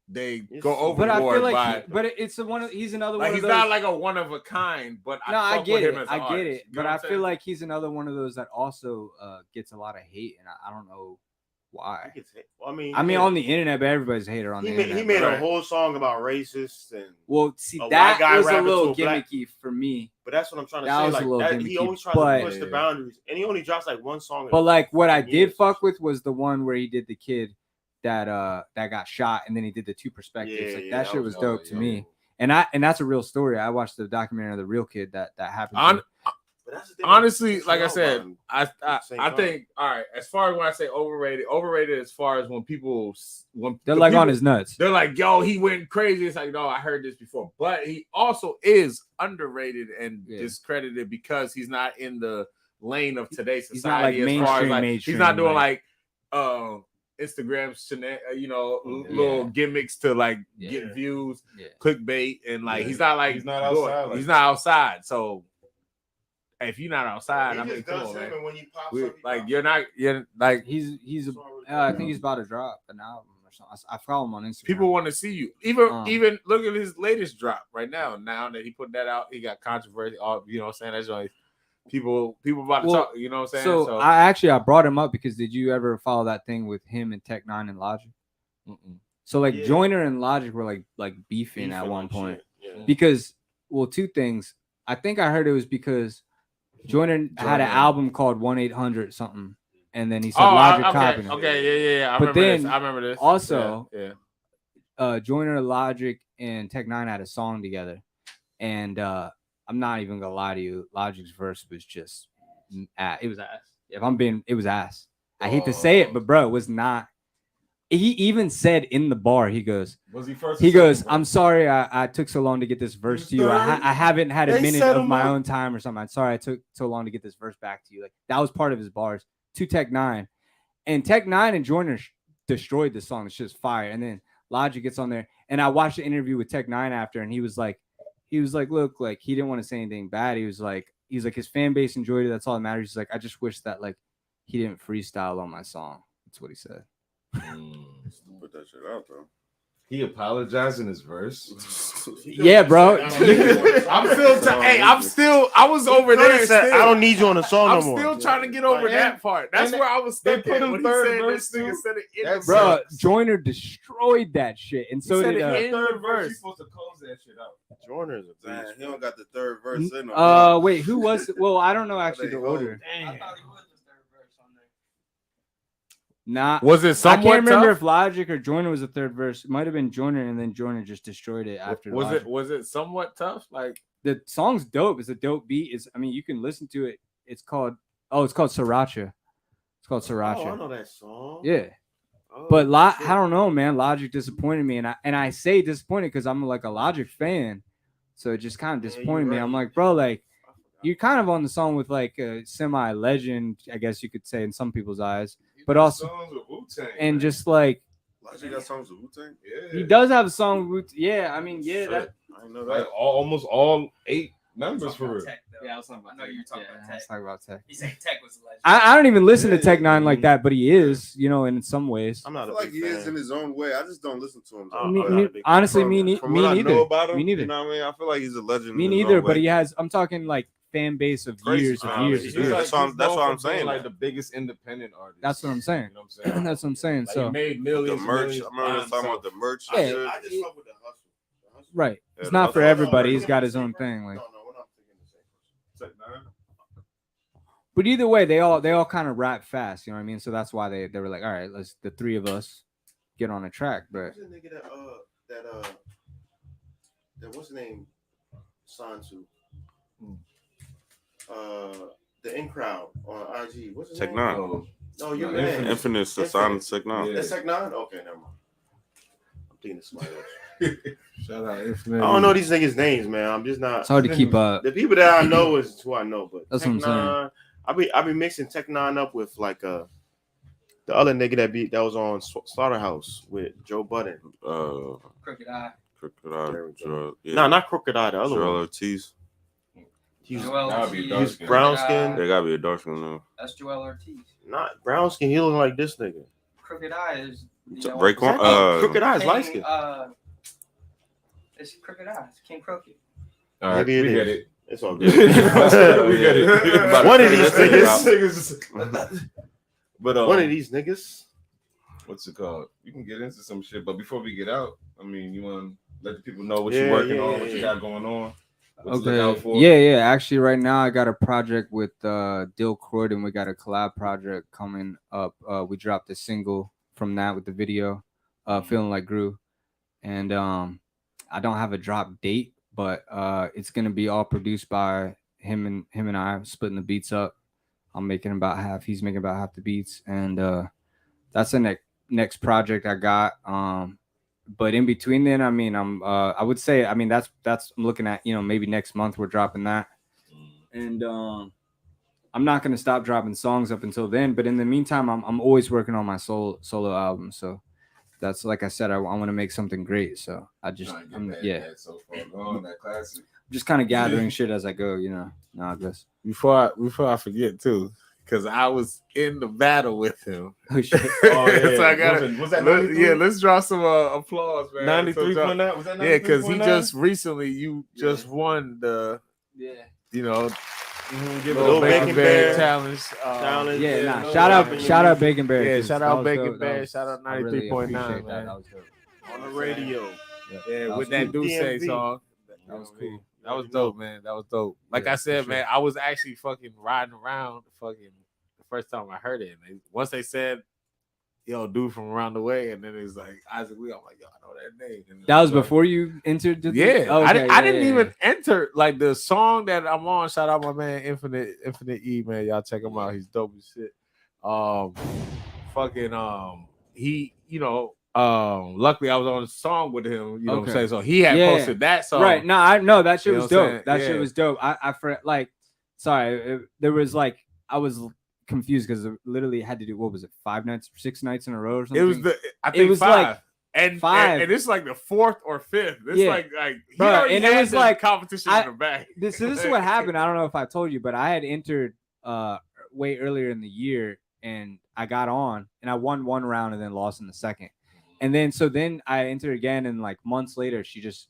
they go overboard. But I feel like, by, he's another like one. He's of those, not like a one of a kind. But no, I get it. I get it. You know But I feel feel like he's another one of those that also gets a lot of hate, and I don't know why. Well, I mean, on the internet, but everybody's a hater on the internet. He made a whole song about racists and. Well, see, a that guy was a rapping little to a black- gimmicky for me. But that's what I'm trying to That say. was Like a little that, he gimmicky, always tries but- to push the boundaries, and he only drops like one song. But like what I did fuck with was the one where he did the kid that got shot, and then he did the two perspectives. That shit was dope to me. And that's a real story. I watched the documentary of the real kid that happened. Honestly, like I said, I think all right. As far as when I say overrated as far as when they're like on his nuts. They're like, yo, he went crazy. It's like, no, I heard this before. But he also is underrated and discredited because he's not in the lane of today's society. He's not like as far as like mainstream, he's not doing like Instagram, little gimmicks to like get views, clickbait, and like he's not outside. He's not outside. So if you're not outside, I mean, come on, man. You're like he's I think he's about to drop an album or something. I follow him on Instagram. People want to see you. Even look at his latest drop right now. Now that he put that out, he got controversy. You know what I'm saying? That's like people about to talk. You know what I'm saying? So I brought him up because did you ever follow that thing with him and Tech Nine and Logic? So like Joyner and Logic were like beefing at one point because two things. I think I heard it was because Joyner had an album called 1-800 something, and then he said Logic copied him. Okay, yeah. I remember this. Also, Joyner, Logic, and Tech Nine had a song together, and I'm not even gonna lie to you, Logic's verse was just it was ass. It was ass. I hate to say it, but bro, it was not. he even said in the bar, he goes, Was he first? he goes, I'm sorry I took so long to get this verse to you. I haven't had a minute of my own time or something. I'm sorry I took so long to get this verse back to you. Like that was part of his bars to Tech 9. And Tech 9 and Joyner destroyed the song. It's just fire. And then Logic gets on there. And I watched the interview with Tech 9 after, and he was like, look, like he didn't want to say anything bad. He's like his fan base enjoyed it. That's all that matters. He's like, I just wish that like he didn't freestyle on my song. That's what he said. Put that shit out though. He apologized in his verse. Yeah, bro. I'm still. I was over there. Still. I don't need you on the song no more. I'm still trying to get over that part. That's where I was stuck at. When he said this nigga said it in the bro, Joyner destroyed that shit, and so did third verse. He's supposed to close that shit out. Joyner's a man. He don't got the third verse in him. Wait, who was it? Well, I don't know actually the order. I thought he was the third verse on there. Nah, was it somewhat I can't remember tough? if Logic or Joyner was the third verse. It might have been Joyner, and then Joyner just destroyed it after. Was it somewhat tough? Like the song's dope. It's a dope beat. I mean, you can listen to it. It's called Sriracha. It's called Sriracha. Oh, I know that song. Yeah. Oh, But I don't know, man. Logic disappointed me, and I say disappointed because I'm like a Logic fan, so it just kind of disappointed me. I'm like, bro, like you're kind of on the song with like a semi-legend, I guess you could say in some people's eyes, but also and just like Logic got songs with Wu-Tang. Yeah, he does have a song with I mean, yeah, that I know like that. almost all 8 members for real. Yeah, I was talking about. I know you're talking about Tech. let's talk about Tech. He said Tech was a legend. I don't even listen to Tech 9 like that, but he is, in some ways. I'm I not feel a like big he fan. is in his own way. I just don't listen to him. though. Honestly, me From what I neither. know about him, Me neither. You know what I mean? I feel like he's a legend. Me in his neither, own but way. he has. I'm talking like fan base of Crazy years fan of years. base. of years. That's why I'm saying like that. the biggest independent artist. That's what I'm saying. You know what I'm saying? That's what I'm saying. Like, So he made The millions. merch. Millions I remember by talking about himself. the merch. Yeah. and shit. I just fuck with the hustle. right, Yeah, it's the not hustle. for everybody. He's got his own thing. Like, No, we're not thinking the same person. Tech 9? but either way, they all kind of rap fast. You know what I mean? So that's why they were like, all right, let's the three of us get on a track. But Who's the nigga that what's the name? Signed to the In Crowd on IG. What's his Tech name? 9. No, you're Infinite. Infinite Sonic Tech 9. Yeah. It's Tech 9? Okay, never mind. I'm thinking of somebody else. shout out I Infinite. don't know these niggas' names, man. I'm just not. it's hard to keep up. The people that I know is who I know, but That's Tech what I'm saying. 9, I be mixing Tech 9 up with like the other nigga that was on Slaughterhouse with Joe Budden. Crooked Eye. No, not Crooked Eye. The other Joel one. Ortiz. He's Joel Gotta be Ortiz. dark he's skin. brown Crooked skin. Eye. They gotta be a dark one though. That's Joel Ortiz. Not brown skin. He looking like this nigga. Crooked Eye is. Raekwon. Crooked Eye is King, light skin. It's Crooked Eye. It's King Crooked. All right, Maybe it we is. get it. It's all good. We get it. One of these niggas. But One of these niggas. what's it called? You can get into some shit, but before we get out, I mean, you want to let the people know what Yeah, you're working yeah, on, yeah, what you yeah. got going on. What to look out Okay. for. Yeah. Actually, right now I got a project with Dill Croydon. We got a collab project coming up. We dropped a single from that with the video, "Feeling Like Gru," and I don't have a drop date, but it's gonna be all produced by him and I, splitting the beats up. I'm making about half. He's making about half the beats, and that's the next project I got. But in between then, I mean, I would say, I mean, that's I'm looking at, maybe next month we're dropping that, and I'm not gonna stop dropping songs up until then. But in the meantime, I'm always working on my solo album. So that's, like I said, I want to make something great. So I just, So far gone, that classic. just kind of gathering shit as I go. No, I guess. Before I forget too, because I was in the battle with him. Oh shit. Oh, yeah. So I got Was that 93? let's draw some applause, man. 93.9? Was that 93.9? Yeah, because he just recently just won the Give it little a Bacon Bacon Bear Bear challenge. Challenge. Yeah, Yeah, nah. no, Shout out Bacon Bear. Yeah, 'cause shout that out was Bacon dope. Bear. That was- Shout out I really 93.9, appreciate man. That was dope. On the radio. Yeah, That with was that cool. Duce DMV. song. That was cool. That was dope, man. That was dope. Like Yeah, I said, for man, I was actually fucking riding around the first time I heard it. And once they said, yo, dude from around the way, and then it's like Isaac Leo, I'm like, yo, I know that name. And That was like, before you entered the yeah. Oh, I okay, didn't yeah, even enter like the song that I'm on. Shout out my man Infinite E, man. Y'all check him out. He's dope as shit. He luckily I was on a song with him. You know what I'm Okay. saying? So he had Yeah. posted that song. Right. No, I know that shit You know was what I'm dope. saying? That Yeah. shit was dope. I like, sorry, there was like, I was confused because it literally had to do, what was it, 6 nights in a row or something? It was I think it was 5. like and 5. And it's like the 4th or 5th. It's Yeah. like he Bro, already and had it was the like competition in the back. This is what happened. I don't know if I told you, but I had entered way earlier in the year, and I got on, and I won one round and then lost in the second. And then I entered again, and like months later, she just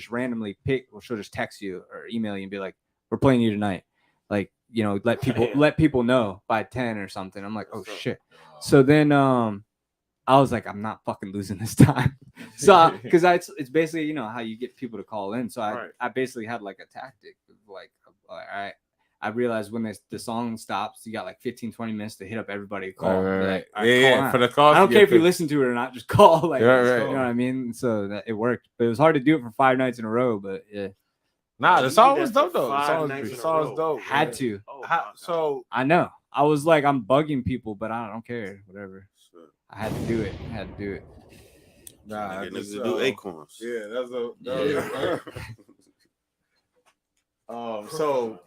randomly she'll just text you or email you and be like, "We're playing you tonight." Like, let people know by 10 or something. I'm like, oh shit. So then I was like, I'm not fucking losing this time. So because it's basically how you get people to call in. So I basically had like a tactic of like, all right, I realized when the song stops, you got like 15-20 minutes to hit up everybody to call. Right. Like, Yeah, for the call. I don't care if you listen to it or not, just call. Like, right. You know what I mean? So it worked, but it was hard to do it for 5 nights in a row. But yeah. Nah, the song was dope though. The song was dope. Had to. So I know. I was like, I'm bugging people, but I don't care. Whatever. I had to do it. Nah, I just do acorns. Yeah, that's so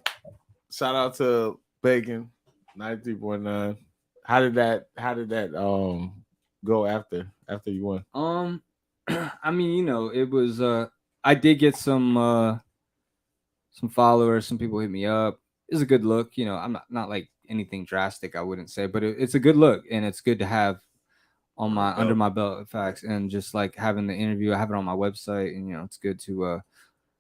shout out to Bacon 93.9. How did that go after you won? I mean, it was I did get some followers, some people hit me up. It's a good look, I'm not like anything drastic, I wouldn't say, but it's a good look, and it's good to have on my under my belt, facts. And just like having the interview, I have it on my website, and it's good to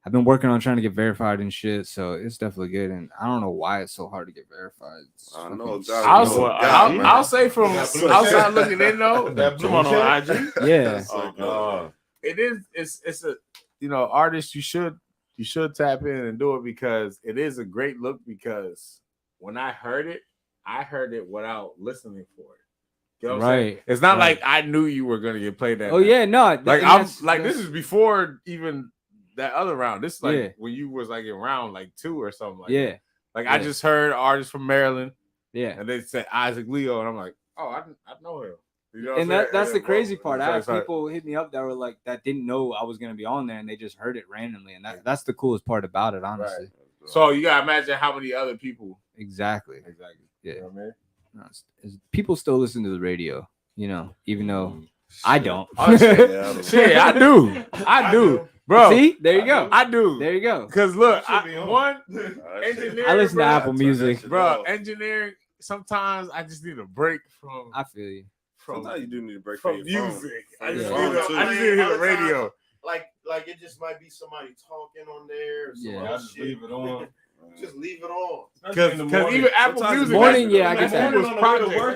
I've been working on trying to get verified and shit, so it's definitely good. And I don't know why it's so hard to get verified. I know. I'll say from outside looking in though, that blue on IG. Yeah. It is. It's a artist. You should tap in and do it because it is a great look. Because when I heard it without listening for it. You know what I'm saying? It's not like I knew you were gonna get played that. Oh yeah, no. This is before even that other round. This is like when you was like in round like 2 or something like that. Like I just heard artists from Maryland. Yeah. And they said Issac Leo, and I'm like, oh, I know him. You know and that's the crazy part. I had people hit me up that were like that didn't know I was gonna be on there, and they just heard it randomly, and that's the coolest part about it, honestly. Right. So you gotta imagine how many other people. Exactly. Yeah. You know what I mean? People still listen to the radio, even though I don't. Shit, I do. Bro, see, there you go. I do. There you go. Because look, engineering. I listen to Apple Music, bro. Engineering. Sometimes I just need a break from. I feel you. Sometimes you do need a break from music. I just need to hear the radio. Like it just might be somebody talking on there. Yeah, just leave it on. Just leave it on. Because even Apple Music. Morning, I get that.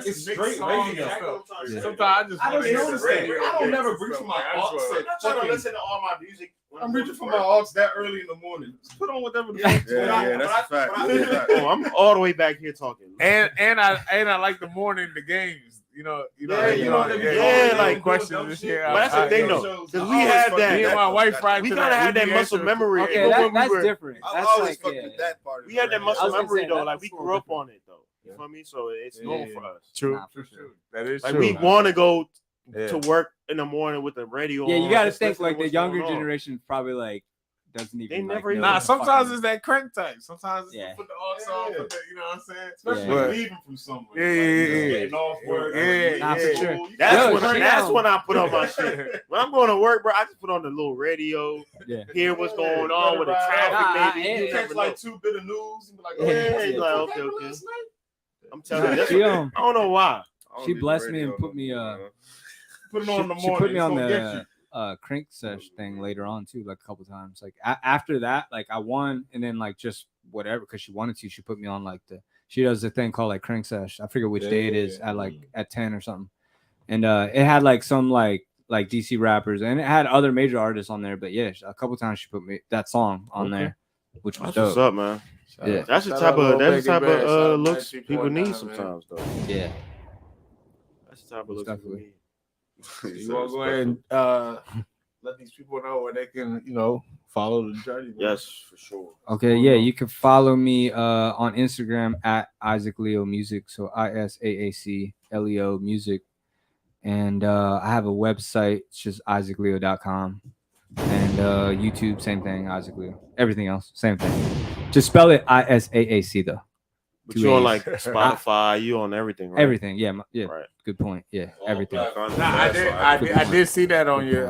It's straight radio. Sometimes I don't notice that. I don't never reach for my aux. I'm not trying to listen to all my music. I'm reaching for my aux that early in the morning. Just put on whatever. That's a fact. I'm all the way back here talking. And I like the morning the games. Like questions and shit. But that's the thing though, because we had that. Me and my wife we kind of had that muscle memory. Okay, that's different. I always fuck with that part. We had that muscle memory though. Like we grew up on it though. You feel me? So it's normal for us. True. That is like true. we want to go to work in the morning with the radio. Yeah, you got to think like the younger generation probably like doesn't even. They never. Nah, sometimes it's that crank type. Sometimes it's put the aux on. You know what I'm saying? Especially leaving from somewhere. Getting off work. For sure. That's when I put on my shit. When I'm going to work, bro, I just put on the little radio. Yeah. Hear what's going on with the traffic. Maybe you catch like 2 bit of news and be like, okay. I'm telling you, I don't know why. She blessed me and put me put it on in the morning. She put me on the crank sesh thing later on too, like a couple times. Like after that, like I won, and then like just whatever because she wanted to. She put me on like she does a thing called like crank sesh. I forget which day it is at 10 or something, and it had like some like DC rappers, and it had other major artists on there. But yeah, a couple times she put me that song on there, which was dope. What's up, man? Yeah, that's the type of looks people need sometimes, though. Yeah, that's the type of looks people need. You want to go ahead and let these people know where they can, follow the journey. Man. Yes, for sure. Okay, yeah, you can follow me on Instagram at Issac Leo Music, so ISAAC LEO Music, And I have a website. It's just IssacLeo.com. And YouTube, same thing, Issac Leo. Everything else, same thing. Just spell it ISAAC though. But you on like Spotify, you on everything, right? Everything, yeah, Right. Good point. Yeah, everything. I did see that on your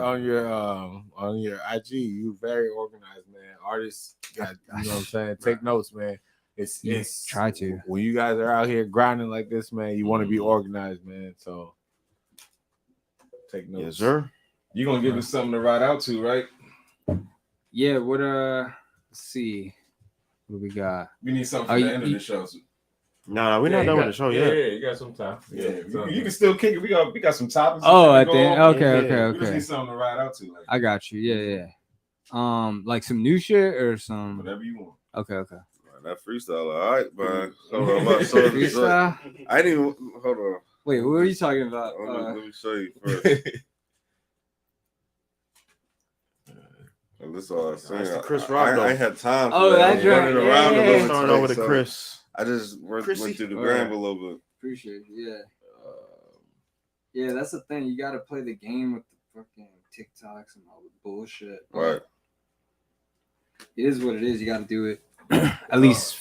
IG. You very organized, man. Artists got, you know what I'm saying. Take notes, man. It's try to. When you guys are out here grinding like this, man, you want to be organized, man. So take notes. Yes, sir. You gonna give us something to ride out to, right? Yeah. What? Let's see. What we got? We need something for the end of the show. No, we're not done with the show yet. Yeah, you got some time. Yeah, you can still kick it. We got some topics. Oh, at the end. Okay. We just need something to ride out to. Like. I got you. Yeah. Like some new shit or some whatever you want. Okay. Man, that freestyle, all right, man. Freestyle. I didn't even hold on. Wait, what are you talking about? Let me show you first. And this is all I'm saying. That's the Chris Rock. I ain't had time. Oh, that running around a little bit. Starting over the Chris. I just went through the gram a little bit. Appreciate it. Yeah. Yeah, that's the thing. You got to play the game with the fucking TikToks and all the bullshit. Right. It is what it is. You got to do it. at least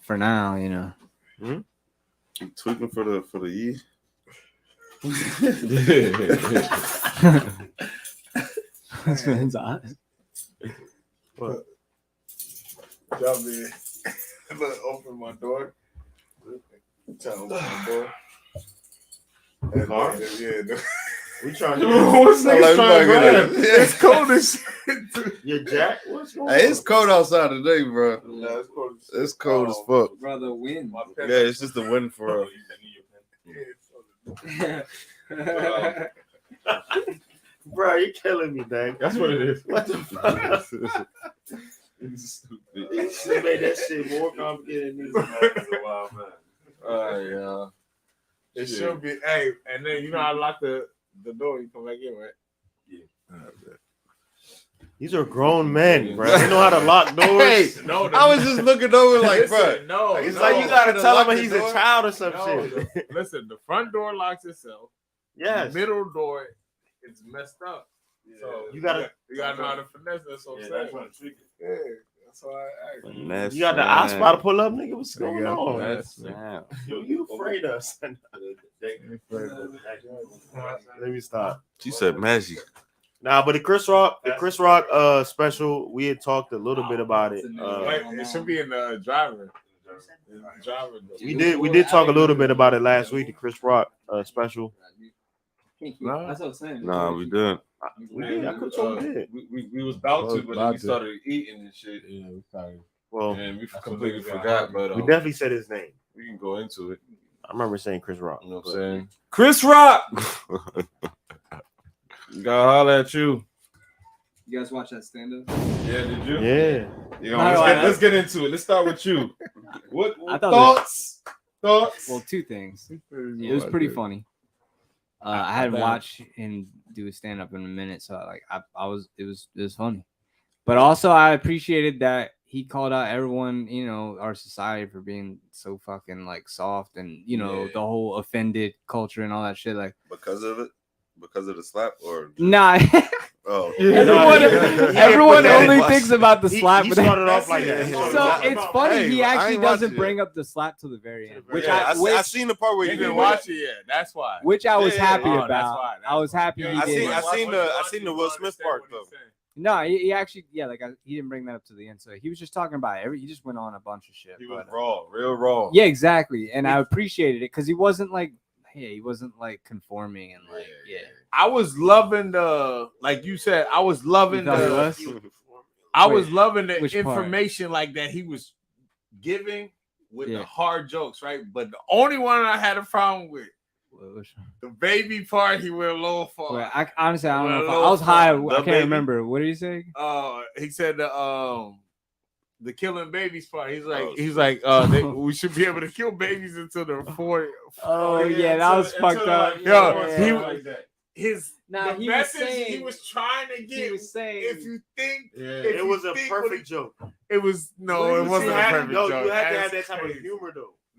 for now, you know. I'm tweaking for the E. This man's eyes. What? Jump in. Look, open my door. Tell him open my door. Car? Yeah. We trying to. What's next trying to grab? It's cold as shit. Your Jack? What's going on? Hey, it's cold outside today, bro. Yeah, it's cold. It's cold as fuck. Brother, wind. Yeah, it's just the wind for us. Bro, you're killing me, dang. That's what it is. What the fuck? You should have made that shit more complicated than this. Wow, man. It should be. Hey, and then you know I lock the door. You come back in, right? Yeah. These are grown men, bro. They know how to lock doors. Hey, I was just looking over like, bro. No, it's like you gotta tell him he's a child or some shit. Listen, the front door locks itself. Yes. The middle door is messed up. Yeah. So you gotta know how to finesse. That's what I'm saying. Yeah, that's why I asked. You got the eye spot to pull up, nigga. What's going on? You afraid of us? Let me stop. She said magic. Nah, but the Chris Rock special, we had talked a little bit about it. It should be in the driver. We did talk a little bit about it last week. The Chris Rock special. No, that's what I'm saying. Nah, we didn't. We did. I could have did. We was about to, but then we started eating and shit. Yeah, we started. Well, and we completely forgot. But we definitely said his name. We can go into it. I remember saying Chris Rock. You know what I'm saying? Chris Rock. Gotta holler at you. You guys watch that stand up? Yeah, did you? Yeah. You know, let's get into it. Let's start with you. What thoughts? Well, two things. It was pretty funny. I hadn't watched him do a stand up in a minute, so it was funny. But also I appreciated that he called out everyone, you know, our society for being so fucking like soft and the whole offended culture and all that shit. Like because of it. Because of the slap or nah. Oh, everyone only thinks about the slap. He started off like that. So it's funny he actually doesn't bring up the slap till the very end. Which I seen the part where you didn't watch it yet. That's why. Which I was happy about. That's why. I was happy. I seen the Will Smith part though. No, he actually he didn't bring that up to the end. So he was just talking about he just went on a bunch of shit. He was raw, real raw. Yeah, exactly. And I appreciated it because he wasn't like. Hey, he wasn't like conforming and like I was loving the like you said. I was loving the information like that he was giving with the hard jokes, right? But the only one I had a problem with the baby part. He went a little far. Well, I honestly I don't know. If I was high. I can't remember. What did he say? He said the killing babies part. He's like, we should be able to kill babies until they're 4. Oh yeah, that was fucked up. The message he was trying to get. He was saying, if you think, it was a perfect joke. It was it wasn't a perfect joke. You had to have that type of humor though.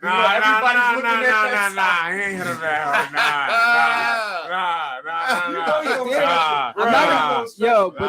looking. Everybody's looking at that side. He ain't hit him that hard. Nah. Yo, but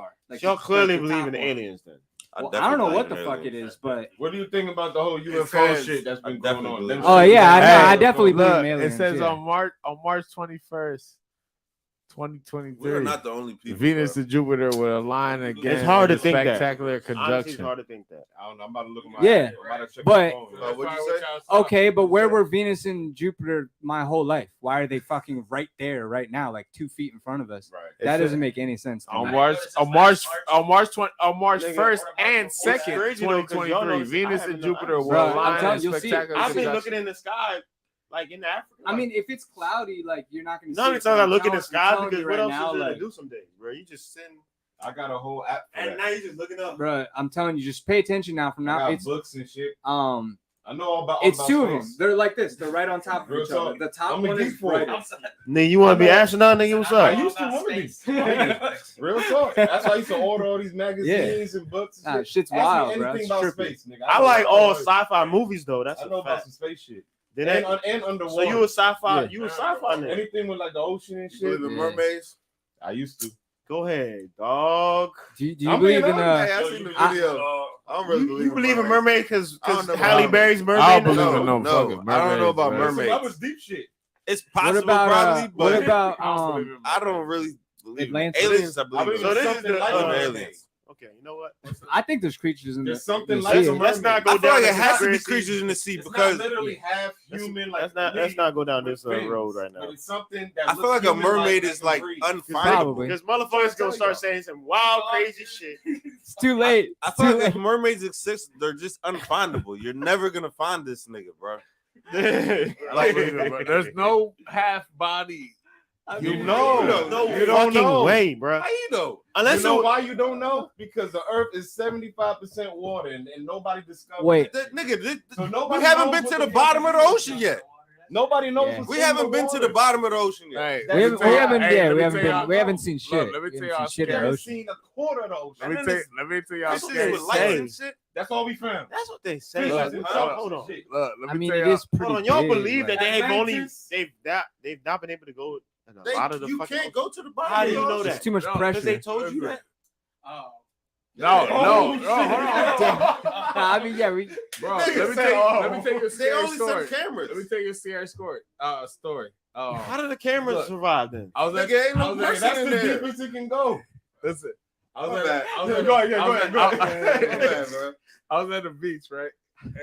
are. Like Y'all the- clearly like the believe top in the one. aliens then. Well, I don't know what the fuck it is, but what do you think about the whole UFO says- shit that's been going on? Them oh shit- yeah, I Hey, definitely believe look, in aliens. it says yeah. on March 21st, 2023. We're not the only people. Venus bro. and Jupiter will align again. It's hard in to think that. spectacular Honestly, conjunction. it's hard to think that. I don't know. I'm about to look at my Yeah, I'm about to check but- my phone. What'd you say? Okay, but where were Venus and Jupiter my whole life? Why are they fucking right there, right now, like 2 feet in front of us? Right. That It doesn't said- make any sense. To On me. March 1st and 2nd, crazy though, 'cause y'all 2023, know- Venus I and haven't Jupiter known- will Bro, I'm align telling in you, you'll see it. spectacular I've been conjunction. looking in the sky, like in Africa. I mean, if it's cloudy, like you're not gonna. no, see many it, times but I I'm look in the telling- sky I'm telling because you what right else now, is there like, to do some days, bro? You just sitting, I got a whole app for and that. now you're just looking up. bro, I'm telling you, just pay attention now. From I now, got it's books and shit. I know all about. it's all two about of them. space. They're like this. They're right on top of Real each other. talk. The top I'm a one geek is for it. brighter. Nigga, you want to be I'm a- astronaut, nigga? What's I up? used to want to be. Real talk. That's why I used to order all these magazines and books. And Nah, shit. shit's Ask me wild, bro. anything It's about trippy. space, nigga. I know like about all it. sci-fi movies though. That's I a know about fact. some space shit. Did And, that- and underwater. So you a sci-fi? Yeah. You a sci-fi nigga? Anything with like the ocean and You shit. believe in Yeah. mermaids? I used to. Go ahead, dog. Do you I'm believe being in honest. Hey, I seen the I- video. I don't really You believe in mermaid because I don't know Halle about Berry's mermaid? I don't believe No, in no no, fucking I don't know about mermaids, bro. mermaids. That was deep shit. It's what possible, about probably, but what about I don't believe in I don't really believe in Atlantis? aliens. I I believe believe in So this is something the, like aliens. a aliens. Okay, you know what? I think there's creatures in There's the something the like sea. a Let's not go I feel down like this it has to be conspiracy. creatures in the sea It's because not literally half human. Like Let's not go down this with fins, road right now. But it's something that I feel like a looks mermaid human-like is that like can breathe. unfindable. Probably. Because motherfuckers gonna start saying some wild, crazy shit. It's too late. I feel like if mermaids exist, they're just unfindable. You're never gonna find this nigga, bro. Like, there's no half body. You know, No you don't fucking know. way, bro. How you know? Unless You know it, why you don't know? Because the Earth is 75% water, and nobody discovered. Wait. it. That nigga, So we nobody haven't knows been what to the bottom of the fuck ocean is. yet. Nobody knows. Yeah. what's We in haven't been to the water. bottom of the ocean yet. Hey, We haven't, we haven't, hey, yeah, let we me haven't tell been, y'all- we haven't seen shit. let me We tell haven't y'all seen shit We in the haven't ocean. seen a quarter of the ocean. Let me tell y'all. This shit scary with lights story. and shit. That's all we found. that's what they say. Fishes Look, and hold on. shit. Look, let I me mean, tell it y'all. is pretty Hold on, y'all big, believe that like- they have only Atlantis? they've not been able to go in a lot of the You fucking. can't go to the bottom. How of do the you know ocean. that? It's too much No, pressure. Because they told you that. Oh. No, Oh, hold on. Nah, I mean, yeah, we. Bro, Nigga let me said, tell you a They scary only story. send cameras. Let me tell you a scary story. Story. How did the cameras Look. survive then? I was at, Nigga, ain't no I was at- person That's in the there. deepest it can go. Listen, I was My at, bad. I was at, Go ahead, I go was ahead, at- go I- ahead. My bad, man. I was at the beach, right? And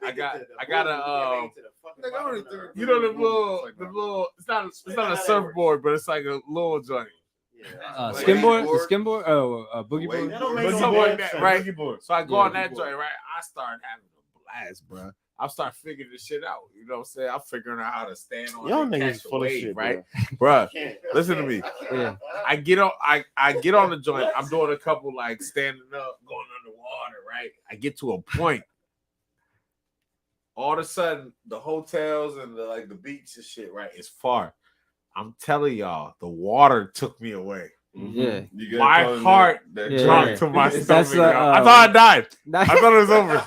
I got a Nigga, I only think- you know the little it's not a surfboard, but it's like a little joint. Skimboard, the skimboard, boogie Wait, board. That don't make But no something like damn that, right? Boogie board. So I go Yeah, on that boogie joint, right? I started having a blast, bro. I start figuring this shit out. You know what I'm saying? I'm figuring out how to stand on Y'all it, niggas catch a full of wave, shit, right? bro. Bruh, listen to me. Yeah. I get on the joint. I'm doing a couple like standing up, going underwater, right? I get to a point. All of a sudden, the hotels and the beach and shit, right, is far. I'm telling y'all, the water took me away. Yeah. You get My caught in heart that Yeah. Drunk to my That's, stomach. y'all. I thought I died. I thought it was over.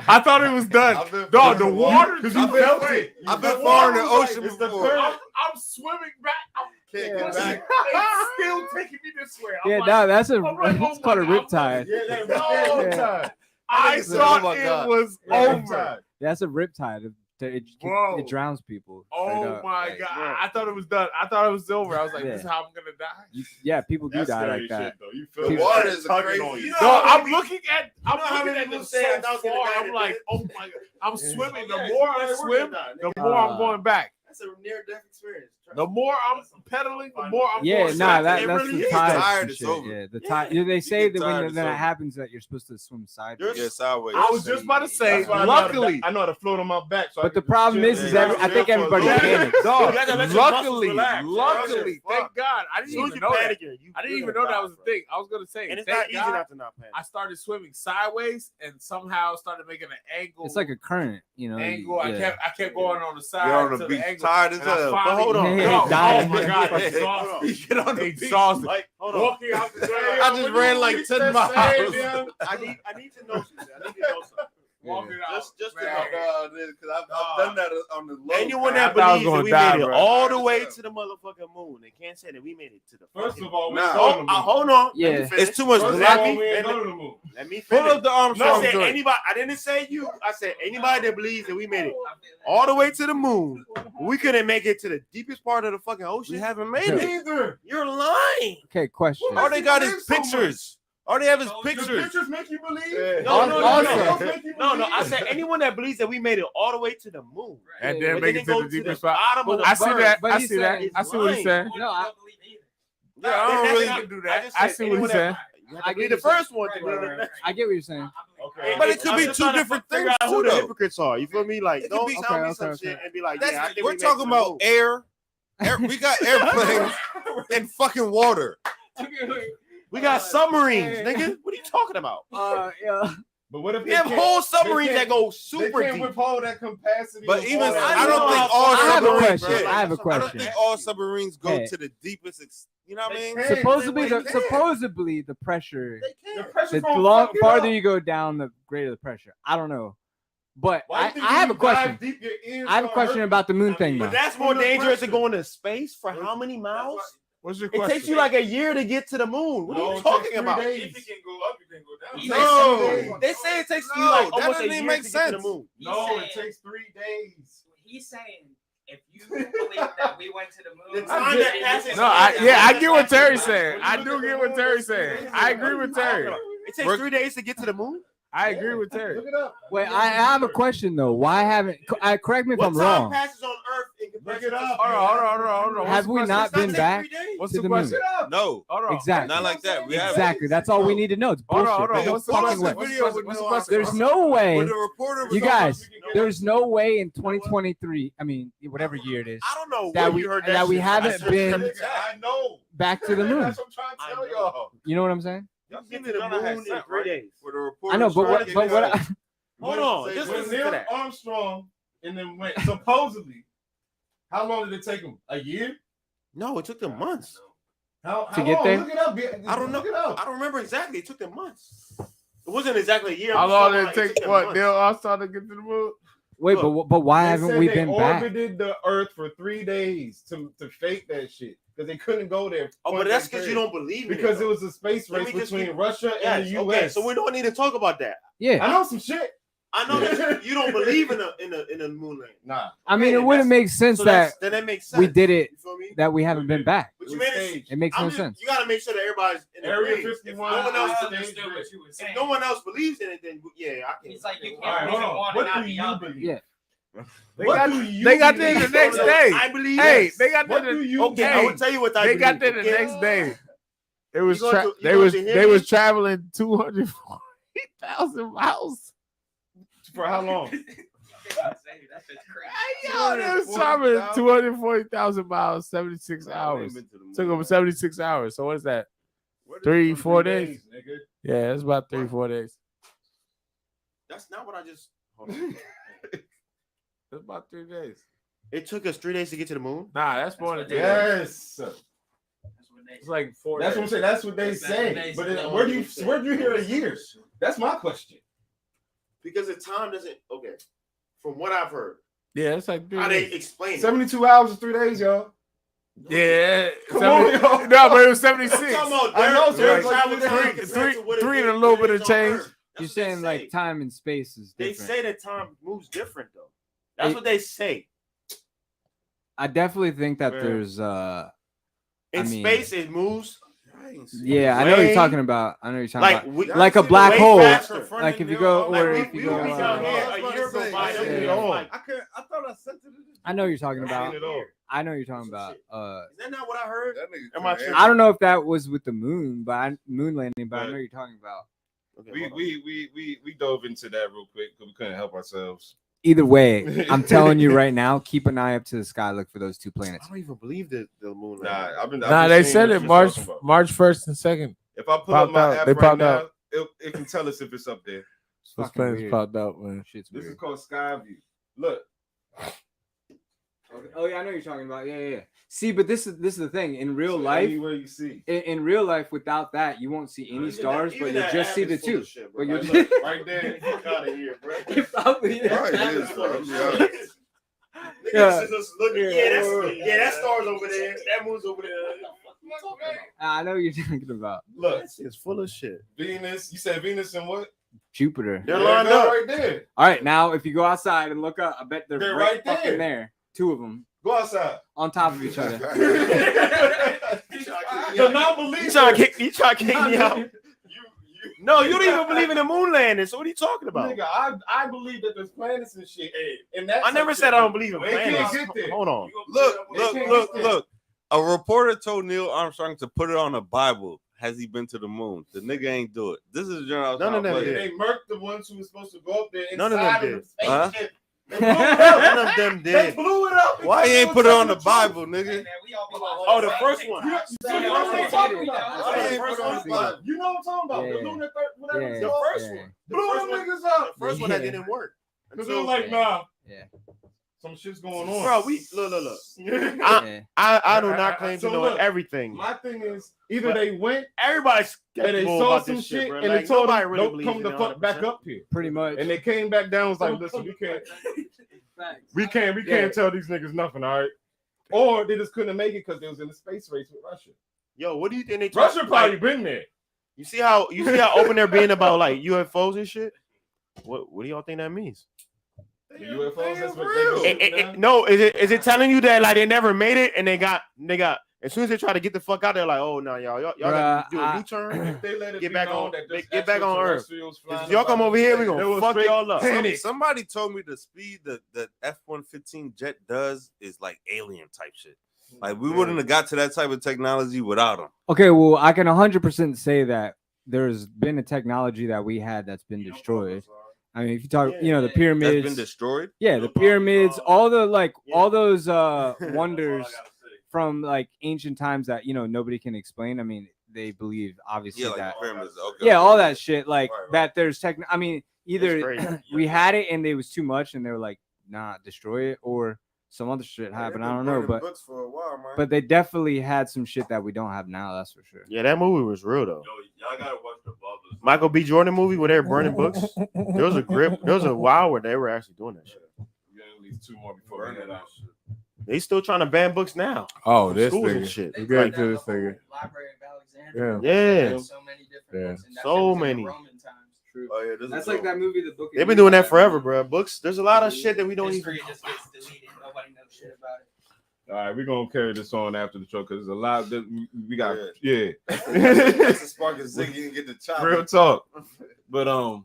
I thought it was done. I've been- Dog, the water Because just you felt away. it. I've been The far in the water was ocean it's the before. third- I'm swimming back. Can't get It's back. still taking me this way. I'm Yeah, like, no, that's a I'm like, that's oh called a my God, riptide. Yeah, that No. riptide. I Nigga said, thought oh my it God. was over. That's a riptide. Bro. It drowns people. straight Oh up. my Like, God. bro. I thought it was done. I thought it was over. I was like, Yeah. this is how I'm going to die. Yeah, people do That's die scary like that. shit, though. You feel The it. water is Tugging crazy. on you. No, I'm looking at how many them people so say I don't get a far. guy I'm to like, do it? oh my God. I'm swimming. The Yeah, more I we're swim, gonna die, the nigga. more I'm going back. That's a near-death experience. The more I'm pedaling, the more I'm Yeah, going nah, back. that's really the is. tides Tired, and it's shit. over. Yeah, the Yeah. tide. They say get that tired, when it's that over. happens, that you're supposed to swim sideways. Yeah, sideways. I was just about to say, That's why I know how to- luckily, I know how to float on my back. So I But the can just problem chill is and every- I think chill for a everybody little panics. bit. dog, You gotta let your muscles luckily, relax. luckily, Fuck. thank God. I As didn't soon as even you know that. panicking, I didn't even know that was a thing. I was gonna say, And it's thank not easy God, not to not panic. I started swimming sideways and somehow started making an angle. It's like a current, you know. angle. Yeah. I kept going on the side. You're on to the the beach, angle, tired as and I hell. finally- But hold on. Yeah, Yo, dying. oh my God, Hold on. exhausted. You get on the beach. Exhausted. Like, hold on. Walking out the I just ran like 10 miles. I need to know something. I need to know something. Walking out. Just man. because I've done that on the low. anyone I that thought I was believes that gonna we die, made it bro. all the way to the motherfucking moon, they can't say that we made it to the. First of all, we Nah. going to the moon. Hold on. Yeah. Let me finish. It's too much First of black. all, we ain't going to the moon. Let me Pull finish. up the No, Armstrong I said joint. anybody. I didn't say you. I said anybody that believes that we made it all the way to the moon. We couldn't make it to the deepest part of the fucking ocean. We haven't made it. Either. You're lying. Okay, question. All they got is believe so pictures. All they have is The pictures. pictures make you believe? No. I said anyone that believes that we made it all the way to the moon. And But then make it go to the deepest the spot. bottom of the I see bird. that. But I he's see that. saying- I see what he's saying. No, I, Yeah, I don't Then really that's can do I that. just I said see what he's anyone saying. that- You have I to be get the what you're first one to saying. go to the next. I get what you're saying. And But it could I'm be just two trying to different figure things out who too, the though. hypocrites are. You feel me? Like, It could don't be- tell me Okay, some okay. shit and be like, yeah, I That's, think we're we made talking it to the about moon. air. We got airplanes and fucking water. We got submarines, nigga. What are you talking about? Yeah. But what if We have whole submarines that go super They can't deep. withhold that capacity. But of even all that. I don't think all I have a submarines. question. bro, I have a I don't question. think all submarines go Hey. to the deepest. You know what I mean? They Supposedly, can. supposedly the pressure. The pressure The gonna long, fuck it farther up. you go down, the greater the pressure. I don't know, but Why you I think have you a question. dive deep, your ears I have a gonna question hurt? about the moon thing, though. But that's more From the dangerous than pressure. going to space for how many miles? What's your It question? takes you like a year to get to the moon. What No, are it you takes talking 3 about? days. If you can go up, you can go down. No. They say it takes you No, like that almost a doesn't year even make to get to the sense. moon. No, it takes 3 days. He's saying if you believe that we went to the moon, The time that passes. No, I get what Terry's saying. I do get what Terry's saying. I agree with Terry. It takes 3 days to get to the moon. I agree with Terry. Look it up. Wait, I have a question though. Why haven't? Correct me if What I'm time wrong. passes on Earth in comparison Look it to up. Hold on. Have we not been back What's to the the moon? question? No, Hold on. Exactly. not like that. We have Exactly. That's all we need to know. It's Hold bullshit. on. There's no What's the fucking question? way. video with What's no the question? There's no way. When the reporter was You on- guys, there's no way in 2023. I mean, whatever year it is, I don't know that where we you heard that we shit. haven't been I know. back to the moon. That's what I'm trying to tell y'all. You know what I'm saying? You can get to the moon in 3 days. Where the reporter I know, was but trying what? to get But what? cut. Hold on, just When listen to Neil that. Armstrong and then went supposedly, how long did it take him? A year? No, it took them months. How To get long? there? Look it up. I don't know. Look it up. I don't remember exactly. It took them months. It wasn't exactly a year. How I'm long just did it talking take? them What months. Neil Armstrong to get to the moon? Wait, but why They haven't said we they been back? orbited the Earth for 3 days to fake that shit because they couldn't go there. Oh, but that's because you don't believe in Because it. it was a space Let race me just between be- Russia and the Yes, U.S. okay, so we don't need to talk about that. Yeah, I know some shit. I know that you don't believe in a moon landing. Nah. I mean, Okay, it then wouldn't make sense So that then that makes sense. we did it. You feel me? That we haven't been back. But you made it. It makes I'm no just- sense. You got to make sure that everybody's in Area agreement. 51. If no one else, I understood what you were saying. if no one else believes in it, then yeah, I can. He's like, you All can't right, believe hold in on. one and What not do the you other. believe? Yeah. They What got, do you they got there believe? the next day. I believe. Hey, yes. they got What there. do The, you Okay, I okay, will tell you what I they believe. got there the okay? next day. It was You going to- you they going was to hear they me? was traveling 240,000 miles. For how long? That shit's crazy. Yo, they was traveling 240,000 miles, 76 hours. Took them 76 hours. So what is that? 3-4 days? Nigga. Yeah, it's about 3-4 days. That's not what I just. Hold on. It's about 3 days. It took us 3 days to get to the moon. Nah, that's more than 3 days. Yes. That's what they It's like 4 That's days. what I'm saying. That's what they That's what say. they But say. where do you hear a year? That's my question. Because the time doesn't. Okay, from what I've heard, Yeah, it's like 3 how they days. explain it. 72 hours is 3 days, y'all. Yeah. Come on, yo. No, but it was 76. I'm talking about I know, their so travel it's like time three- compared to what it three is- and a little what it bit of is on change. Earth. That's You're what they saying like say. time and space is They different. say that time moves different though. That's It- what they say. I definitely think that Man. there's In mean- space, it moves yeah, I know what Way- you're talking about. I know what you're talking like about. we, Like a way black hole. faster. Like if you go Like or we, if you we go was down here a year go by. yeah. It was like, I thought I sent it. I know what you're talking about. Seen it all. I know what you're talking about. Is that not what I heard? That nigga Am I crazy. tripping? I don't know if that was with the moon, but moon landing, but I know what you're talking about. Okay, We hold on. we dove into that real quick because we couldn't help ourselves. Either way, I'm telling you right now, keep an eye up to the sky, look for those two planets. I don't even believe the moon. Nah, I've been They seeing said what it you're March talking about. March 1st and 2nd. If I pull popped up my out. app They right popped now, out. it can tell us if it's up there. It's Those fucking planets weird. popped out, man. Shit's This is weird. called Skyview. Look. Oh yeah, I know what you're talking about. Yeah. See, but this is the thing. In real life, anywhere you see. In real life, without that, you won't see any stars, but you'll just see the two. But you'll Look, right there, fuck out of here, bro. probably Right, it is, bro. I'm be honest. Niggas just looking. Yeah, that star's over there. That moon's over there. I know what you're talking about. Look, it's full of shit. Venus. You said Venus and what? Jupiter. They're lined up right there. All right, now if you go outside and look up, I bet they're right fucking there. Two of them. Go outside. On top of each other. The non-believer. You trying to kick me out? No, you don't even believe in the moon landing. So what are you talking about? Nigga, I believe that there's planets and shit. And that I never said I don't believe in They can't planets. get there. Hold on. Look. A reporter told Neil Armstrong to put it on the Bible. Has he been to the moon? The nigga ain't do it. This is a journal. None of them But did. they murked the ones who were supposed to go up there inside None of them of did. the spaceship. Huh? They blew it up. None of them They did. blew it up. Why he ain't put it on the Bible, nigga? Oh, the first one. You know what I'm talking about? Why he ain't put it on the Bible? You know what I'm talking about? Yeah. The lunar whatever it's The called. first one. Blew them niggas up. The first one that didn't work. Because they were like, nah. Yeah. Some shit's going on. Bro, we look. Yeah. I do not claim So to know look, everything. My thing is, either they went Everybody's and they skeptical saw about some this shit bro. and Like, they told nobody them, really don't believes come in the it fuck back 100%. up here. Pretty much. And they came back down, was like, listen, we can't tell these niggas nothing, all right? Or they just couldn't make it because they was in the space race with Russia. Yo, what do you think they Russia talk- probably like, been there. You see how open they're being about like UFOs and shit? What do y'all think that means? The UFOs, that's what they No, is it telling you that like they never made it and they got as soon as they try to get the fuck out, they're like, oh no, y'all gotta do a U-turn. They let it Get be back known on, that there's get back on Earth. extraterrestrials flying If y'all come about over here, we the gonna space. fuck y'all up. Panic. Somebody told me the speed that F-115 jet does is like alien type shit. Like we wouldn't have got to that type of technology without them. Okay, well, I can 100% say that there's been a technology that we had that's been destroyed. I mean, if you talk, the pyramids. That's been destroyed. Yeah, the pyramids, all the all those wonders from like ancient times that nobody can explain. I mean, they believe obviously Yeah, like that. pyramids. Okay, Yeah, okay. all that shit like Right. that. There's I mean, either crazy. we had it and it was too much, and they were like, "Nah, destroy it," or some other shit happened. I don't know, but books for a while, man. but they definitely had some shit that we don't have now. That's for sure. Yeah, that movie was real though. Y'all gotta watch the Bubbles. Michael B. Jordan movie where they were burning books. There was a while where they were actually doing that shit. We got at least two more before we head out. They still trying to ban books now. Oh, this Schools and nigga. shit. We get into this nigga. Library of Alexandria. Yeah. So many different books, and that So shit was in the many. Roman times. True. Oh yeah, this That's is like dope. that movie, The Book. of They've been doing that Eli. forever, bro. Books. There's a lot of shit that we don't History even. just gets deleted. Nobody knows shit about it. All right, we're gonna carry this on after the show because there's a lot that we got. Yeah. Yeah. That's the spark of zig. You can get the chop. Real talk. But yeah,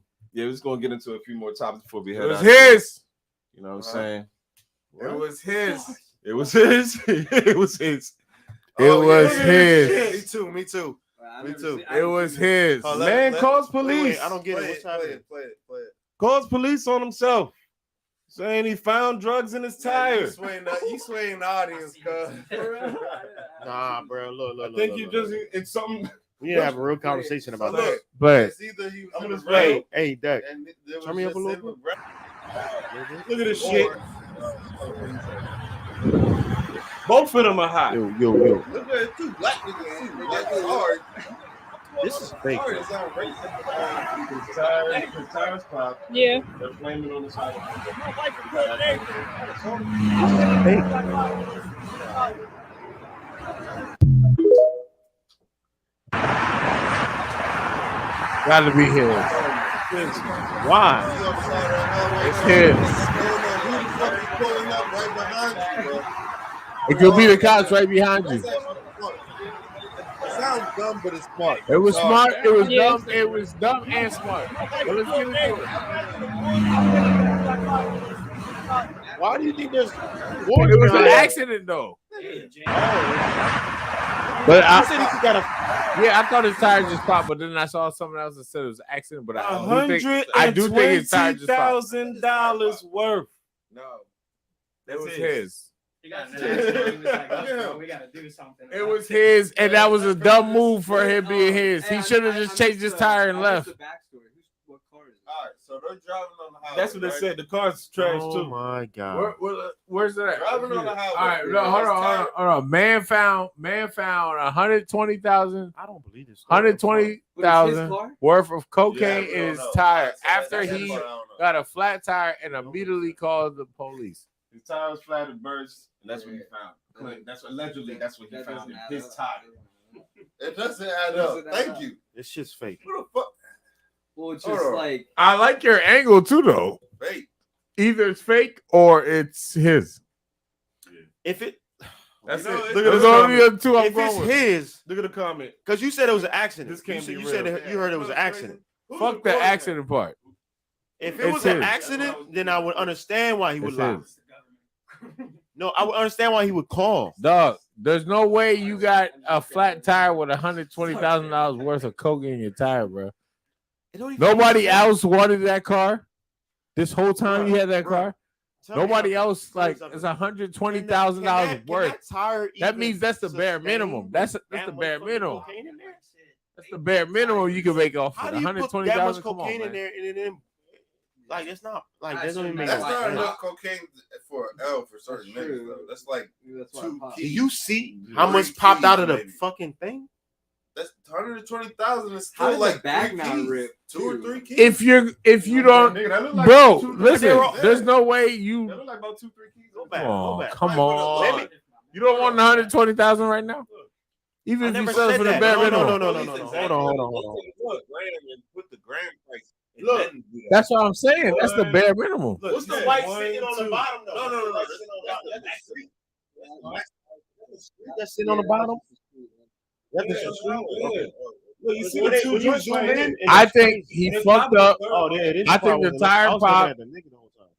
we're just gonna get into a few more topics before we head It was out. his. You know what I'm saying? It was his. It was his. It was his. It was yeah. his. Me too. Me too. It was his. Oh, Man calls Wait, police. I don't get Play it. What's it, play happening? it, play it, play it. Calls police on himself, saying he found drugs in his tire. You swaying the audience, cuz. Nah, bro. Look. I think you look. just it's something. We need to have a real conversation about Look, that. But it's either he was in his Hey, Deck. Turn me up a little bit. Look at this shit. Both of them are hot. Yo. Look at it, two black niggas. Black is hard. This is fake. Hard, it sound racist. His tires popped. Yeah. They're flaming on the side. gotta be his. Why? It's his. It could be the cops right behind you. It sounds dumb, but it's smart. It was smart. It was Yeah. dumb. It was dumb and smart. But let's get into it. Why do you think there's? It was an accident though. But I said he got a. yeah, I thought his tire just popped, but then I saw someone else that said it was an accident. But I do think his tire just popped. $120,000 worth. No. It was his. He got an accident. He was like, "Oh, bro, we gotta do something." It was his, and that was a dumb move for him being his. He should have just changed his tire and left. The backstory. What car is it? right, so they're driving on the highway. That's what they right? said. The car's trash Oh too. my god. Where's that? Driving on the highway. All right, no, hold on. Man found 120,000. I don't believe this. 120,000 worth of cocaine Yeah, in his no. tire So after that's he what I don't know. got a flat tire and immediately called the police. His tire was flat and burst, and that's what he found. That's allegedly that's what he found in his tire. It doesn't add up. Thank you. This shit's fake. What the fuck? Well, it's Hold just on. like I like your angle too, though. Fake. Either it's fake or it's his. If it, That's You know, it. it- Look at Those the are comment. the other two I'm if it's going with. his, Look at the comment. because you said it was an accident. This can't be you real. said you heard it was an accident. Fuck the accident part. If it It's was an his. accident, then I would understand why he would It's lie. his. No, I would understand why he would call. Dog, there's no way you got a flat tire with $120,000 worth of coke in your tire, bro. It don't even Nobody make sense. else wanted that car. This whole time you had that Bruh, car. Tell me Nobody how- else tell me like something. it's $120,000 Can worth. that tire That even means that's the bare sustain minimum. That's the that much bare fucking minimum. cocaine in there? That's the bare minimum you can make off How of do you put that much 120,000. Come on, cocaine in man. there and then like it's not like that doesn't even make That's sense. not enough cocaine for an L for certain niggas though. That's like that's why 2 it pops. Do keys. you see how 3 much popped out of the maybe. fucking thing? That's 120,000 is How still did like the bag 3 not keys. rip, 2 or too? 3 keys. If you don't, Nigga, that look like bro, 2, listen. yeah. There's no way That you. look like about 2-3 keys. Go back. Come Go on, back. come Might put a on. limit. You don't want 120,000 right now. Even I if you never sell it said for the that. bare No, minimum. no. Hold on. Look, gram and put the gram price. and Look. then do that. That's what I'm saying. That's the bare minimum. Look, What's you the said white 1, sitting on the 2. bottom though? No. That's the street. That's sitting on the bottom. That's the street. Okay. Look, you see When the they- 2 when you joints zoom right in, here. and I it's think crazy. he fucked up. Oh, there it is. I think the tire popped.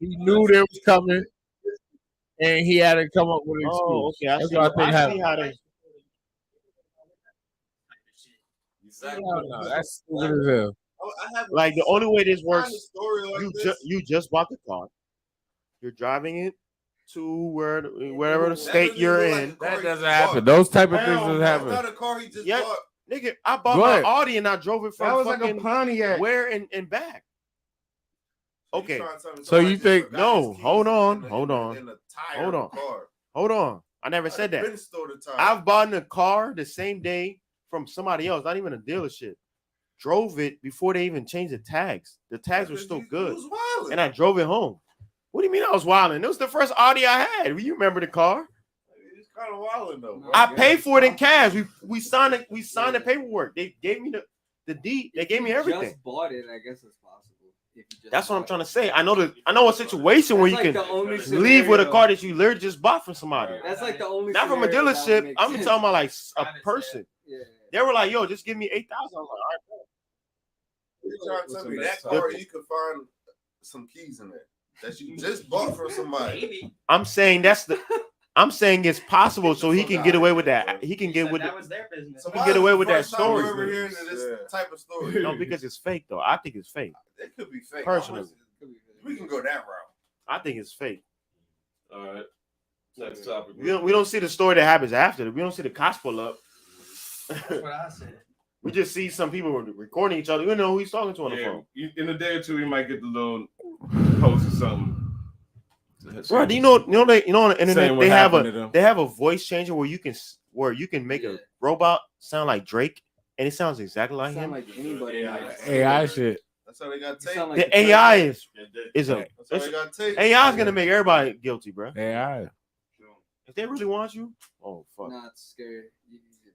He knew they was coming, and he had to come up with an excuse. Oh, okay. I That's see, what I think I see happened. how they. No, that's stupid as hell. I have Like the only way this kind of works, story like this. you just bought the car. You're driving it to wherever the state you're in. That doesn't happen. Those type of things Hell, doesn't That's not happen. a car he just Yeah. bought. Nigga, I bought Go my ahead. Audi and I drove it That from was like a fucking Pontiac. where and back. Okay. He's trying to tell me So you somebody just think- forgot No, his keys hold on, in the- hold in the- on. in the tire Hold of on. the car. Hold on. I never said I'd have that. been stole the tire. I've bought a car the same day from somebody else, not even a dealership. Drove it before they even changed the tags. The tags were still good. You was wildin'. And I drove it home. What do you mean I was wilding? It was the first Audi I had. You remember the car? It's kind of wildin' though. Bro. I paid for it in cash. We signed it. We signed the paperwork. They gave me the deed. They gave me everything. Just bought it, I guess it's possible. If you just That's what I'm bought trying it. to say. I know a situation where you That's like can the only leave with a scenario- car that you literally just bought from somebody. That's like the only. Not from a scenario that would dealership. make I'm sense. talking about like a person. Yeah. They were like, "Yo, just give me 8,000." I was like, "All right." You're trying to tell me that The- car you could find some keys in it that you just bought from somebody. I'm saying I'm saying it's possible, so he can get away with that. He can get with That it. was their business. He can get away with that First time we're story. ever hearing this type of story. No, because it's fake though. I think it's fake. It could be fake. Personally. We can go that route. I think it's fake. All right. Next topic. We don't see the story that happens after. We don't see the cops pull up. That's what I said. We just see some people recording each other. We know who he's talking to on the Yeah, phone. in a day or two, we might get the little post or something. Bro, do you know on the internet Saying what they have happened to them. a voice changer where you can make a robot sound like Drake and it sounds exactly like him. Sound like anybody. AI shit. That's how they got You sound tape. like The the AI president. is a That's how they got tape. AI is gonna make everybody guilty, bro. AI. If they really want you, oh fuck. Nah, it's scary.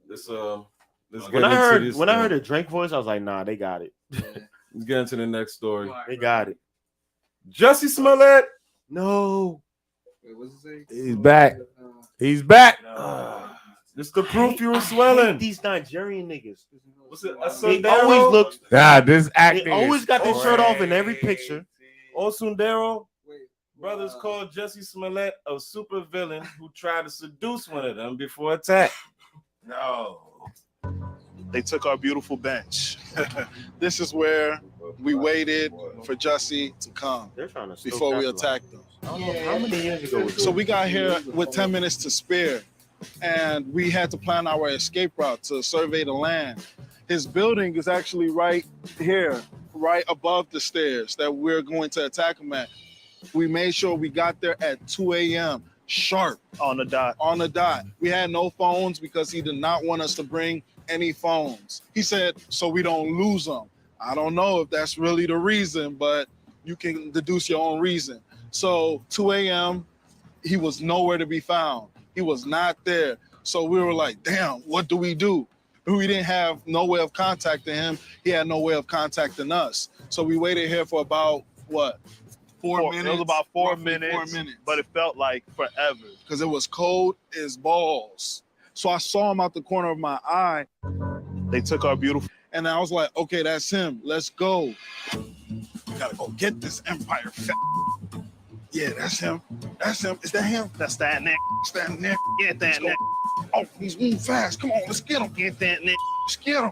Let's When I heard the Drake voice, I was like, nah, they got it. Let's get into the next story. They got it. Jussie Smollett. No. Wait, what's it say? He's back. He's back. It's the proof you were I hate swelling. these Nigerian niggas. What's it? They always look. Nah, this acting. They always got their shirt off in every picture. Osundero Wait, brothers called Jussie Smollett a supervillain who tried to seduce one of them before attack. No. They took our beautiful bench. This is where we waited for Jussie to come They're trying to before we attacked them. How many years ago? Was So we got here with 10 minutes to spare, and we had to plan our escape route to survey the land. His building is actually right here, right above the stairs that we're going to attack him at. We made sure we got there at 2 a.m. sharp. On the dot. On the dot. We had no phones because he did not want us to bring any phones. He said, so we don't lose them. I don't know if that's really the reason, but you can deduce your own reason. So 2 a.m., he was nowhere to be found. He was not there. So we were like, damn, what do? We didn't have no way of contacting him. He had no way of contacting us. So we waited here for about, what, 4 minutes? It was about 4 Roughly minutes, 4 minutes. but it felt like forever. Because it was cold as balls. So I saw him out the corner of my eye. They took our beautiful... And I was like, okay, that's him. Let's go. We gotta go get this Empire. Yeah, that's him. That's him. Is that him? That's that nigga. It's that nigga. Get that nigga. Oh, he's moving fast. Come on, let's get him. Get that nigga. Let's get him.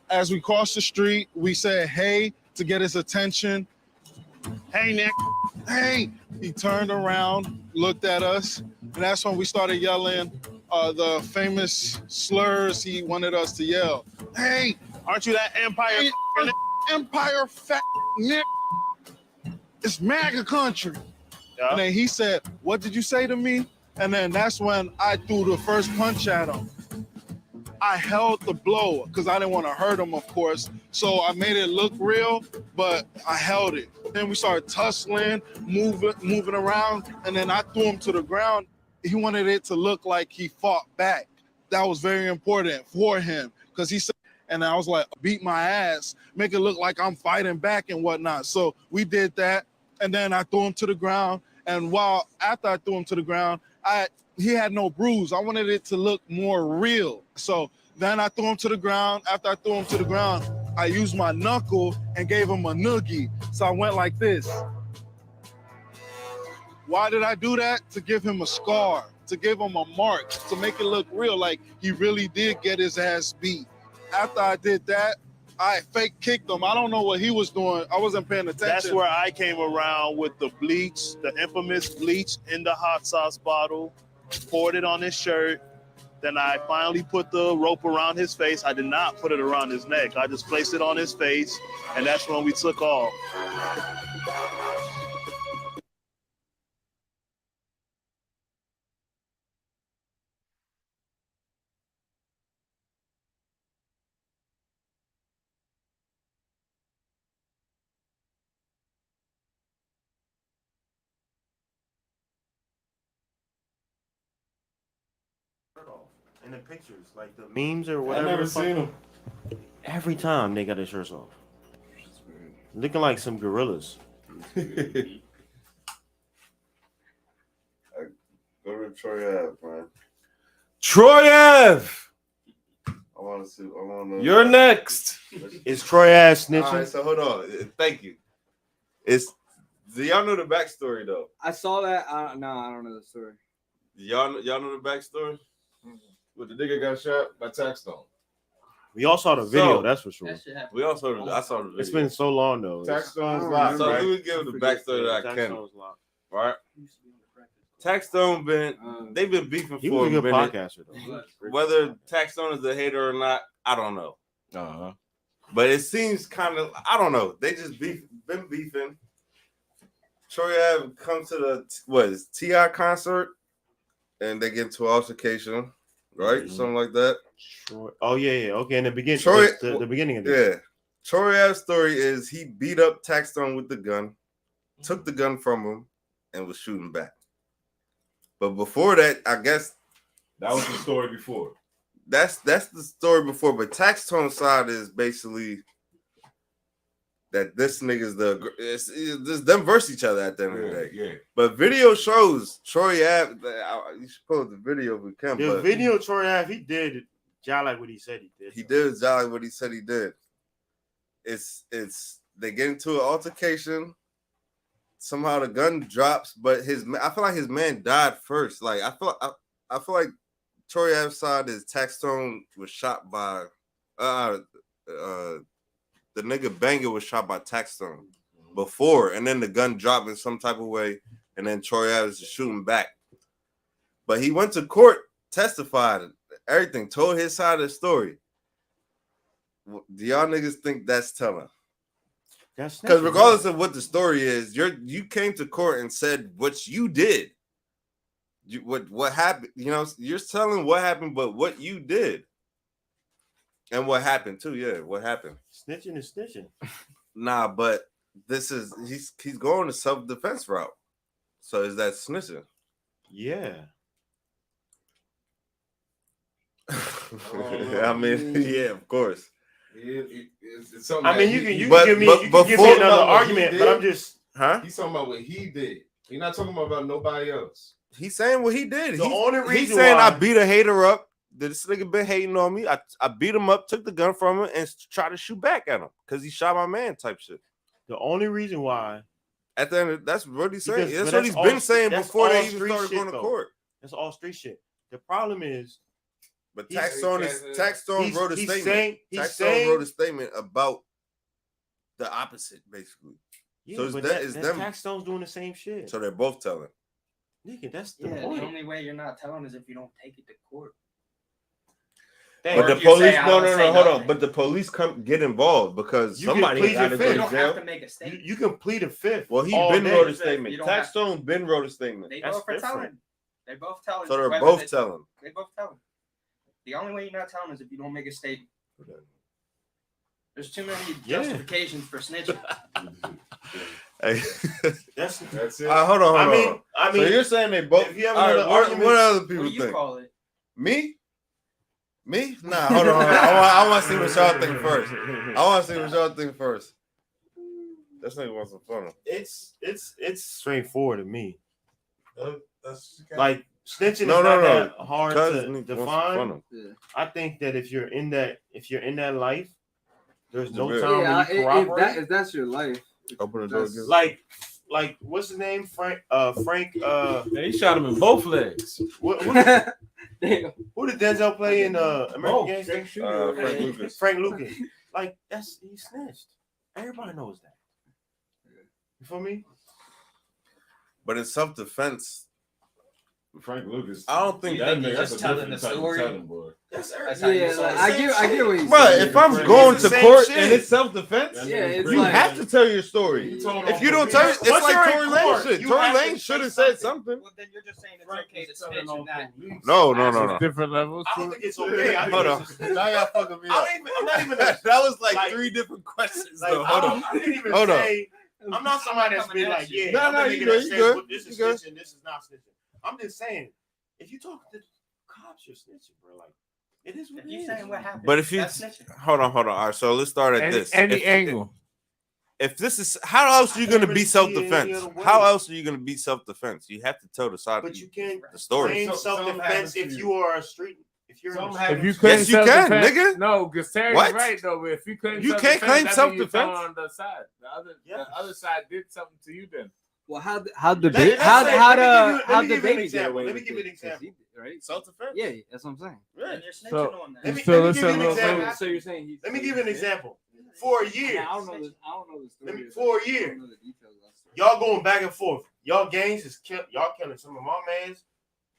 As we crossed the street, we said, hey, to get his attention. Hey, Nick. Hey. He turned around, looked at us, and that's when we started yelling the famous slurs he wanted us to yell. Hey. Aren't you that Empire? Hey, Empire fat Nick. It's MAGA country. Yeah. And then he said, what did you say to me? And then that's when I threw the first punch at him. I held the blow because I didn't want to hurt him, of course. So I made it look real, but I held it. Then we started tussling, moving around, and then I threw him to the ground. He wanted it to look like he fought back. That was very important for him because he said, and I was like, beat my ass, make it look like I'm fighting back and whatnot. So we did that, and then I threw him to the ground. And after I threw him to the ground, he had no bruise. I wanted it to look more real. So then I threw him to the ground. After I threw him to the ground, I used my knuckle and gave him a noogie. So I went like this. Why did I do that? To give him a scar, to give him a mark, to make it look real, like he really did get his ass beat. After I did that, I fake kicked him. I don't know what he was doing. I wasn't paying attention. That's where I came around with the bleach, the infamous bleach in the hot sauce bottle, poured it on his shirt. Then I finally put the rope around his face. I did not put it around his neck. I just placed it on his face, and that's when we took off. In the pictures, like the memes or whatever. I never seen them. Every time they got their shirts off. Looking like some gorillas. Go to Troy Ave, man. Troy Ave. I want to see. I want to. You're next. Is Troy Ave snitching? All right, so hold on. Thank you. Do y'all know the backstory though? I saw that. No, I don't know the story. Y'all know the backstory? But the nigga got shot by Taxstone. We all saw the video, that's for sure. We all saw I saw the video. It's been so long though. Taxstone's locked. So right? let me give the backstory that I can. Right? Taxstone they've been beefing He for was a good minute. podcaster though. Whether Taxstone is a hater or not, I don't know. Uh-huh. But it seems kind of, I don't know. They just been beefing. Troy Ave come to the T.I. concert and they get into an altercation, right? Mm-hmm. Something like that. Oh yeah. Okay, in the beginning, the beginning of this. Yeah. Troy Ave's story is he beat up Taxstone with the gun, took the gun from him, and was shooting back. But before that, I guess that was the story before. That's the story before. But Taxstone's side is basically that this nigga's this them versus each other at the end of the day. Yeah. But video shows Troy Ave. You should pull up the video if we can. The video Troy Ave, he did just like what he said he did. He did exactly what he said he did. It's they get into an altercation. Somehow the gun drops, but I feel like his man died first. Like I feel like Troy Ave's side is Taxstone was shot by the nigga Banger was shot by Taxstone before, and then the gun dropped in some type of way, and then Troy Ave is shooting back. But he went to court, testified, everything, told his side of the story. Do y'all niggas think that's telling? That's Because snitching, regardless of what the story is, you came to court and said what you did. What happened? You know, you're telling what happened, but what you did and what happened too. Yeah, what happened? Snitching is snitching. Nah, but this is he's going the self-defense route. So is that snitching? Yeah. I mean, yeah, of course. It's something I mean, that you can but give me before another argument, but I'm just He's talking about what he did. He's not talking about nobody else. He's saying what he did. The only reason he's saying why- I beat a hater up. This nigga been hating on me. I beat him up, took the gun from him, and tried to shoot back at him because he shot my man type shit. the only reason why. At the end, that's what he's saying. Because- That's but what he's all- been saying that's before all they even street started shit, going to though. court. That's all street shit. The problem is, But He's- Taxstone wrote a he's statement. saying- he's Taxstone saying- wrote a statement about the opposite, basically. yeah, So but is them. Taxstone's doing the same shit. So they're both telling. Nigga, that's the Yeah, point. the only way you're not telling is if you don't take it to court. But the Or if you police, say, I no, don't say hold on. nothing. But the police get involved because You can somebody plead got your to fifth. go You to don't have jail. to make a statement. You can plead a fifth. Well, he all been day. wrote a statement. You don't have- Taxstone been wrote a statement. They That's both are different. telling. They both telling. So they're whether both they- telling. They both telling. The only way you're not telling is if you don't make a statement. There's too many Yeah. justifications for snitching. Hey. That's it. Hold on. I So mean, you're saying they both? if you have All right, another what argument- other What people do you think? call it? Me? Nah, hold on. I want to see what y'all think first. I want to see what y'all think first. This nigga wants some fun. it's straightforward to me. That's Like snitching No, is no, not no. that hard Cuz to nigga wants some define. fun. I think that if you're in that life, there's no Yeah. time when you corroborate. if that's your life, Open the door again. Like what's his name? Frank. He shot him in both legs. Who did Denzel play in American Gangster? Frank Lucas. Frank Lucas. Like he snitched. Everybody knows that. You feel me? But in self-defense, Frank Lucas. I don't think You that think nigga. you're just telling the story? That's That's how you yeah, say like, it. I get what he's Bro, saying. if I'm It's going the to same court shit. and it's self-defense, Yeah, it's you like- have to tell your story. If you don't tell it, it's Once like you're in Tory Lane court, shit. you Tory have to Lane say should have said something. Well, then you're just saying it's okay to snitch and that. No. Different levels. I don't think it's okay. I think Hold on. it's just- Now y'all fucking me up. I'm not even. That was like Like- 3 different questions. Like, though. Hold on. I didn't even Hold on. say. I'm not somebody that's been like, yeah. No, I'm the you nigga good, that you says, good, well, this is you good. snitching, this is not snitching. I'm just saying, if you talk to the cops, you're snitching, bro. Like, it is what If it you is. saying what happened, But if you that's snitching. hold on. All right, so let's start at this. Any If- angle. If this is how else are you going to be see it any self-defense? other way. How else are you going to be self-defense? You have to tell the side But of you can't the story. claim Some self-defense happens to if you. you are a street. If you're in Some a happens If you to claim Yes, you can, self-defense- nigga. No, because Terry's What? right though. But if you claim You can't claim that means you're self-defense. on the side. The other side did something to you then. Well, how the Let's how say- how let me the give how you the an baby get example. away Let me with give you an it, 'cause example. he- right? Self-defense. Yeah, that's what I'm saying. And you're snitching So- on that. Let me So give you an listen, example. So you're saying he's Let me give you an example. For a year, I don't know the story. for a year, y'all going back and forth. Y'all gangs is y'all killing some of my mans.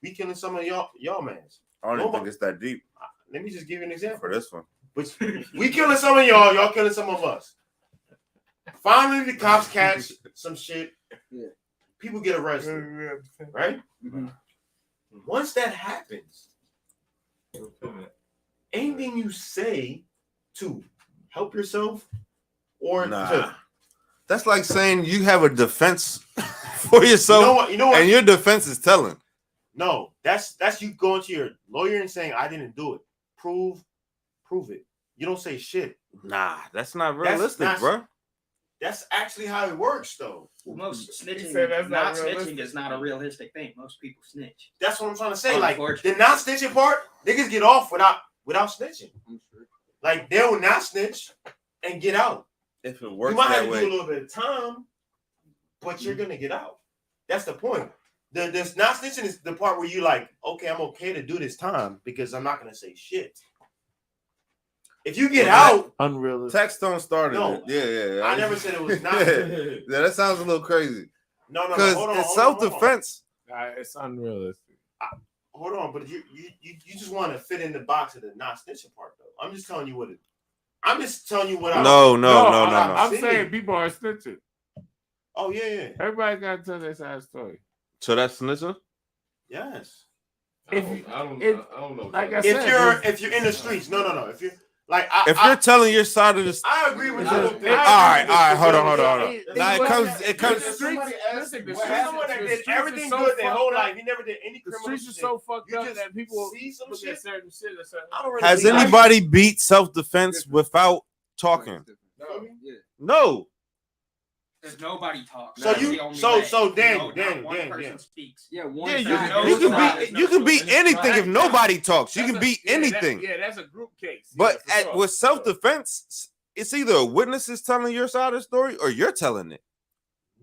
We killing some of y'all mans. I don't even think it's that deep Let me just give you an example. for this one. But we killing some of y'all killing some of us. Finally, the cops catch some shit. Yeah. People get arrested, right? Once that happens, anything you say to help yourself or Nah. That's like saying you have a defense for yourself, you know what? and your defense is telling. No, that's you going to your lawyer and saying I didn't do it. Prove it. You don't say shit. Nah, that's not That's realistic, not- bro. That's actually how it works, though. Most snitching, said that's not not snitching realistic. is not a realistic thing. Most people snitch. That's what I'm trying to say. Like the Unfortunately. not snitching part, niggas get off without snitching. Like they will not snitch and get out. If it You works might have that to way, do a little bit of time, but you're gonna get out. That's the point. The not snitching is the part where you like, okay, I'm okay to do this time because I'm not gonna say shit. If you get out, Unrealistic. Taxstone started No, it. Yeah. I never said it was not. Yeah, that sounds a little crazy. No, Because hold on, it's hold on. self-defense. It's unrealistic. Hold on, but you just want to fit in the box of the not snitching part, though. I'm just telling you what it. I'm just telling you what I No. I'm saying people are snitching. Oh yeah. Everybody got to tell their side story. So that's snitching? Yes. I don't know. Like I said, if you're in the streets, no. If you're like, if you're telling your side of the story, I agree with you. All right, hold on. Now it comes. Streets. Listen, the streets, someone that did everything so good their whole fucked up. life, he never did any The criminal streets are shit. so fucked You up just that people see some look shit. at certain shit or something. I don't really Has believe that. anybody beat self-defense without talking? No. Because nobody talks. So That's you, the only way. Dan. Person speaks. Yeah, one. You can beat anything if nobody talks. You can beat anything. That's a group case. But with self-defense, it's either a witness is telling your side of the story or you're telling it.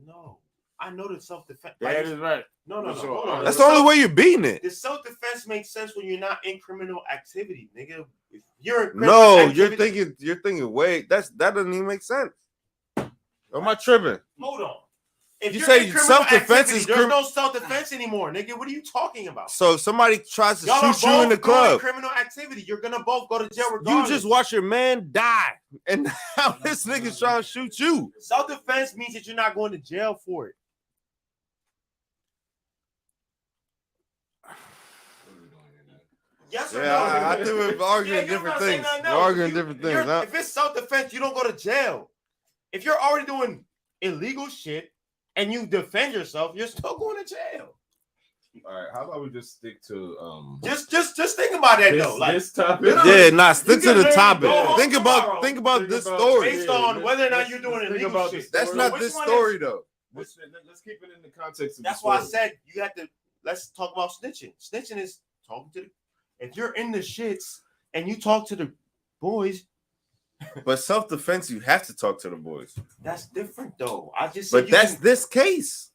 No, I know the self-defense. That is right. No. Hold on. That's the only way you're beating it. The self-defense makes sense when you're not in criminal activity, nigga. If you're in criminal No, activity, you're thinking. Wait, that doesn't even make sense. Am I tripping? Hold on. If You you're say in criminal self-defense activity, is there's no self-defense anymore, nigga. What are you talking about? So if somebody tries to Y'all are shoot you in the both doing club, criminal activity. You're gonna both go to jail you regardless. just watch your man die, and now this nigga's trying to shoot you. Self-defense means that you're not going to jail for it. Yes or no? I think we're arguing different things. We're arguing different things. If it's self-defense, you don't go to jail. If you're already doing illegal shit and you defend yourself, you're still going to jail. All right, how about we just stick to Just think about that though. Like this topic. Stick to the topic. Think about this story. Based on whether or not you're doing illegal shit. That's not this story though. Let's keep it in the context of That's the why I story. said you have to. Let's talk about snitching. Snitching is talking to the. If you're in the shits and you talk to the boys, But self-defense, you have to talk to the boys. that's different though. I just. But that's this case.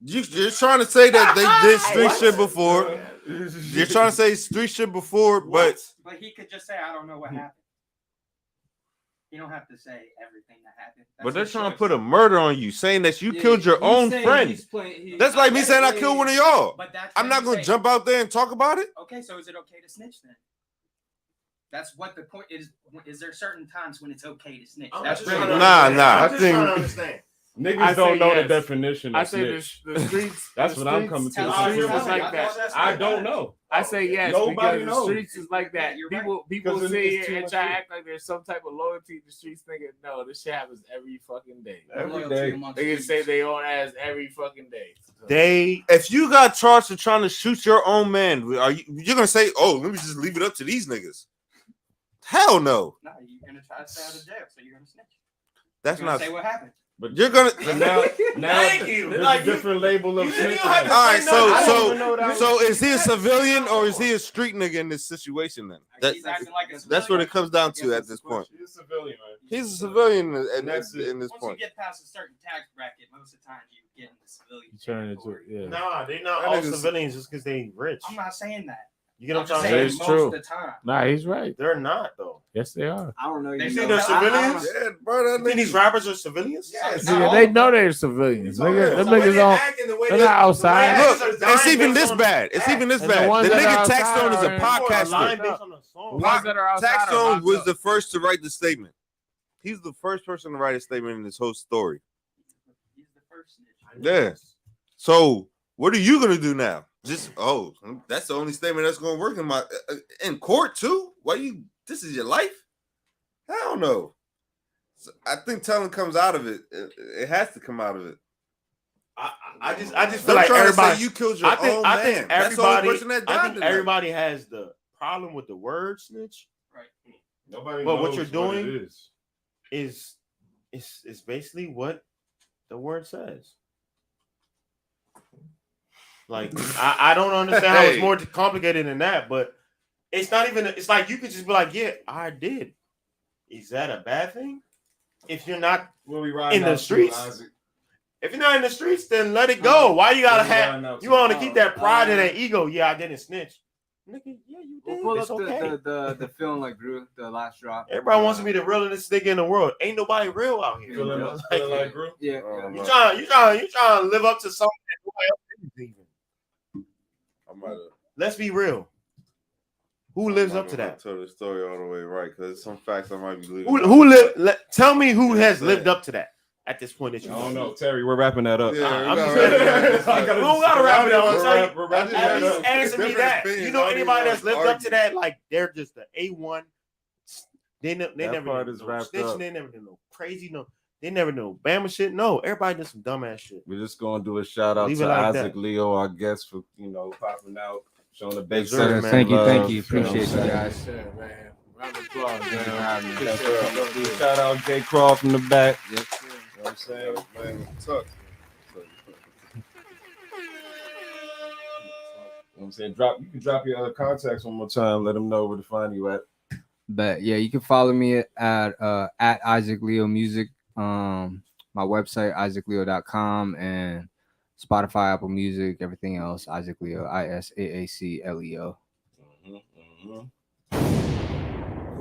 You're trying to say that they did street shit before. You're trying to say street shit before, but he could just say, "I don't know what happened." You don't have to say everything that happened. but they're trying to put a murder on you, saying that you killed your own friend. That's like me saying I killed one of y'all. But that's I'm not gonna jump out there and talk about it. Okay, so is it okay to snitch then? That's what the point is. Is there certain times when it's okay to snitch? That's really Nah. I think niggas don't know the definition of snitch. The streets. That's the what I'm streets- coming to. the the streets conclusion. is like that. I don't know. I say yes. Nobody because knows. The streets is like that. People Because sit it's here too and much try to shit. act like there's some type of loyalty. The streets thinking, no, this shit happens every fucking day. Every day. They can say they own ass every fucking day. If you got charged for trying to shoot your own man, you're gonna say, "Oh, let me just leave it up to these niggas"? Hell no. No, you're gonna try to stay out of jail, so you're gonna snitch. That's You're gonna not. say what happened. But you're gonna now Thank you. there's Like, a different label of you snitching. don't have to All right, say nothing. I don't even know so that so was- is he a civilian or is he a street nigga in this situation? Then He's acting like a that's what it comes down to at this point. He's a civilian, man. He's a civilian in That's it. this Once point. you get past a certain tax bracket, most of the time you get in the civilian. Turn into yeah. Nah, they're not That all nigga's- civilians just because they rich. I'm not saying that. You get what I'm I'm just trying saying to say? It's most true. of the time. Nah, he's right. They're not though. Yes, they are. I don't know. You think they're civilians? Yeah, bro. You think these rappers are civilians? Yes. Yeah, they know they're civilians. Nigga, them niggas don't. They're not outside. Look, it's even this bad. It's even this And the bad. ones The that are nigga Tax outside Stone is a are- podcaster. The ones that are outside Tax are Stone locked was up. the first to write the statement. He's the first person to write a statement in this whole story. He's the first snitch. Yeah. So what are you gonna do now? Just that's the only statement that's gonna work in court too. Why you? This is your life? Hell no. So I think telling comes out of it. It has to come out of it. I just feel They're like trying to everybody. say you killed your I think, own I man. think That's the only everybody. person that I died think tonight. everybody has the problem with the word snitch. Right. Nobody But knows what you're doing it is. is basically what the word says. Like I don't understand how it's more complicated than that, but it's not even. It's like you could just be like, yeah, I did. Is that a bad thing? If you're not in the streets, if you're not in the streets, then let it go. Why you gotta have? You want to keep that pride and that ego? Yeah, I didn't snitch. Nigga, yeah, you did. Pull It's up okay. the film like Drew, the last drop. Everybody wants to be the realest nigga in the world. Ain't nobody real out here. Feeling like Drew? Yeah. You trying to live up to something that nobody else is even. Let's be real. Who lives up to that? Tell the story all the way right, because some facts I might be leaving. Tell me who has lived up to that at this point that you I don't know. Terry, we're wrapping that up. Yeah, we don't gotta wrap it up. At least answer me that. You know anybody that's lived up to that? Like they're just the A1. They never part did is no wrapped snitching. up. They never did no crazy. No, they never know Bama shit. No, everybody did some dumbass shit. We're just gonna do a shout out Leave to it like Isaac that. Leo, our guest, for popping out, showing the big Deserve it, side. Thank you. Love, Appreciate know you what guys. Yeah, man. Round of applause, man. I'm saying? Shout out J. Crawl from the back. Yep. You know what I'm saying? Man, tuck. You know what I'm saying? You can drop your other contacts one more time. Let them know where to find you at. But yeah, you can follow me at Isaac Leo Music. My website, isaac.leo.com, and Spotify, Apple Music, everything else, Isaac Leo, ISAACLEO.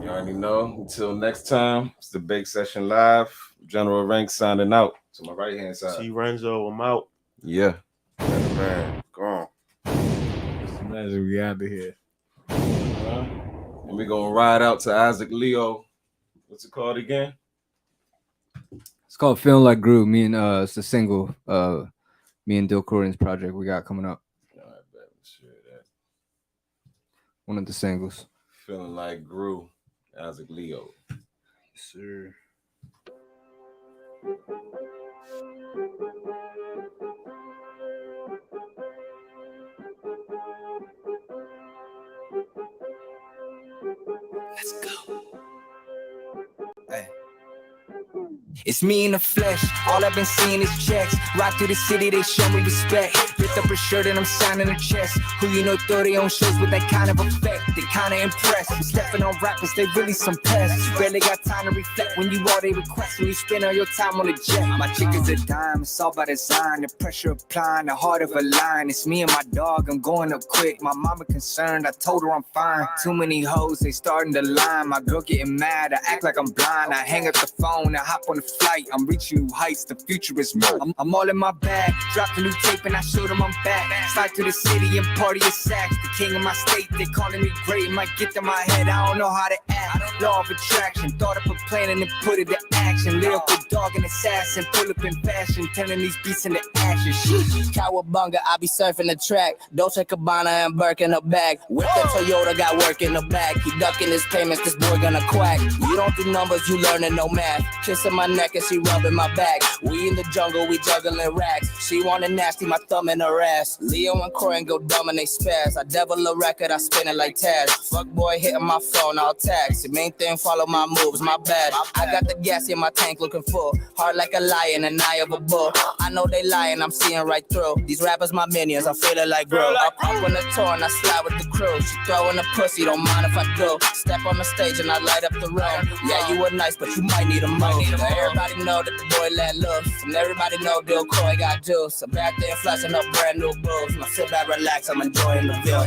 You already know. Until next time, it's the Bake Session Live. General Rank signing out to my right hand side. See Renzo, I'm out. Yeah. Man, go on. Just imagine we out of here. And we're gonna ride out to Isaac Leo. What's it called again? It's called Feeling Like Groove. Me and it's a single. Me and Dill Corridan's project we got coming up. All right, bet. Sure that. One of the singles. Feeling Like Groove. Isaac Leo. Yes, sir. Let's go. Hey. It's me in the flesh. All I've been seeing is checks. Ride through the city, they show me respect. Lift up a shirt and I'm signing a chest. Who you know throw their own shows with that kind of effect. They kinda impressed. I'm stepping on rappers, they really some pests. Barely got time to reflect when you all they request. When you spend all your time on the jet. My chick is a dime, it's all by design. The pressure applying, the heart of a lion. It's me and my dog, I'm going up quick. My mama concerned, I told her I'm fine. Too many hoes, they starting to line. My girl getting mad, I act like I'm blind. I hang up the phone, I hop on the flight. I'm reaching new heights, the future is mine. I'm all in my bag, dropped a new tape and I showed them I'm back. Slide to the city and party at Saks. The king of my state, they calling me great. Might get to my head, I don't know how to act. Law of attraction, thought up a plan and then put it to action. Lyrical dog and assassin, pull up in fashion, turning these beats into action. Cowabunga, I be surfing the track. Dolce Gabbana and Burke in the bag. With the Toyota, got work in the back. He ducking his payments, this boy gonna quack. You don't do numbers, you learning no math. Kissing my neck and she rubbing my back. We in the jungle, we juggling racks. She wanted nasty, my thumb in her ass. Leo and Corin go dumb and they spaz. I devil a record, I spin it like Taz. Fuck boy hitting my phone, I'll tax. The main thing, follow my moves, my bad. I got the gas in my tank looking full. Hard like a lion, an eye of a bull. I know they lying, I'm seeing right through. These rappers my minions, I'm feeling like bro. Up on the tour and I slide with the crew. She throwing a pussy, don't mind if I do. Step on the stage and I light up the room. Yeah, you were nice, but you might need a move. Now everybody know that the boy let loose. And everybody know Dill Coy got juice. I'm back there flashing up brand new booze. Now sit back, relax, I'm enjoying the view.